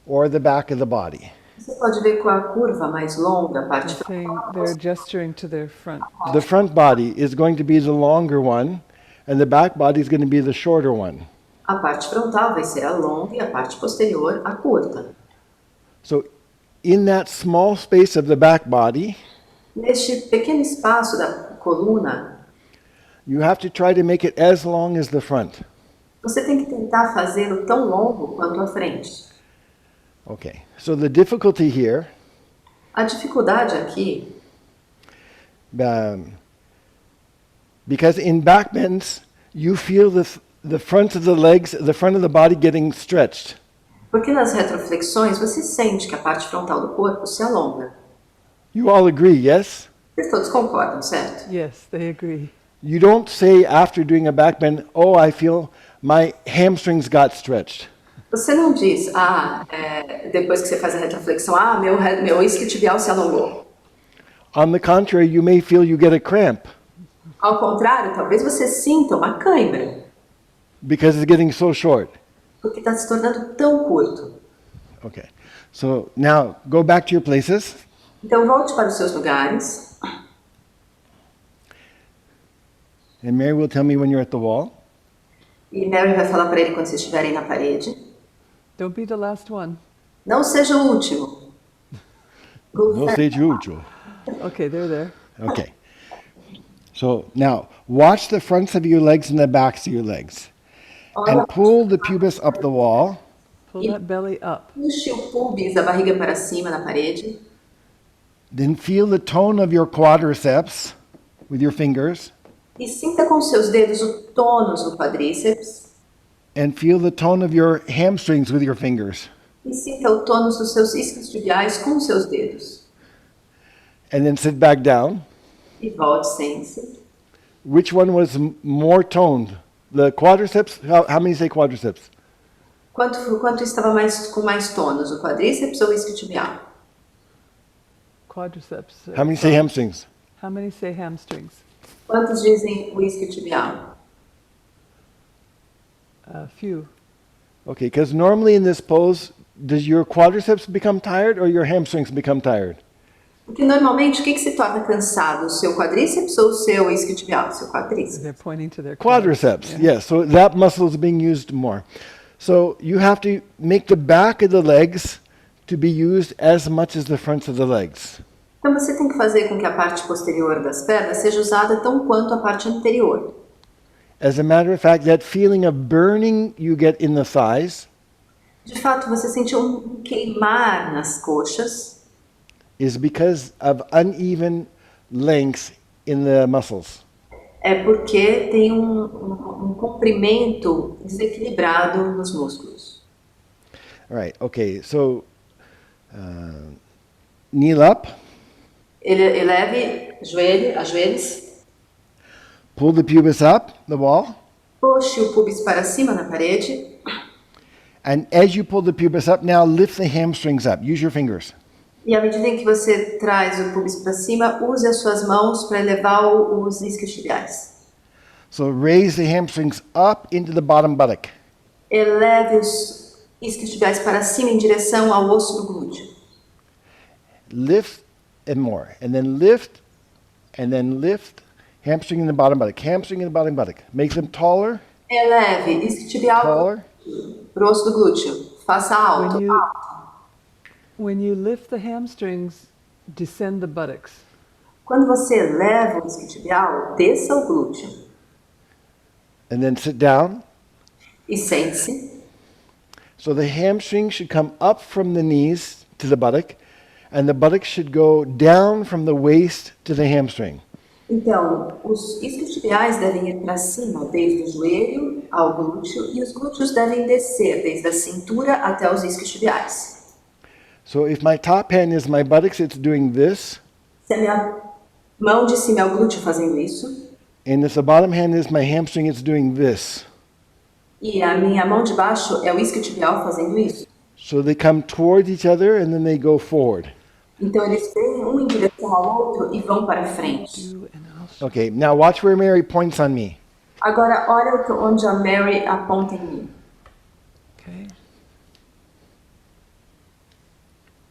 or the back of the body? Você pode ver qual a curva mais longa, a parte They're saying frontal. they're gesturing to their front. The front body is going to be the longer one and the back body is going to be the shorter one. A parte frontal vai ser a longa e a parte posterior a curta. So in that small space of the back body, Neste pequeno espaço da coluna, you have to try to make it as long as the front. você tem que tentar fazê-lo tão longo quanto a frente. Okay. So the difficulty here, A dificuldade aqui, because in back bends, you feel the front of the legs, the front of the body getting stretched. porque nas retroflexões você sente que a parte frontal do corpo se alonga. You all agree, yes? Vocês todos concordam, certo? Yes, they agree. You don't say after doing a back bend, oh, I feel my hamstrings got stretched. Você não diz, depois que você faz a retroflexão, meu isquiotibial se alongou. On the contrary, you may feel you get a cramp Ao contrário, talvez você sinta uma cãibra, because it's getting so short. porque está se tornando tão curto. Okay. So now go back to your places. Então volte para os seus lugares. And Mary will tell me when you're at the wall. E Mary vai falar para ele quando vocês estiverem na parede. Don't be the last one. Não seja o último. No stage útil. Okay, they're there. Okay. So now watch the fronts of your legs and the backs of your legs. Olha, And pull the pubis up the wall. Pull e that belly up. puxe o pubis, a barriga para cima na parede. Then feel the tone of your quadriceps with your fingers. E sinta com seus dedos o tônus do quadríceps. And feel the tone of your hamstrings with your fingers. E sinta o tônus dos seus isquiotibiais com seus dedos. And then sit back down. E volte, sente-se. Which one was more toned? The quadriceps? How many say quadriceps? Quanto estava com mais tônus, o quadríceps ou o isquiotibial? Quadriceps. How many say hamstrings? How many say hamstrings? Quantos dizem o isquiotibial? A few. Okay, because normally in this pose, does your quadriceps become tired or your hamstrings become tired? Porque normalmente o que se torna cansado? O seu quadríceps ou o seu isquiotibial? O seu quadríceps. They're pointing to their Quadriceps, quads. Yeah. yes. So that muscle is being used more. So you have to make the back of the legs to be used as much as the fronts of the legs. Então você tem que fazer com que a parte posterior das pernas seja usada tão quanto a parte anterior. As a matter of fact, that feeling of burning you get in the thighs De fato, você sente um queimar nas coxas, is because of uneven length in the muscles. é porque tem um comprimento desequilibrado nos músculos. All right, okay, so kneel up, Eleve ajoelhe-se, pull the pubis up the wall, puxe o pubis para cima na parede, and as you pull the pubis up, now lift the hamstrings up. Use your fingers. e à medida em que você traz o pubis para cima, use as suas mãos para elevar os isquiotibiais. So raise the hamstrings up into the bottom buttock. Eleve os isquiotibiais para cima em direção ao osso do glúteo. Lift and more. And then lift, and then lift. Hamstring in the bottom buttock. Hamstring in the bottom buttock. Make them taller, Eleve isquiotibial taller. para o osso do glúteo. Faça alto. When you lift the hamstrings, descend the buttocks. Quando você eleva o isquiotibial, desça o glúteo. And then sit down. E sente-se. So the hamstring should come up from the knees to the buttock, and the buttock should go down from the waist to the hamstring. Então, os isquiotibiais devem ir para cima, desde o joelho ao glúteo, e os glúteos devem descer, desde a cintura até os isquiotibiais. So if my top hand is my buttocks, it's doing this. Se a minha mão de cima é o glúteo fazendo isso, And if the bottom hand is my hamstring, it's doing this. e a minha mão de baixo é o isquiotibial fazendo isso. So they come towards each other and then they go forward. Então, eles vêm um em direção ao outro e vão para frente. You and I'll Okay, now watch where Mary points on me. Agora, olha onde a Mary aponta em mim. Okay.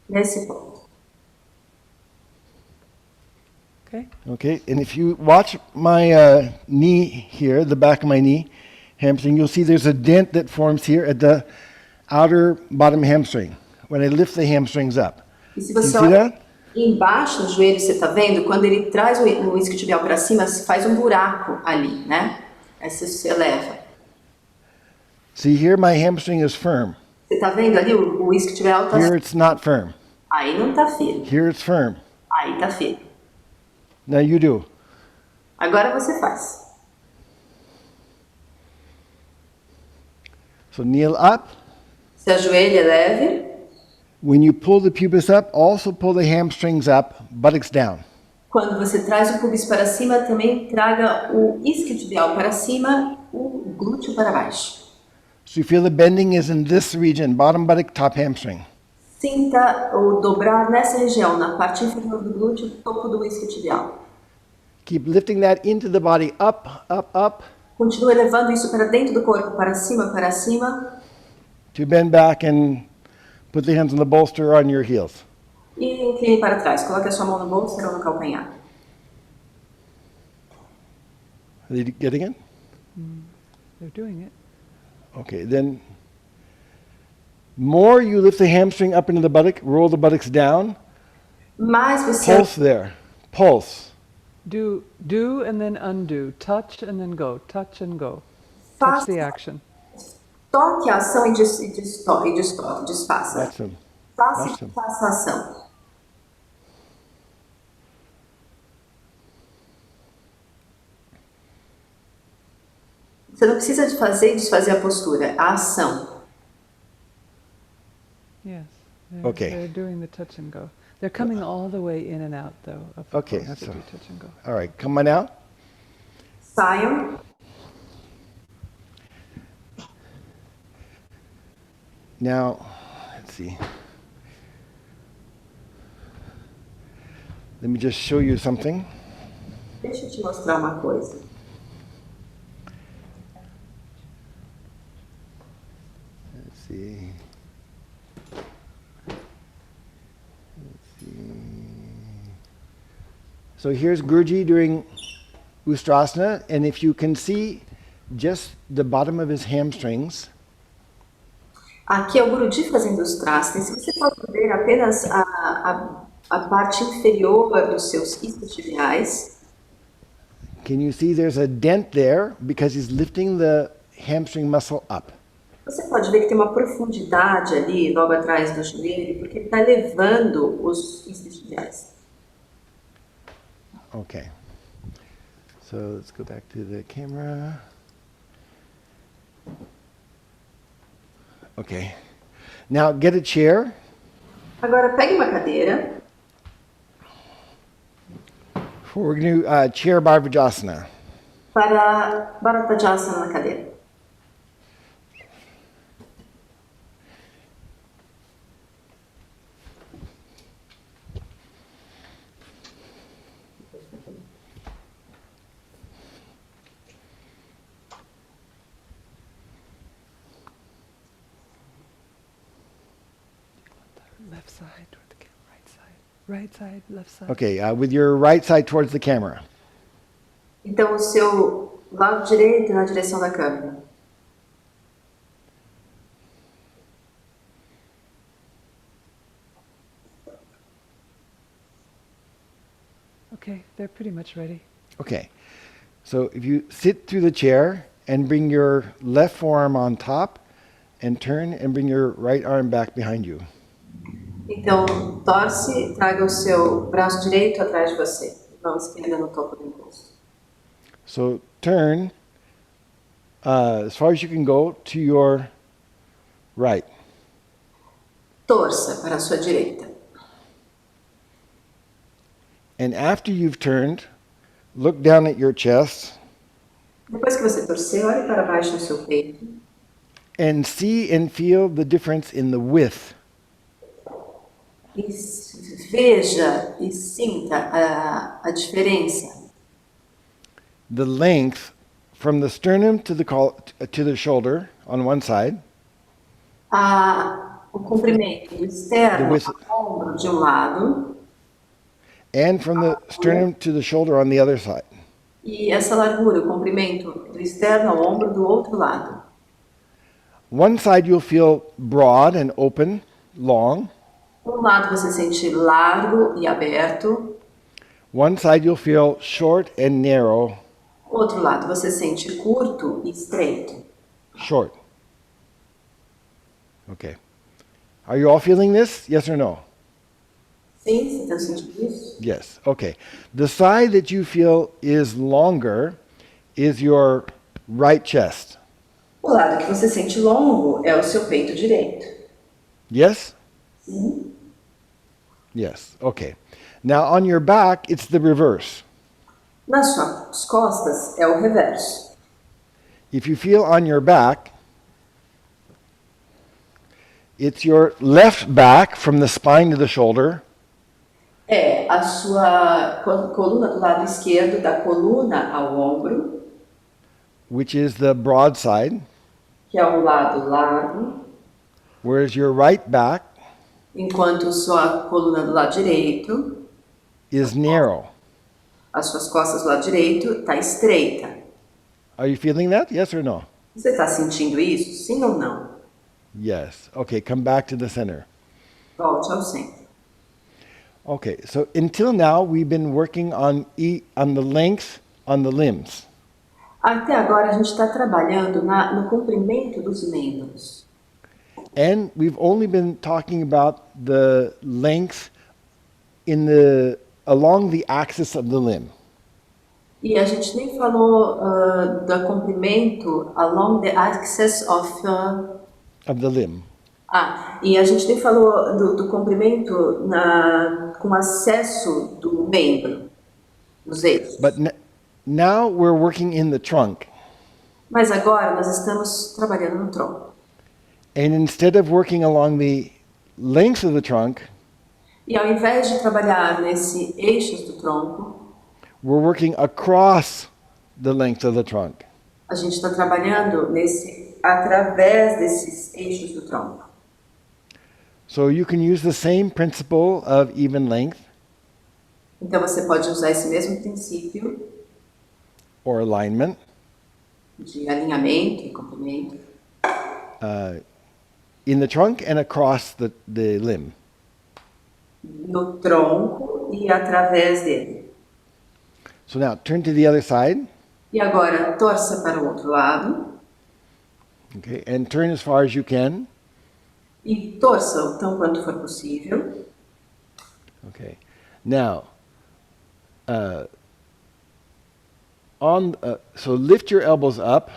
Nesse ponto. Okay. Okay, and if you watch my knee here, the back of my knee, hamstring, you'll see there's a dent that forms here at the outer bottom hamstring when I lift the hamstrings up. E se You você see olha that? embaixo do joelho, você está vendo? Quando ele traz o isquiotibial para cima, se faz um buraco ali, né? Aí você eleva. See here, my hamstring is firm. Você está vendo ali? O isquiotibial está... Here it's not firm. Aí não está firme. Here it's firm. Aí está firme. Now you do. Agora você faz. So kneel up. Se ajoelha, eleve. When you pull the pubis up, also pull the hamstrings up, buttocks down. Quando você traz o pubis para cima, também traga o isquiotibial para cima, o glúteo para baixo. So you feel the bending is in this region, bottom buttock, top hamstring. Sinta o dobrar nessa região, na parte inferior do glúteo, topo do isquiotibial. Keep lifting that into the body, up, up, up, Continue levando isso para dentro do corpo, para cima, to bend back and put the hands on the bolster on your heels. e incline para trás. Coloque a sua mão no bolso ou no calcanhar. Are they getting it? They're doing it. Okay, then more you lift the hamstring up into the buttock, roll the buttocks down, Mas você pulse there, pulse. Do and then undo. Touch and then go. Touch and go. Touch the Faça, action. toque a ação e desfaça. Awesome. Faça e Awesome. desfaça a ação. Você não precisa de fazer e desfazer a postura, a ação. Yes. Okay. They're doing the touch and go. They're coming all the way in and out, though. Of the Okay, pose that's to do all. touch and go. All right, come on out. Saiam. Now, let's see. Let me just show you something. Deixa eu te mostrar uma coisa. Let's see. Let's see. So here's Guruji doing Ustrasana, and if you can see just the bottom of his hamstrings, Aqui é o Guruji fazendo os trastes. Se você pode ver apenas a parte inferior dos seus isquiotibiais, can you see there's a dent there because he's lifting the hamstring muscle up? você pode ver que tem uma profundidade ali, logo atrás do joelho, porque ele está levando os isquiotibiais. Okay. So let's go back to the camera. Okay. Now get a chair. Agora pegue uma cadeira. We're going to do chair Bharvajasana. Para Bharattajasana na cadeira. Left side toward the camera. Right side. Right side, left side. Okay, with your right side towards the camera. Então, o seu lado direito na direção da câmera. Okay, they're pretty much ready. Okay. So if you sit through the chair and bring your left forearm on top and turn and bring your right arm back behind you. Então, torce, traga o seu braço direito atrás de você, mão esquerda no topo do encosto. So turn as far as you can go to your right. Torça para a sua direita. And after you've turned, look down at your chest Depois que você torcer, olhe para baixo do seu peito and see and feel the difference in the width. e veja e sinta a diferença. The length from the sternum to the shoulder on one side, O comprimento do externo The width- ao ombro de um lado and from the sternum to the shoulder on the other side. e essa largura, o comprimento do externo ao ombro do outro lado. One side you'll feel broad and open, long. Um lado você sente largo e aberto, One side you'll feel short and narrow, outro lado você sente curto e estreito. short. Okay. Are you all feeling this? Yes or no? Sim, você está sentindo isso? Yes. Okay. The side that you feel is longer is your right chest. O lado que você sente longo é o seu peito direito. Yes? Sim. Yes. Okay. Now on your back, it's the reverse. Nas suas costas é o reverso. If you feel on your back, it's your left back from the spine to the shoulder, É a sua coluna do lado esquerdo, da coluna ao ombro, which is the broad side, que é o lado largo, whereas your right back enquanto sua coluna do lado direito, is narrow. as suas costas do lado direito, está estreita. Are you feeling that? Yes or no? Você está sentindo isso? Sim ou não? Yes. Okay, come back to the center. Volte ao centro. Okay, so until now we've been working on the length on the limbs. Até agora a gente está trabalhando no comprimento dos membros. And we've only been talking about the length along the axis of the limb. E a gente nem falou do comprimento along the axis of... Of the limb. E a gente nem falou do comprimento com acesso do membro, dos eixos. But now we're working in the trunk. Mas agora nós estamos trabalhando no tronco. And instead of working along the length of the trunk, E ao invés de trabalhar nesse eixos do tronco, we're working across the length of the trunk. a gente está trabalhando através desses eixos do tronco. So you can use the same principle of even length Então você pode usar esse mesmo princípio or alignment de alinhamento e comprimento in the trunk and across the limb. no tronco e através dele. So now turn to the other side, E agora torça para o outro lado okay, and turn as far as you can. e torça o tão quanto for possível. Okay. Now, so lift your elbows up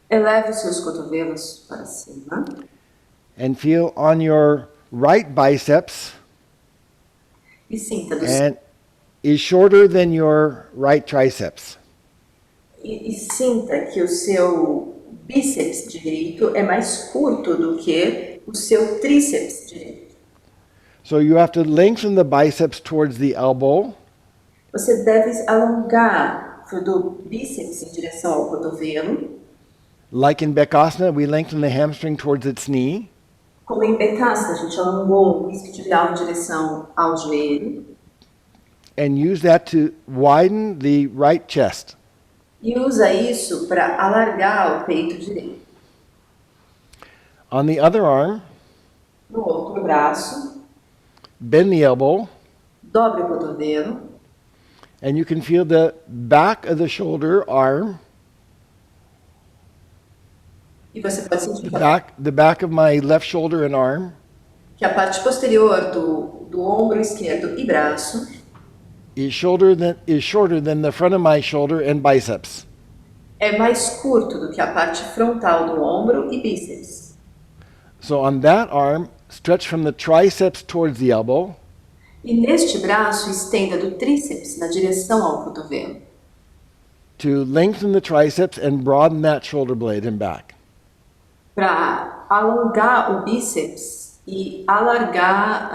Eleve os seus cotovelos para cima and feel on your right biceps e sinta and is shorter than your right triceps. e sinta que o seu bíceps direito é mais curto do que o seu tríceps direito. So you have to lengthen the biceps towards the elbow Você deve alongar do bíceps em direção ao cotovelo, like in Bekasana, we lengthen the hamstring towards its knee. como em Bekasana, a gente alongou o isquiotibial em direção ao joelho And use that to widen the right chest. e usa isso para alargar o peito direito. On the other arm, No outro braço, bend the elbow, dobre o cotovelo and you can feel the back of the shoulder arm, e você pode sentir the back of my left shoulder and arm que a parte posterior do ombro esquerdo e braço is shorter than the front of my shoulder and biceps. é mais curto do que a parte frontal do ombro e bíceps. So on that arm, stretch from the triceps towards the elbow, E neste braço, estenda do tríceps na direção ao cotovelo, to lengthen the triceps and broaden that shoulder blade and back. para alongar o bíceps e alargar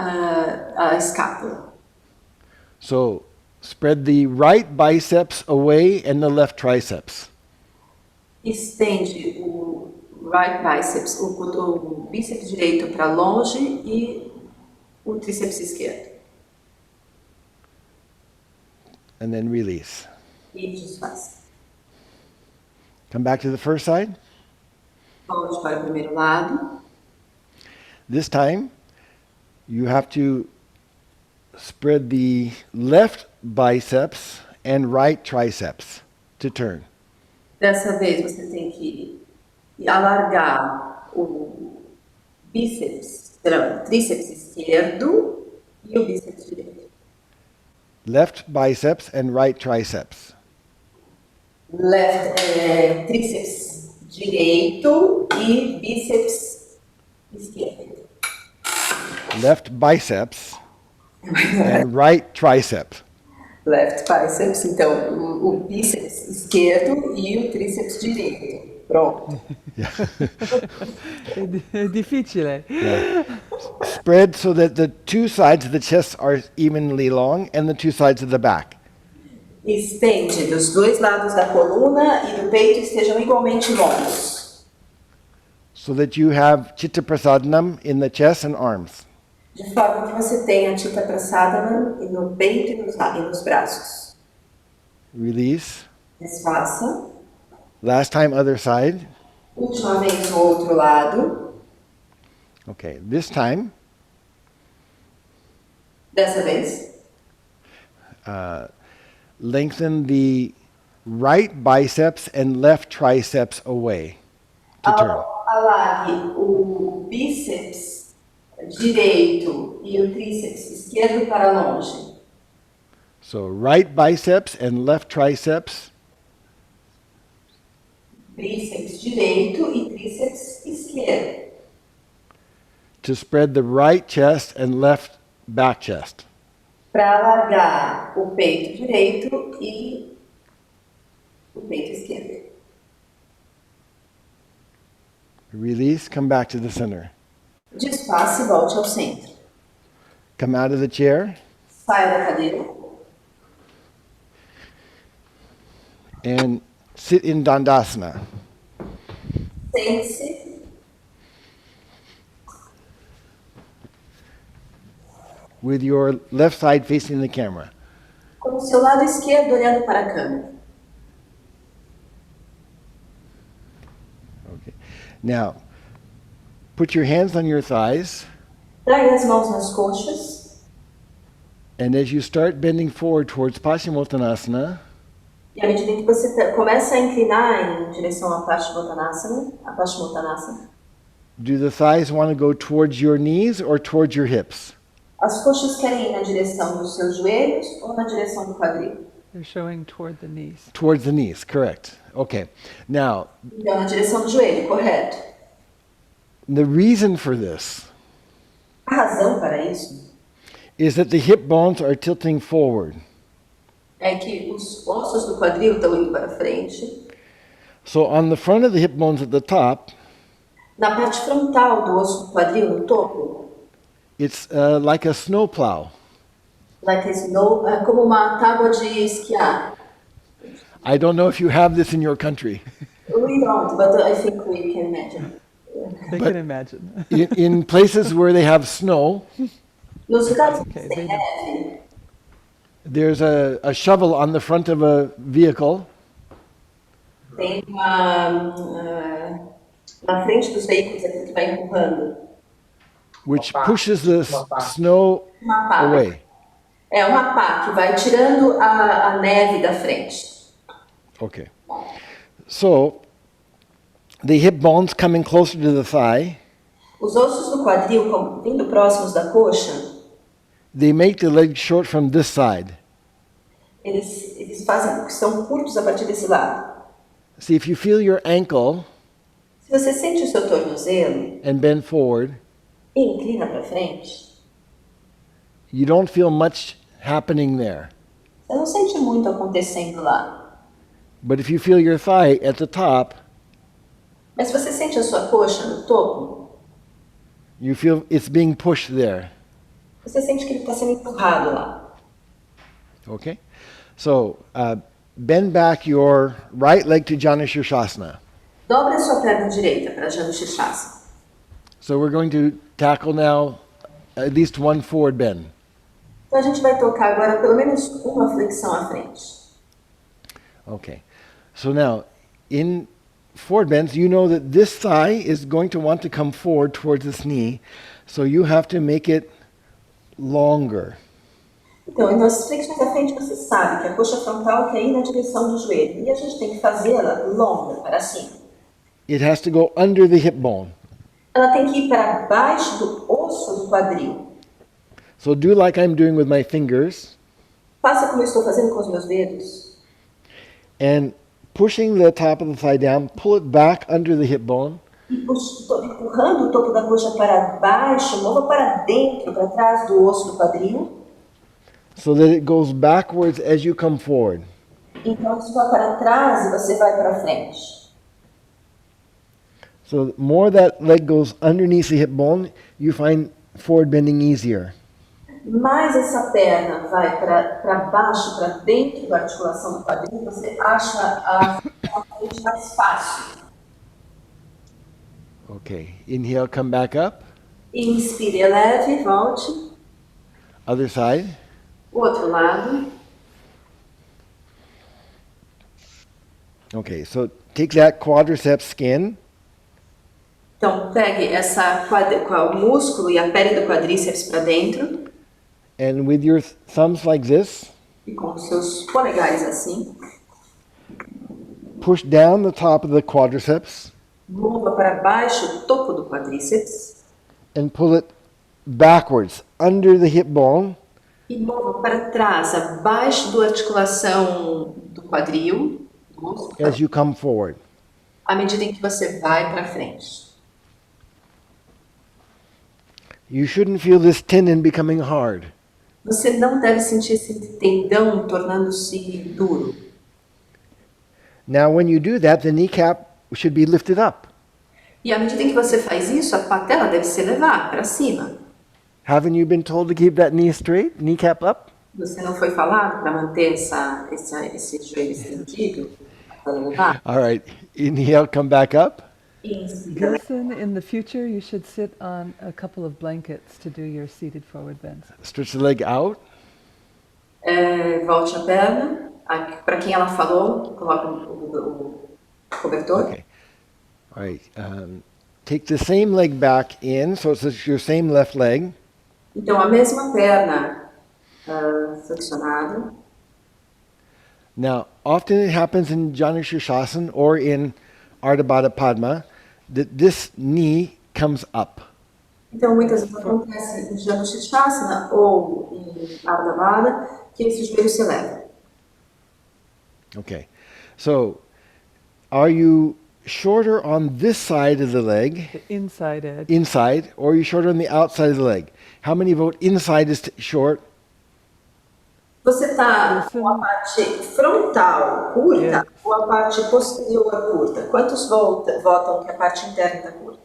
a escápula. So spread the right biceps away and the left triceps. Estende o right biceps, o bíceps direito para longe e o tríceps esquerdo. And then release. E desfaz. Come back to the first side. Volte para o primeiro lado. This time, you have to spread the left biceps and right triceps to turn. Dessa vez você tem que alargar o bíceps, tríceps esquerdo e o bíceps direito. Left biceps and right triceps. Tríceps direito e bíceps esquerdo. Left biceps and right tricep. Left biceps, então o bíceps esquerdo e o tríceps direito. Pronto. È difficile. Spread so that the two sides of the chest are evenly long and the two sides of the back. Estende dos dois lados da coluna e do peito estejam igualmente longos. So that you have Chitta Prasadnam in the chest and arms. De forma que você tenha Chitta Prasadana no peito e nos braços. Release. Desfaça. Last time, other side. Última vez no outro lado. Okay, this time, Dessa vez, Lengthen the right biceps and left triceps away to turn. alargue o bíceps direito e o tríceps esquerdo para longe. So right biceps and left triceps Bíceps direito e tríceps esquerdo. to spread the right chest and left back chest. Para alargar o peito direito e o peito esquerdo. Release, come back to the center. Despace e volte ao centro. Come out of the chair Saia da cadeira and sit in Dandasana. sente-se With your left side facing the camera. com o seu lado esquerdo olhando para a câmera. Okay. Now, put your hands on your thighs, Traga as mãos nas coxas and as you start bending forward towards Paschimottanasana, e à medida que você começa a inclinar em direção à Paschimottanasana, do the thighs want to go towards your knees or towards your hips? as coxas querem ir na direção dos seus joelhos ou na direção do quadril? They're showing toward the knees. Towards the knees, correct. Okay. Now, Então, na direção do joelho, correto. the reason for this A razão para isso is that the hip bones are tilting forward. é que os ossos do quadril estão indo para frente. So on the front of the hip bones at the top, Na parte frontal do osso do quadril, no topo, it's like a snow plow. like a snow, é como uma tábua de esquiar. I don't know if you have this in your country. We don't, but I think we can imagine. They can imagine. In places where they have snow, Nos lugares que Okay, tem they- neve, there's a shovel on the front of a vehicle, tem uma na frente dos veículos aqui que vai empurrando which pushes the snow uma pá. away. É uma pá que vai tirando a neve da frente. Okay. So the hip bones coming closer to the thigh, Os ossos do quadril, vindo próximos da coxa, they make the leg short from this side. eles são curtos a partir desse lado. See, if you feel your ankle Se você sente o seu tornozelo and bend forward, e inclina para frente, you don't feel much happening there. você não sente muito acontecendo lá. But if you feel your thigh at the top, Mas se você sente a sua coxa no topo, you feel it's being pushed there. você sente que ele está sendo empurrado lá. Okay? So bend back your right leg to Janu Shirshasana. Dobre a sua perna direita para Janu Shirshasana. So we're going to tackle now at least one forward bend. Então a gente vai tocar agora pelo menos uma flexão à frente. Okay. So now, in forward bends, you know that this thigh is going to want to come forward towards this knee, so you have to make it longer. Então, nas flexões à frente você sabe que a coxa frontal quer ir na direção do joelho e a gente tem que fazê-la longa para cima. It has to go under the hip bone. Ela tem que ir para baixo do osso do quadril. So do like I'm doing with my fingers, Faça como eu estou fazendo com os meus dedos. and pushing the top of the thigh down, pull it back under the hip bone, E empurrando o topo da coxa para baixo, mova para dentro, para trás do osso do quadril. so that it goes backwards as you come forward. Então, isso vai para trás e você vai para frente. So the more that leg goes underneath the hip bone, you find forward bending easier. Mais essa perna vai para baixo, para dentro da articulação do quadril, você acha a frente mais fácil. Okay. Inhale, come back up. Inspire, eleve, volte. Other side. O outro lado. Okay, so take that quadriceps skin Então, pegue o músculo e a pele do quadríceps para dentro And with your thumbs like this, E com os seus polegares assim, push down the top of the quadriceps mova para baixo o topo do quadríceps and pull it backwards under the hip bone e mova para trás, abaixo da articulação do quadril, do osso do as quadril, you come forward. à medida em que você vai para frente. You shouldn't feel this tendon becoming hard. Você não deve sentir esse tendão tornando-se duro. Now, when you do that, the kneecap should be lifted up. E à medida em que você faz isso, a patela deve se elevar para cima. Haven't you been told to keep that knee straight, kneecap up? Você não foi falado para manter esse joelho estendido, a patela elevar? All right, inhale, come back up. Inspira. Listen, in the future, you should sit on a couple of blankets to do your seated forward bends. Stretch the leg out. Volte a perna. Para quem ela falou, coloca o cobertor. Okay. All right. Take the same leg back in, so it's your same left leg. Então, a mesma perna flexionada. Now, often it happens in Janu Shirshasana or in Ardha Baddha Padma that this knee comes up. Então, muitas vezes acontece em Janu Shirshasana ou em Ardha Baddha que esse joelho se eleva. Okay. So, are you shorter on this side of the leg, The inside edge. inside, or are you shorter on the outside of the leg? How many vote inside is short? Você está com a parte frontal curta Yes. ou a parte posterior curta? Quantos votam que a parte interna está curta?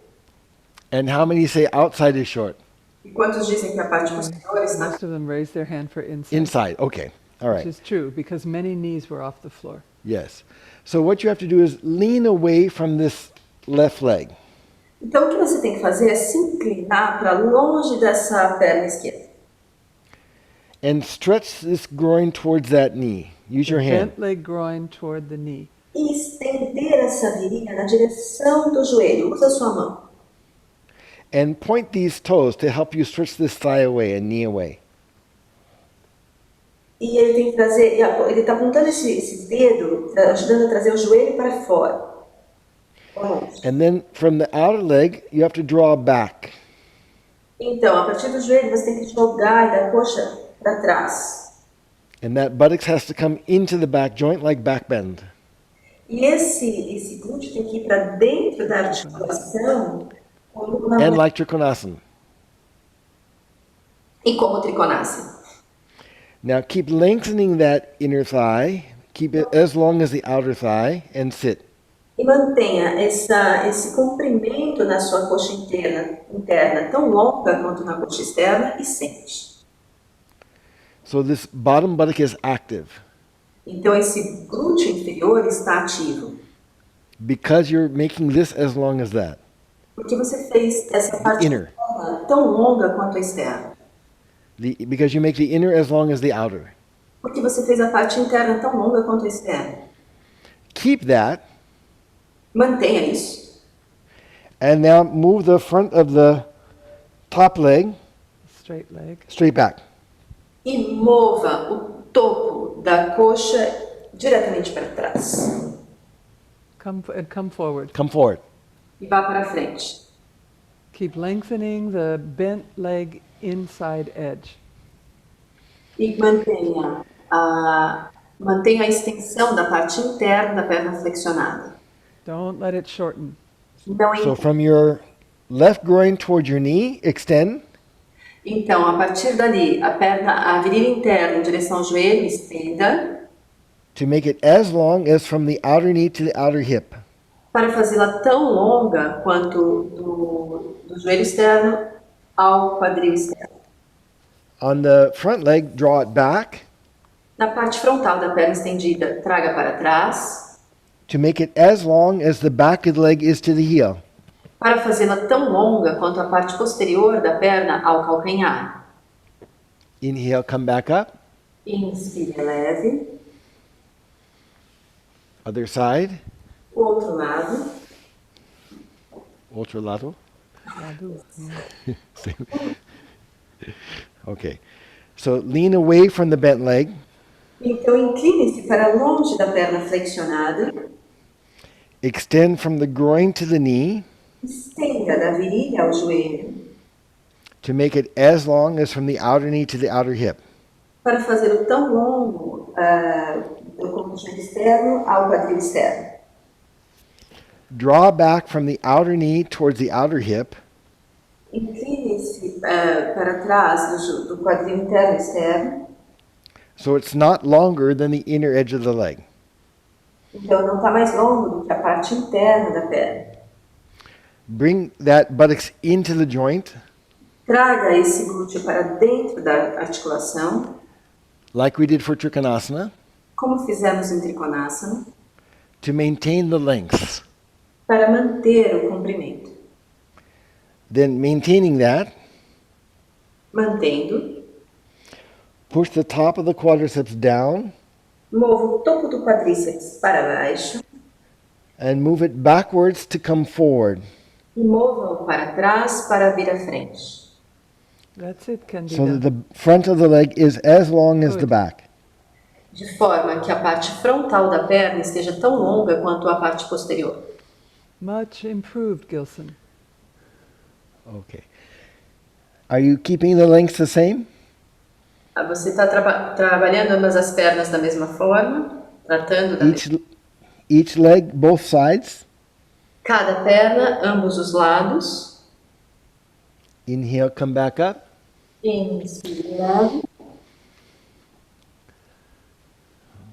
And how many say outside is short? E quantos dizem que a parte posterior está Most of them raise their hand for inside, Inside. Okay. All which right. is true because many knees were off the floor. Yes. So what you have to do is lean away from this left leg. Então, o que você tem que fazer é se inclinar para longe dessa perna esquerda. And stretch this groin towards that knee. Use your hand. Bent leg groin toward the knee. E estender essa virilha na direção do joelho. Usa a sua mão. And point these toes to help you stretch this thigh away and knee away. E ele tem que trazer, ele está apontando esse dedo, ajudando a trazer o joelho para fora. And then from the outer leg, you have to draw back. Então, a partir do joelho, você tem que jogar da coxa para trás. And that buttocks has to come into the back joint like back bend. E esse glúteo tem que ir para dentro da articulação como And like Trikonasana. e como triconasana. Now keep lengthening that inner thigh. Keep it as long as the outer thigh and sit. E mantenha esse comprimento na sua coxa interna tão longa quanto na coxa externa e sente. So this bottom buttock is active Então, esse glúteo inferior está ativo. because you're making this as long as that. Porque você fez essa parte Inner. interna tão longa quanto a externa. Because you make the inner as long as the outer. Porque você fez a parte interna tão longa quanto a externa. Keep that, Mantenha isso. and now move the front of the top leg Straight leg. straight back. E mova o topo da coxa diretamente para trás. Come forward. Come forward. E vá para frente. Keep lengthening the bent leg inside edge. E mantenha a extensão da parte interna da perna flexionada. Don't let it shorten. Não So from your left groin toward your knee, extend. Então, a partir dali, a virilha interna em direção ao joelho, estenda, To make it as long as from the outer knee to the outer hip. para fazê-la tão longa quanto do joelho externo ao quadril externo. On the front leg, draw it back Na parte frontal da perna estendida, traga para trás, to make it as long as the back of the leg is to the heel. para fazê-la tão longa quanto a parte posterior da perna ao calcanhar. Inhale, come back up. Inspire leve. Other side. O outro lado. Outro lado. Ladu. Same. Okay. So lean away from the bent leg. Então, incline-se para longe da perna flexionada, Extend from the groin to the knee estenda da virilha ao joelho, to make it as long as from the outer knee to the outer hip. para fazê-lo tão longo do conjunto externo ao quadril externo. Draw back from the outer knee towards the outer hip Incline-se para trás do quadril interno e externo. so it's not longer than the inner edge of the leg. Então, não está mais longo do que a parte interna da perna. Bring that buttocks into the joint Traga esse glúteo para dentro da articulação, like we did for Trikonasana como fizemos em Trikonasana, to maintain the length. para manter o comprimento. Then maintaining that, Mantendo, push the top of the quadriceps down mova o topo do quadríceps para baixo and move it backwards to come forward. e mova-o para trás para vir à frente. That's it, Candida. So that the front of the leg is as long as the Good. back. De forma que a parte frontal da perna esteja tão longa quanto a parte posterior. Much improved, Gilson. Okay. Are you keeping the length the same? Você está trabalhando ambas as pernas da mesma forma, tratando da Each leg, both sides. cada perna, ambos os lados. Inhale, come back up. Inspirado.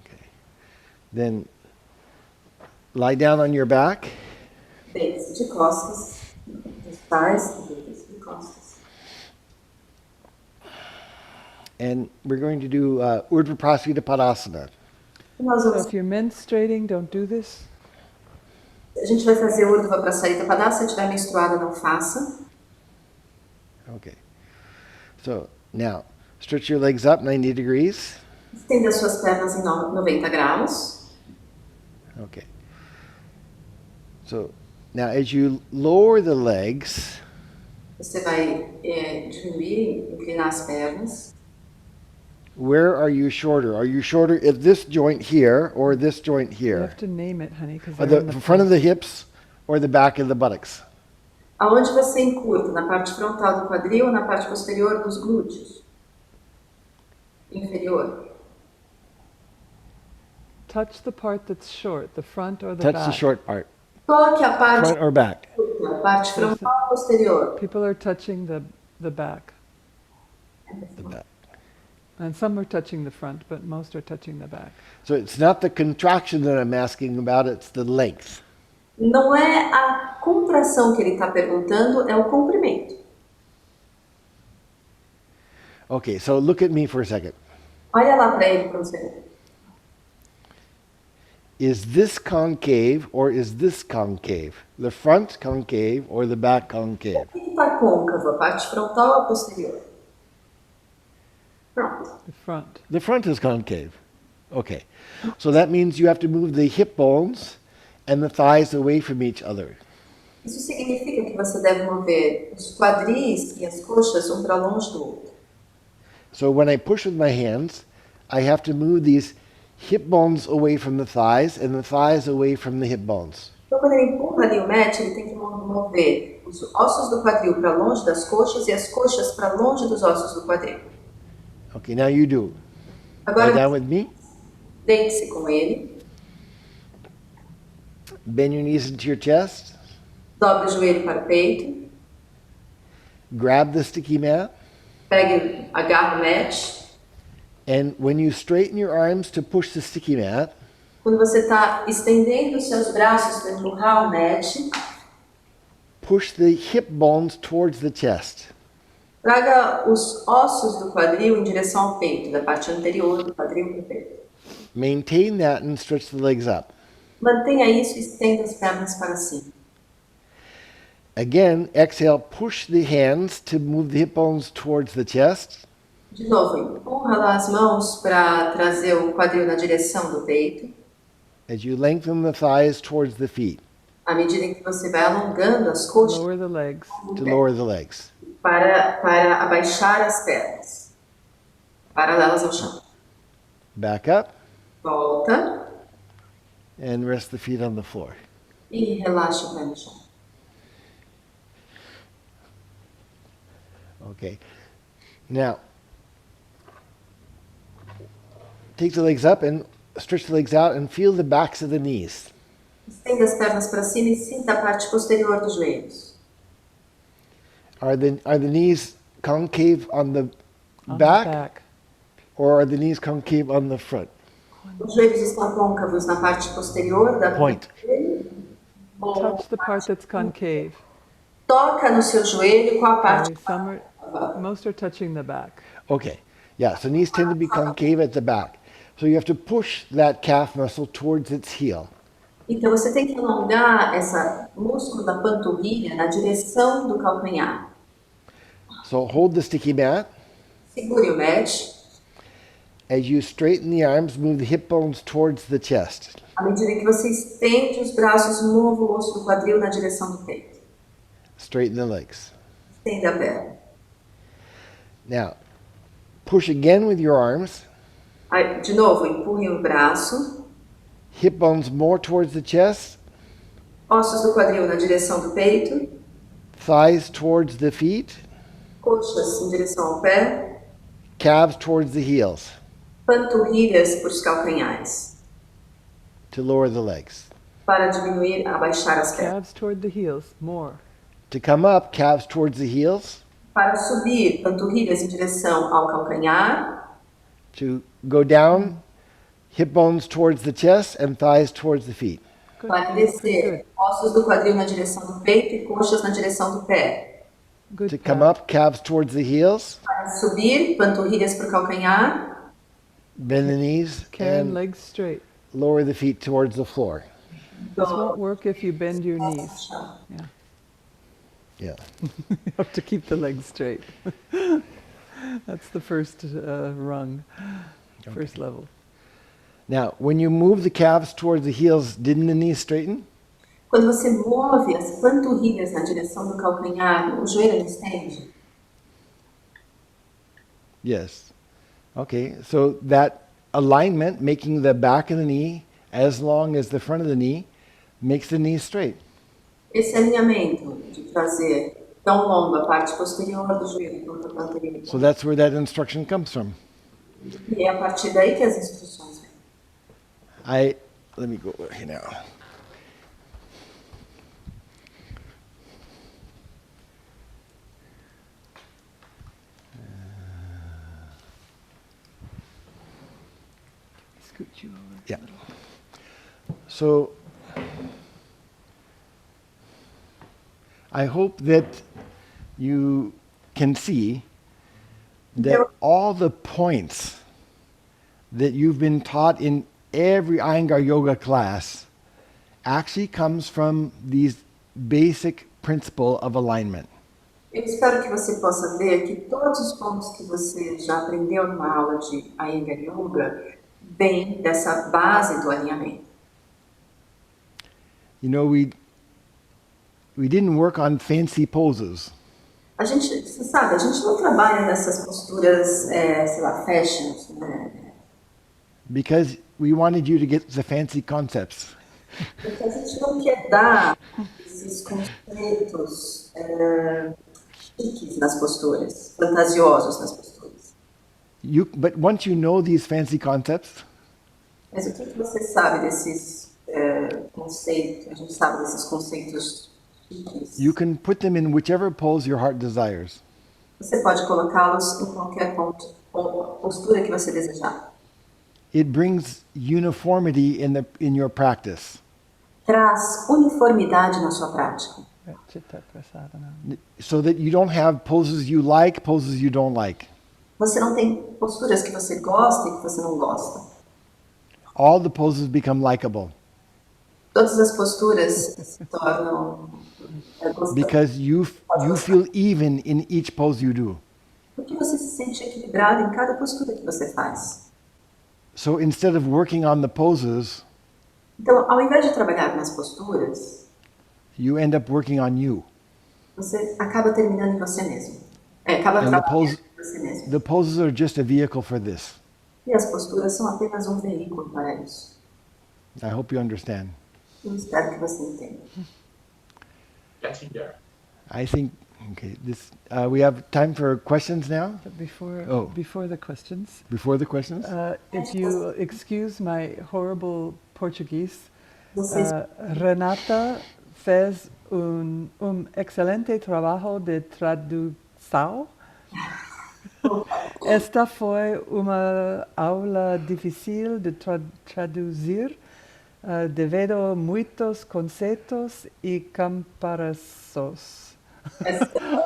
Okay. Then lie down on your back Deite-se de costas, dos pés, deite-se de costas. and we're going to do Urdhva Prasarita Padasana. E nós So vamos, if you're menstruating, don't do this. a gente vai fazer o Urdhva Prasarita Padasana. Se estiver menstruada, não faça. Okay. So now stretch your legs up 90 degrees. Estenda as suas pernas em 90 graus. Okay. So now as you lower the legs, Você vai diminuir, inclinar as pernas. where are you shorter? Are you shorter at this joint here or this joint You here? have to name it, honey, because Or the front of the hips or the back of the buttocks? Aonde você encurta? Na parte frontal do quadril ou na parte posterior dos glúteos? Inferior. touch the part that's short, the front or the Touch back. the short part, Toque a parte, front or back. a parte frontal ou posterior. People are touching the back. The back. And some are touching the front, but most are touching the back. So it's not the contraction that I'm asking about, it's the length. Não é a contração que ele está perguntando, é o comprimento. Okay, so look at me for a second. Olha lá para ele, para você. Is this concave or is this concave? The front concave or the back concave? O que está côncavo? A parte frontal ou a posterior? Pronto. The front. The front is concave. Okay. So that means you have to move the hip bones and the thighs away from each other. Isso significa que você deve mover os quadris e as coxas um para longe do outro. So when I push with my hands, I have to move these hip bones away from the thighs and the thighs away from the hip bones. Então, quando ele empurra ali o match, ele tem que mover os ossos do quadril para longe das coxas e as coxas para longe dos ossos do quadril. Okay, now you do. Lie Agora, down with me. deite-se com ele, Bend your knees into your chest. dobre o joelho para o peito, Grab the sticky mat. pegue, agarre o match. And when you straighten your arms to push the sticky mat, Quando você está estendendo os seus braços para empurrar o match, push the hip bones towards the chest. traga os ossos do quadril em direção ao peito, da parte anterior do quadril para o peito. Maintain that and stretch the legs up. Mantenha isso e estenda as pernas para cima. Again, exhale, push the hands to move the hip bones towards the chest. De novo, empurra lá as mãos para trazer o quadril na direção do peito, As you lengthen the thighs towards the feet à medida em que você vai alongando as coxas Lower the legs. to lower the legs. para abaixar as pernas. paralelas ao chão. Back up Volta and rest the feet on the floor. e relaxa o pé no chão. Okay. Now, take the legs up and stretch the legs out and feel the backs of the knees. Estenda as pernas para cima e sinta a parte posterior dos joelhos. Are the knees concave on the On back, the back. or are the knees concave on the front? Os joelhos estão côncavos na parte posterior da Point. Touch the part that's concave. Toca no seu joelho com a parte Okay, most are touching the back. Okay. Yeah, so knees tend to be concave at the back. So you have to push that calf muscle towards its heel. Então você tem que alongar esse músculo da panturrilha na direção do calcanhar. So hold the sticky mat. Segure o mat. As you straighten the arms, move the hip bones towards the chest. À medida que você estende os braços, mova o osso do quadril na direção do peito. Straighten the legs. Estenda a perna. Now, push again with your arms. Aí, de novo, empurre o braço. Hip bones more towards the chest. Ossos do quadril na direção do peito. Thighs towards the feet. Coxas em direção ao pé. Calves towards the heels. Panturrilhas para os calcanhares. To lower the legs. Para diminuir, abaixar as pernas. Calves toward the heels, more. To come up, calves towards the heels. Para subir, panturrilhas em direção ao calcanhar. To go down, hip bones towards the chest and thighs towards the feet. Good. Para Pretty descer, good. ossos do quadril na direção do peito e coxas na direção do pé. Good To come calf. up, calves towards the heels. Para subir, panturrilhas para o calcanhar. Bend the knees Karen, and legs straight. lower the feet towards the floor. This won't work if you bend your knees. Yeah. Yeah. You have to keep the legs straight. That's the first rung, first level. Now, when you move the calves towards the heels, didn't the knees straighten? Quando você move as panturrilhas na direção do calcanhar, o joelho não estende. Yes. Okay, so that alignment, making the back of the knee as long as the front of the knee, makes the knee straight. Esse alinhamento de fazer tão longa a parte posterior do joelho quanto a panturrilha. So that's where that instruction comes from. E é a partir daí que as instruções vêm. Let me go here now. Scoot you over. Yeah. So I hope that you can see that all the points that you've been taught in every Iyengar yoga class actually comes from these basic principle of alignment. Eu espero que você possa ver que todos os pontos que você já aprendeu numa aula de Iyengar Yoga vêm dessa base do alinhamento. You know, we didn't work on fancy poses. A gente, você sabe, a gente não trabalha nessas posturas, sei lá, fashions, né? Because we wanted you to get the fancy concepts. Porque a gente não quer dar esses conceitos chiques nas posturas, fantasiosos nas posturas. But once you know these fancy concepts, Mas o que você sabe desses conceitos? A gente sabe desses conceitos chiques. you can put them in whichever pose your heart desires. Você pode colocá-los em qualquer ponto, postura que você desejar. It brings uniformity in your practice. Traz uniformidade na sua prática. Chitta prasadana. So that you don't have poses you like, poses you don't like. Você não tem posturas que você gosta e que você não gosta. All the poses become likable Todas as posturas se tornam gostosas. because you feel even in each pose you do. Porque você se sente equilibrado em cada postura que você faz. So instead of working on the poses, Então, ao invés de trabalhar nas posturas, you end up working on you. você acaba terminando em você mesmo. Acaba And the trabalhando pose em Você mesmo. The poses are just a vehicle for this. E as posturas são apenas um veículo para isso. I hope you understand. Eu espero que você entenda. Getting there. I think, okay, we have time for questions now? But before, Oh. before the questions, Before the questions? if you excuse my horrible Portuguese, Vocês Renata fez excelente trabalho de tradução. Esta foi uma aula difícil de traduzir, devido a muitos conceitos e comparações.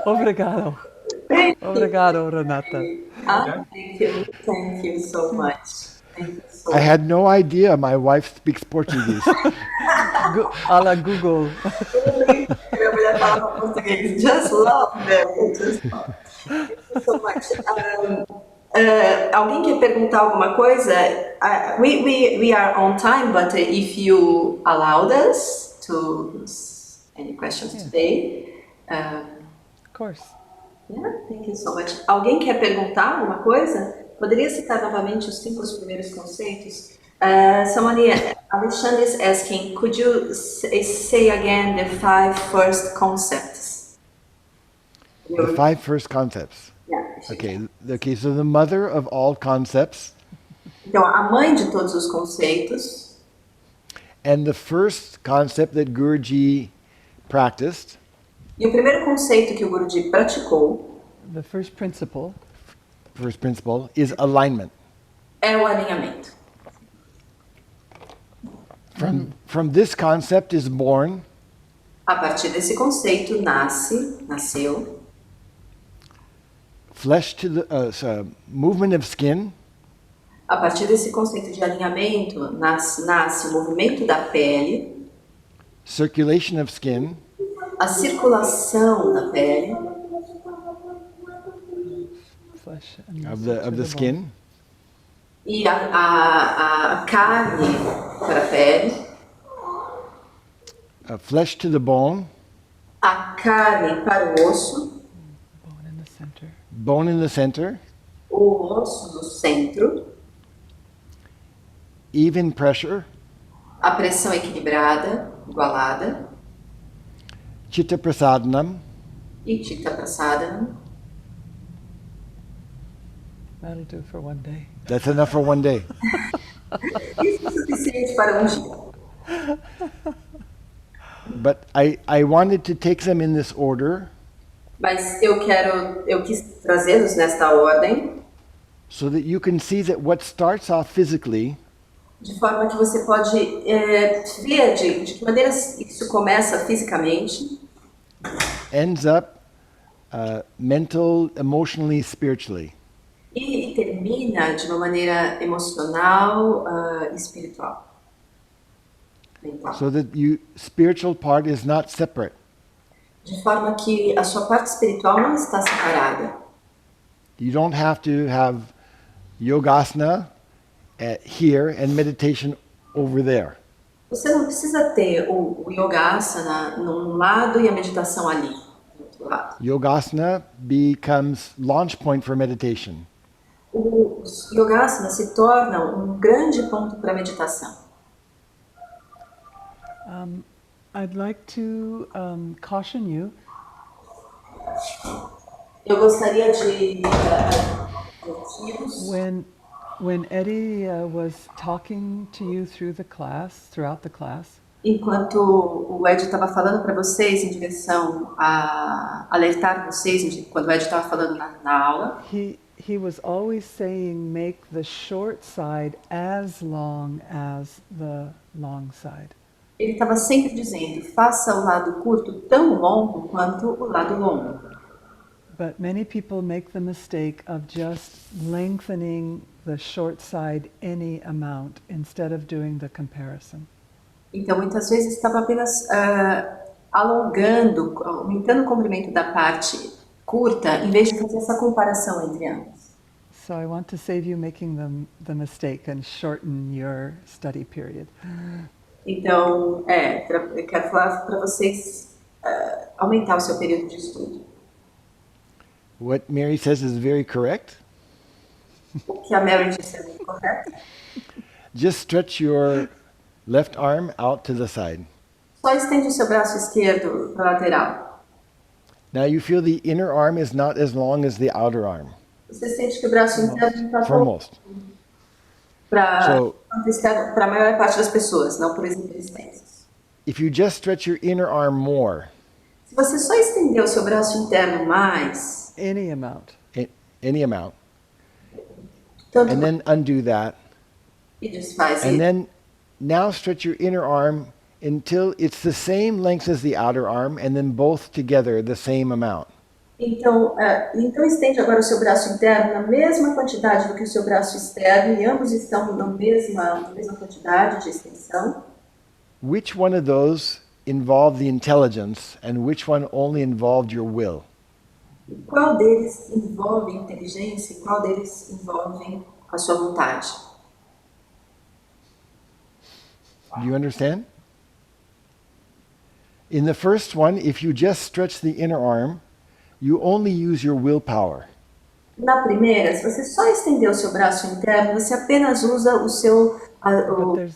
Obrigado. Obrigado, Renata. Thank you so much. Thank you so I had no idea my wife speaks Portuguese. A la Google. Minha mulher falava português. Just love them. Just love. Thank you so much. Alguém quer perguntar alguma coisa? We are on time, but if you allowed us to any questions today, Of course. yeah, thank you so much. Alguém quer perguntar alguma coisa? Poderia citar novamente os 5 primeiros conceitos? Somebody, Alexandre is asking, could you say again the 5 first concepts? The 5 first concepts. Yeah. Okay, so the mother of all concepts, Então, a mãe de todos os conceitos, and the first concept that Guruji practiced e o primeiro conceito que o Guruji praticou The first principle is alignment. é o alinhamento. From this concept is born A partir desse conceito nasceu flesh to the movement of skin, a partir desse conceito de alinhamento, nasce o movimento da pele, circulation of skin, a circulação da pele, flesh and of to the bone. skin, e a carne para a pele, flesh to the bone, a carne para o osso, Bone in the center. bone in the center, o osso no centro, even pressure, a pressão equilibrada, igualada, chitta prasadanam, e chitta prasadana. That'll do for one day. that's enough for one day. Isso é suficiente para dia. But I wanted to take them in this order Mas eu quis trazê-los nesta ordem, so that you can see that what starts off physically de forma que você pode ver de que maneira isso começa fisicamente ends up mental, emotionally, spiritually. e termina de uma maneira emocional e espiritual. Mental. So that spiritual part is not separate. De forma que a sua parte espiritual não está separada. You don't have to have yogasana here and meditation over there. Você não precisa ter o yogasana num lado e a meditação ali, do outro lado. Yogasana becomes launch point for meditation. O yogasana se torna um grande ponto para a meditação. I'd like to caution you Eu gostaria de when Eddie was talking to you throughout the class. enquanto o Ed estava falando para vocês em direção a alertar vocês, quando o Ed estava falando na aula, He was always saying make the short side as long as the long side. ele estava sempre dizendo, faça o lado curto tão longo quanto o lado longo. But many people make the mistake of just lengthening the short side any amount instead of doing the comparison. Então, muitas vezes estava apenas alongando, aumentando o comprimento da parte curta, em vez de fazer essa comparação entre ambos. So I want to save you making the mistake and shorten your study period. Então, eu quero falar para vocês aumentar o seu período de estudo. What Mary says is very correct. O que a Mary disse é bem correto. Just stretch your left arm out to the side. Só estende o seu braço esquerdo para a lateral. Now you feel the inner arm is not as long as the outer arm, Você sente que o braço interno está for most. para So a maior parte das pessoas, não por existências. if you just stretch your inner arm more, Se você só estender o seu braço interno mais, Any amount. any amount, tanto and then undo that, que desfaz and isso. then now stretch your inner arm until it's the same length as the outer arm, and then both together the same amount. Então estende agora o seu braço interno na mesma quantidade do que o seu braço externo, e ambos estão na mesma quantidade de extensão. Which one of those involved the intelligence, and which one only involved your will? Qual deles envolve inteligência e qual deles envolve a sua vontade? Do you understand? In the first one, if you just stretch the inner arm, you only use your willpower. Na primeira, se você só estender o seu braço interno, você apenas usa o seu But there's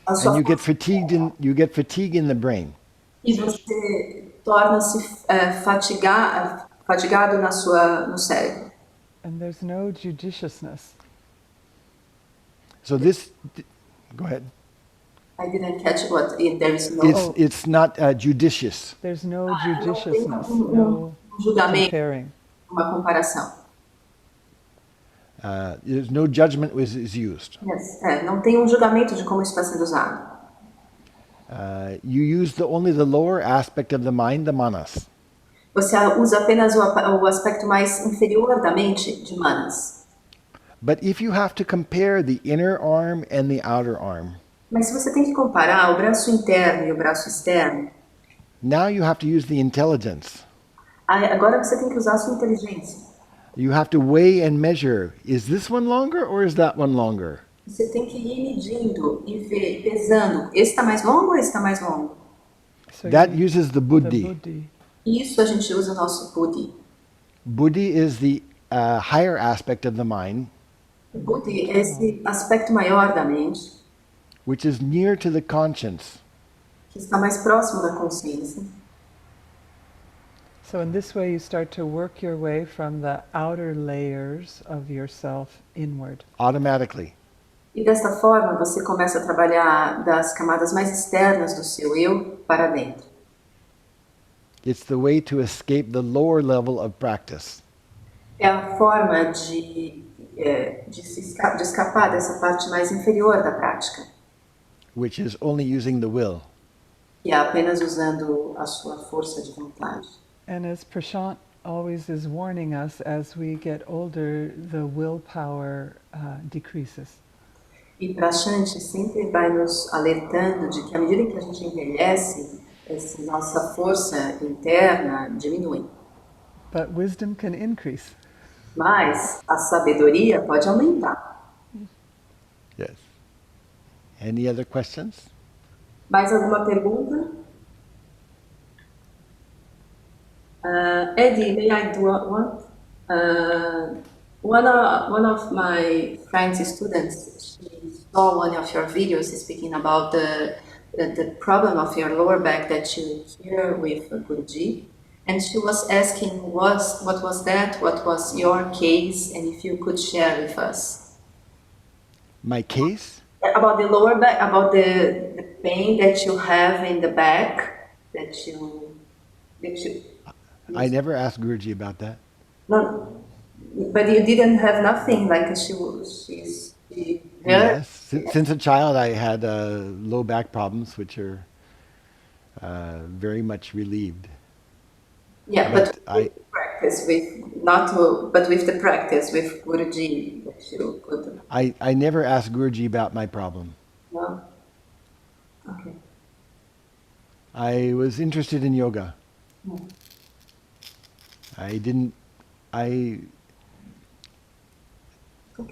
a sua And força you get fatigue in the brain. e você torna-se fatigado no cérebro. and there's no judiciousness. So this, go ahead. I didn't catch what there is no It's not judicious. There's no não tem judiciousness, no julgamento, comparing. uma comparação. There's no judgment is used. Yes. Não tem um julgamento de como isso está sendo usado. You use only the lower aspect of the mind, the manas. Você usa apenas o aspecto mais inferior da mente de manas. But if you have to compare the inner arm and the outer arm, Mas se você tem que comparar o braço interno e o braço externo, now you have to use the intelligence. agora você tem que usar a sua inteligência. You have to weigh and measure. Is this one longer or is that one longer? Você tem que ir medindo e ver, pesando. Esse está mais longo ou esse está mais longo? So That you- uses the the buddhi. buddhi. Isso a gente usa o nosso buddhi. Buddhi is the higher aspect of the mind, O buddhi é esse aspecto maior da mente, which is near to the conscience. que está mais próximo da consciência. So in this way you start to work your way from the outer layers of yourself inward. Automatically. E desta forma você começa a trabalhar das camadas mais externas do seu eu para dentro. It's the way to escape the lower level of practice. É a forma de escapar dessa parte mais inferior da prática, Which is only using the will. que é apenas usando a sua força de vontade. And as Prashant always is warning us, as we get older, the willpower decreases. E Prashant sempre vai nos alertando de que à medida que a gente envelhece, essa nossa força interna diminui. But wisdom can increase. Mas a sabedoria pode aumentar. Yes. Any other questions? Mais alguma pergunta? Eddie, may I do one? One of my friends, students, she saw one of your videos speaking about the problem of your lower back that you hear with Guruji. And she was asking what was that, what was your case, and if you could share with us. My case? About the lower back, about the pain that you have in the back, that you I never asked Guruji about that. no, but you didn't have nothing like she Yes. Since a child, I had low back problems, which are very much relieved. Yeah, But but with practice with not to, but with the practice with Guruji that you could. I never asked Guruji about my problem. No. Okay. I was interested in yoga. Mm. Okay.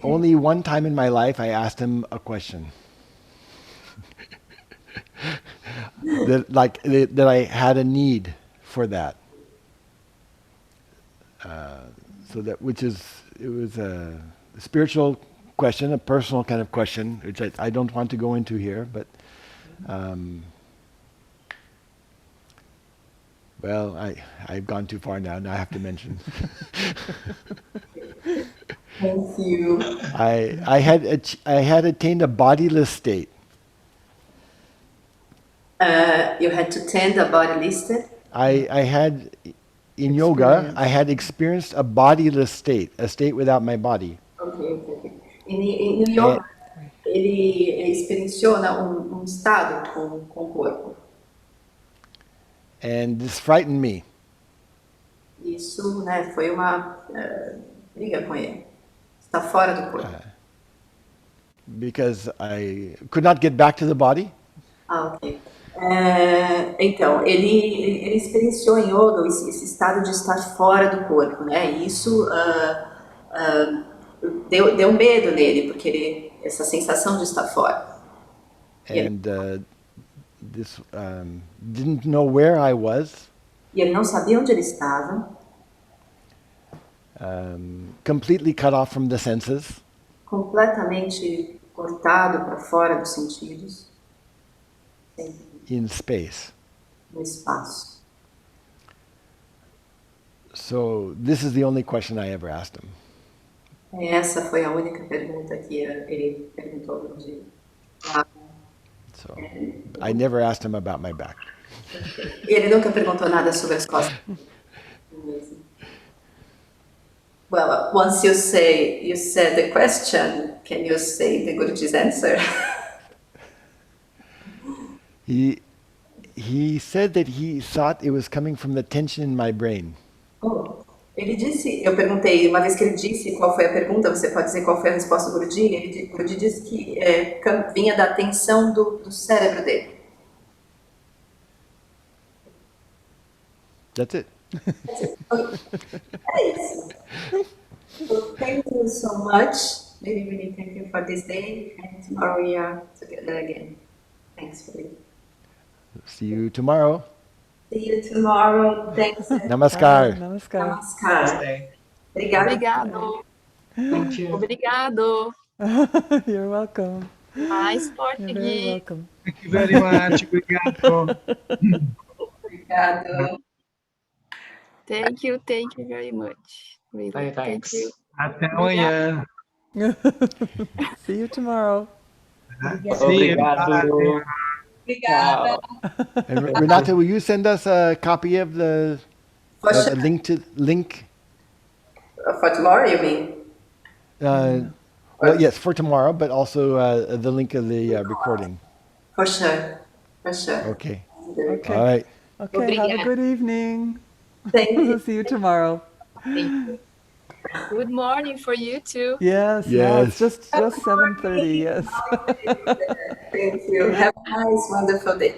Only one time in my life I asked him a question. that I had a need for that. So that, it was a spiritual question, a personal kind of question, which I don't want to go into here, but well, I've gone too far now. Now I have to mention. Thank you. I had attained a bodiless state. You had to tend a body listed. I had in yoga, I had experienced a bodiless state, a state without my body. Ok. No yoga, ele experienciona estado com o corpo. And this frightened me Isso, né, foi uma briga com ele. Está fora do corpo. because I could not get back to the body. Ok. Então, ele experienciou em yoga esse estado de estar fora do corpo, né? E isso deu medo nele, porque essa sensação de estar fora. And this didn't know where I was, E ele não sabia onde ele estava, completely cut off from the senses. completamente cortado para fora dos sentidos, In space. no espaço. So this is the only question I ever asked him. Essa foi a única pergunta que ele perguntou para o Guruji. So I never asked him about my back. E ele nunca perguntou nada sobre as costas. Well, once you said the question, can you say the Guruji's answer? He said that he thought it was coming from the tension in my brain. Oh, ele disse, eu perguntei, uma vez que ele disse qual foi a pergunta, você pode dizer qual foi a resposta do Guruji? O Guruji disse que vinha da tensão do cérebro dele. That's it. É isso. So, thank you so much. Really thank you for this day. And tomorrow we are together again. Thanks for it. See you tomorrow. See you tomorrow. Thanks. Namaskar. Namaskar. Namaskar. Obrigada. Obrigado. Thank you. Obrigado. You're welcome. Mais You're forte, very Gui. welcome. Thank you very much. Obrigado. Obrigado. Thank you very much. Really. Hey, Thank thanks. you. Até amanhã. See you tomorrow. See you. Obrigado. Obrigada. And Renata, will you send us a copy of the For a sure. link? For tomorrow, you mean? Well, yes, for tomorrow, but also the link of the recording. For sure. For sure. Okay. Okay. All right. Okay, have a good evening. Thank you. See you tomorrow. Thank you. Good morning for you too. Yes, Yes. just 7:30, yes. Thank you. Have a nice, wonderful day.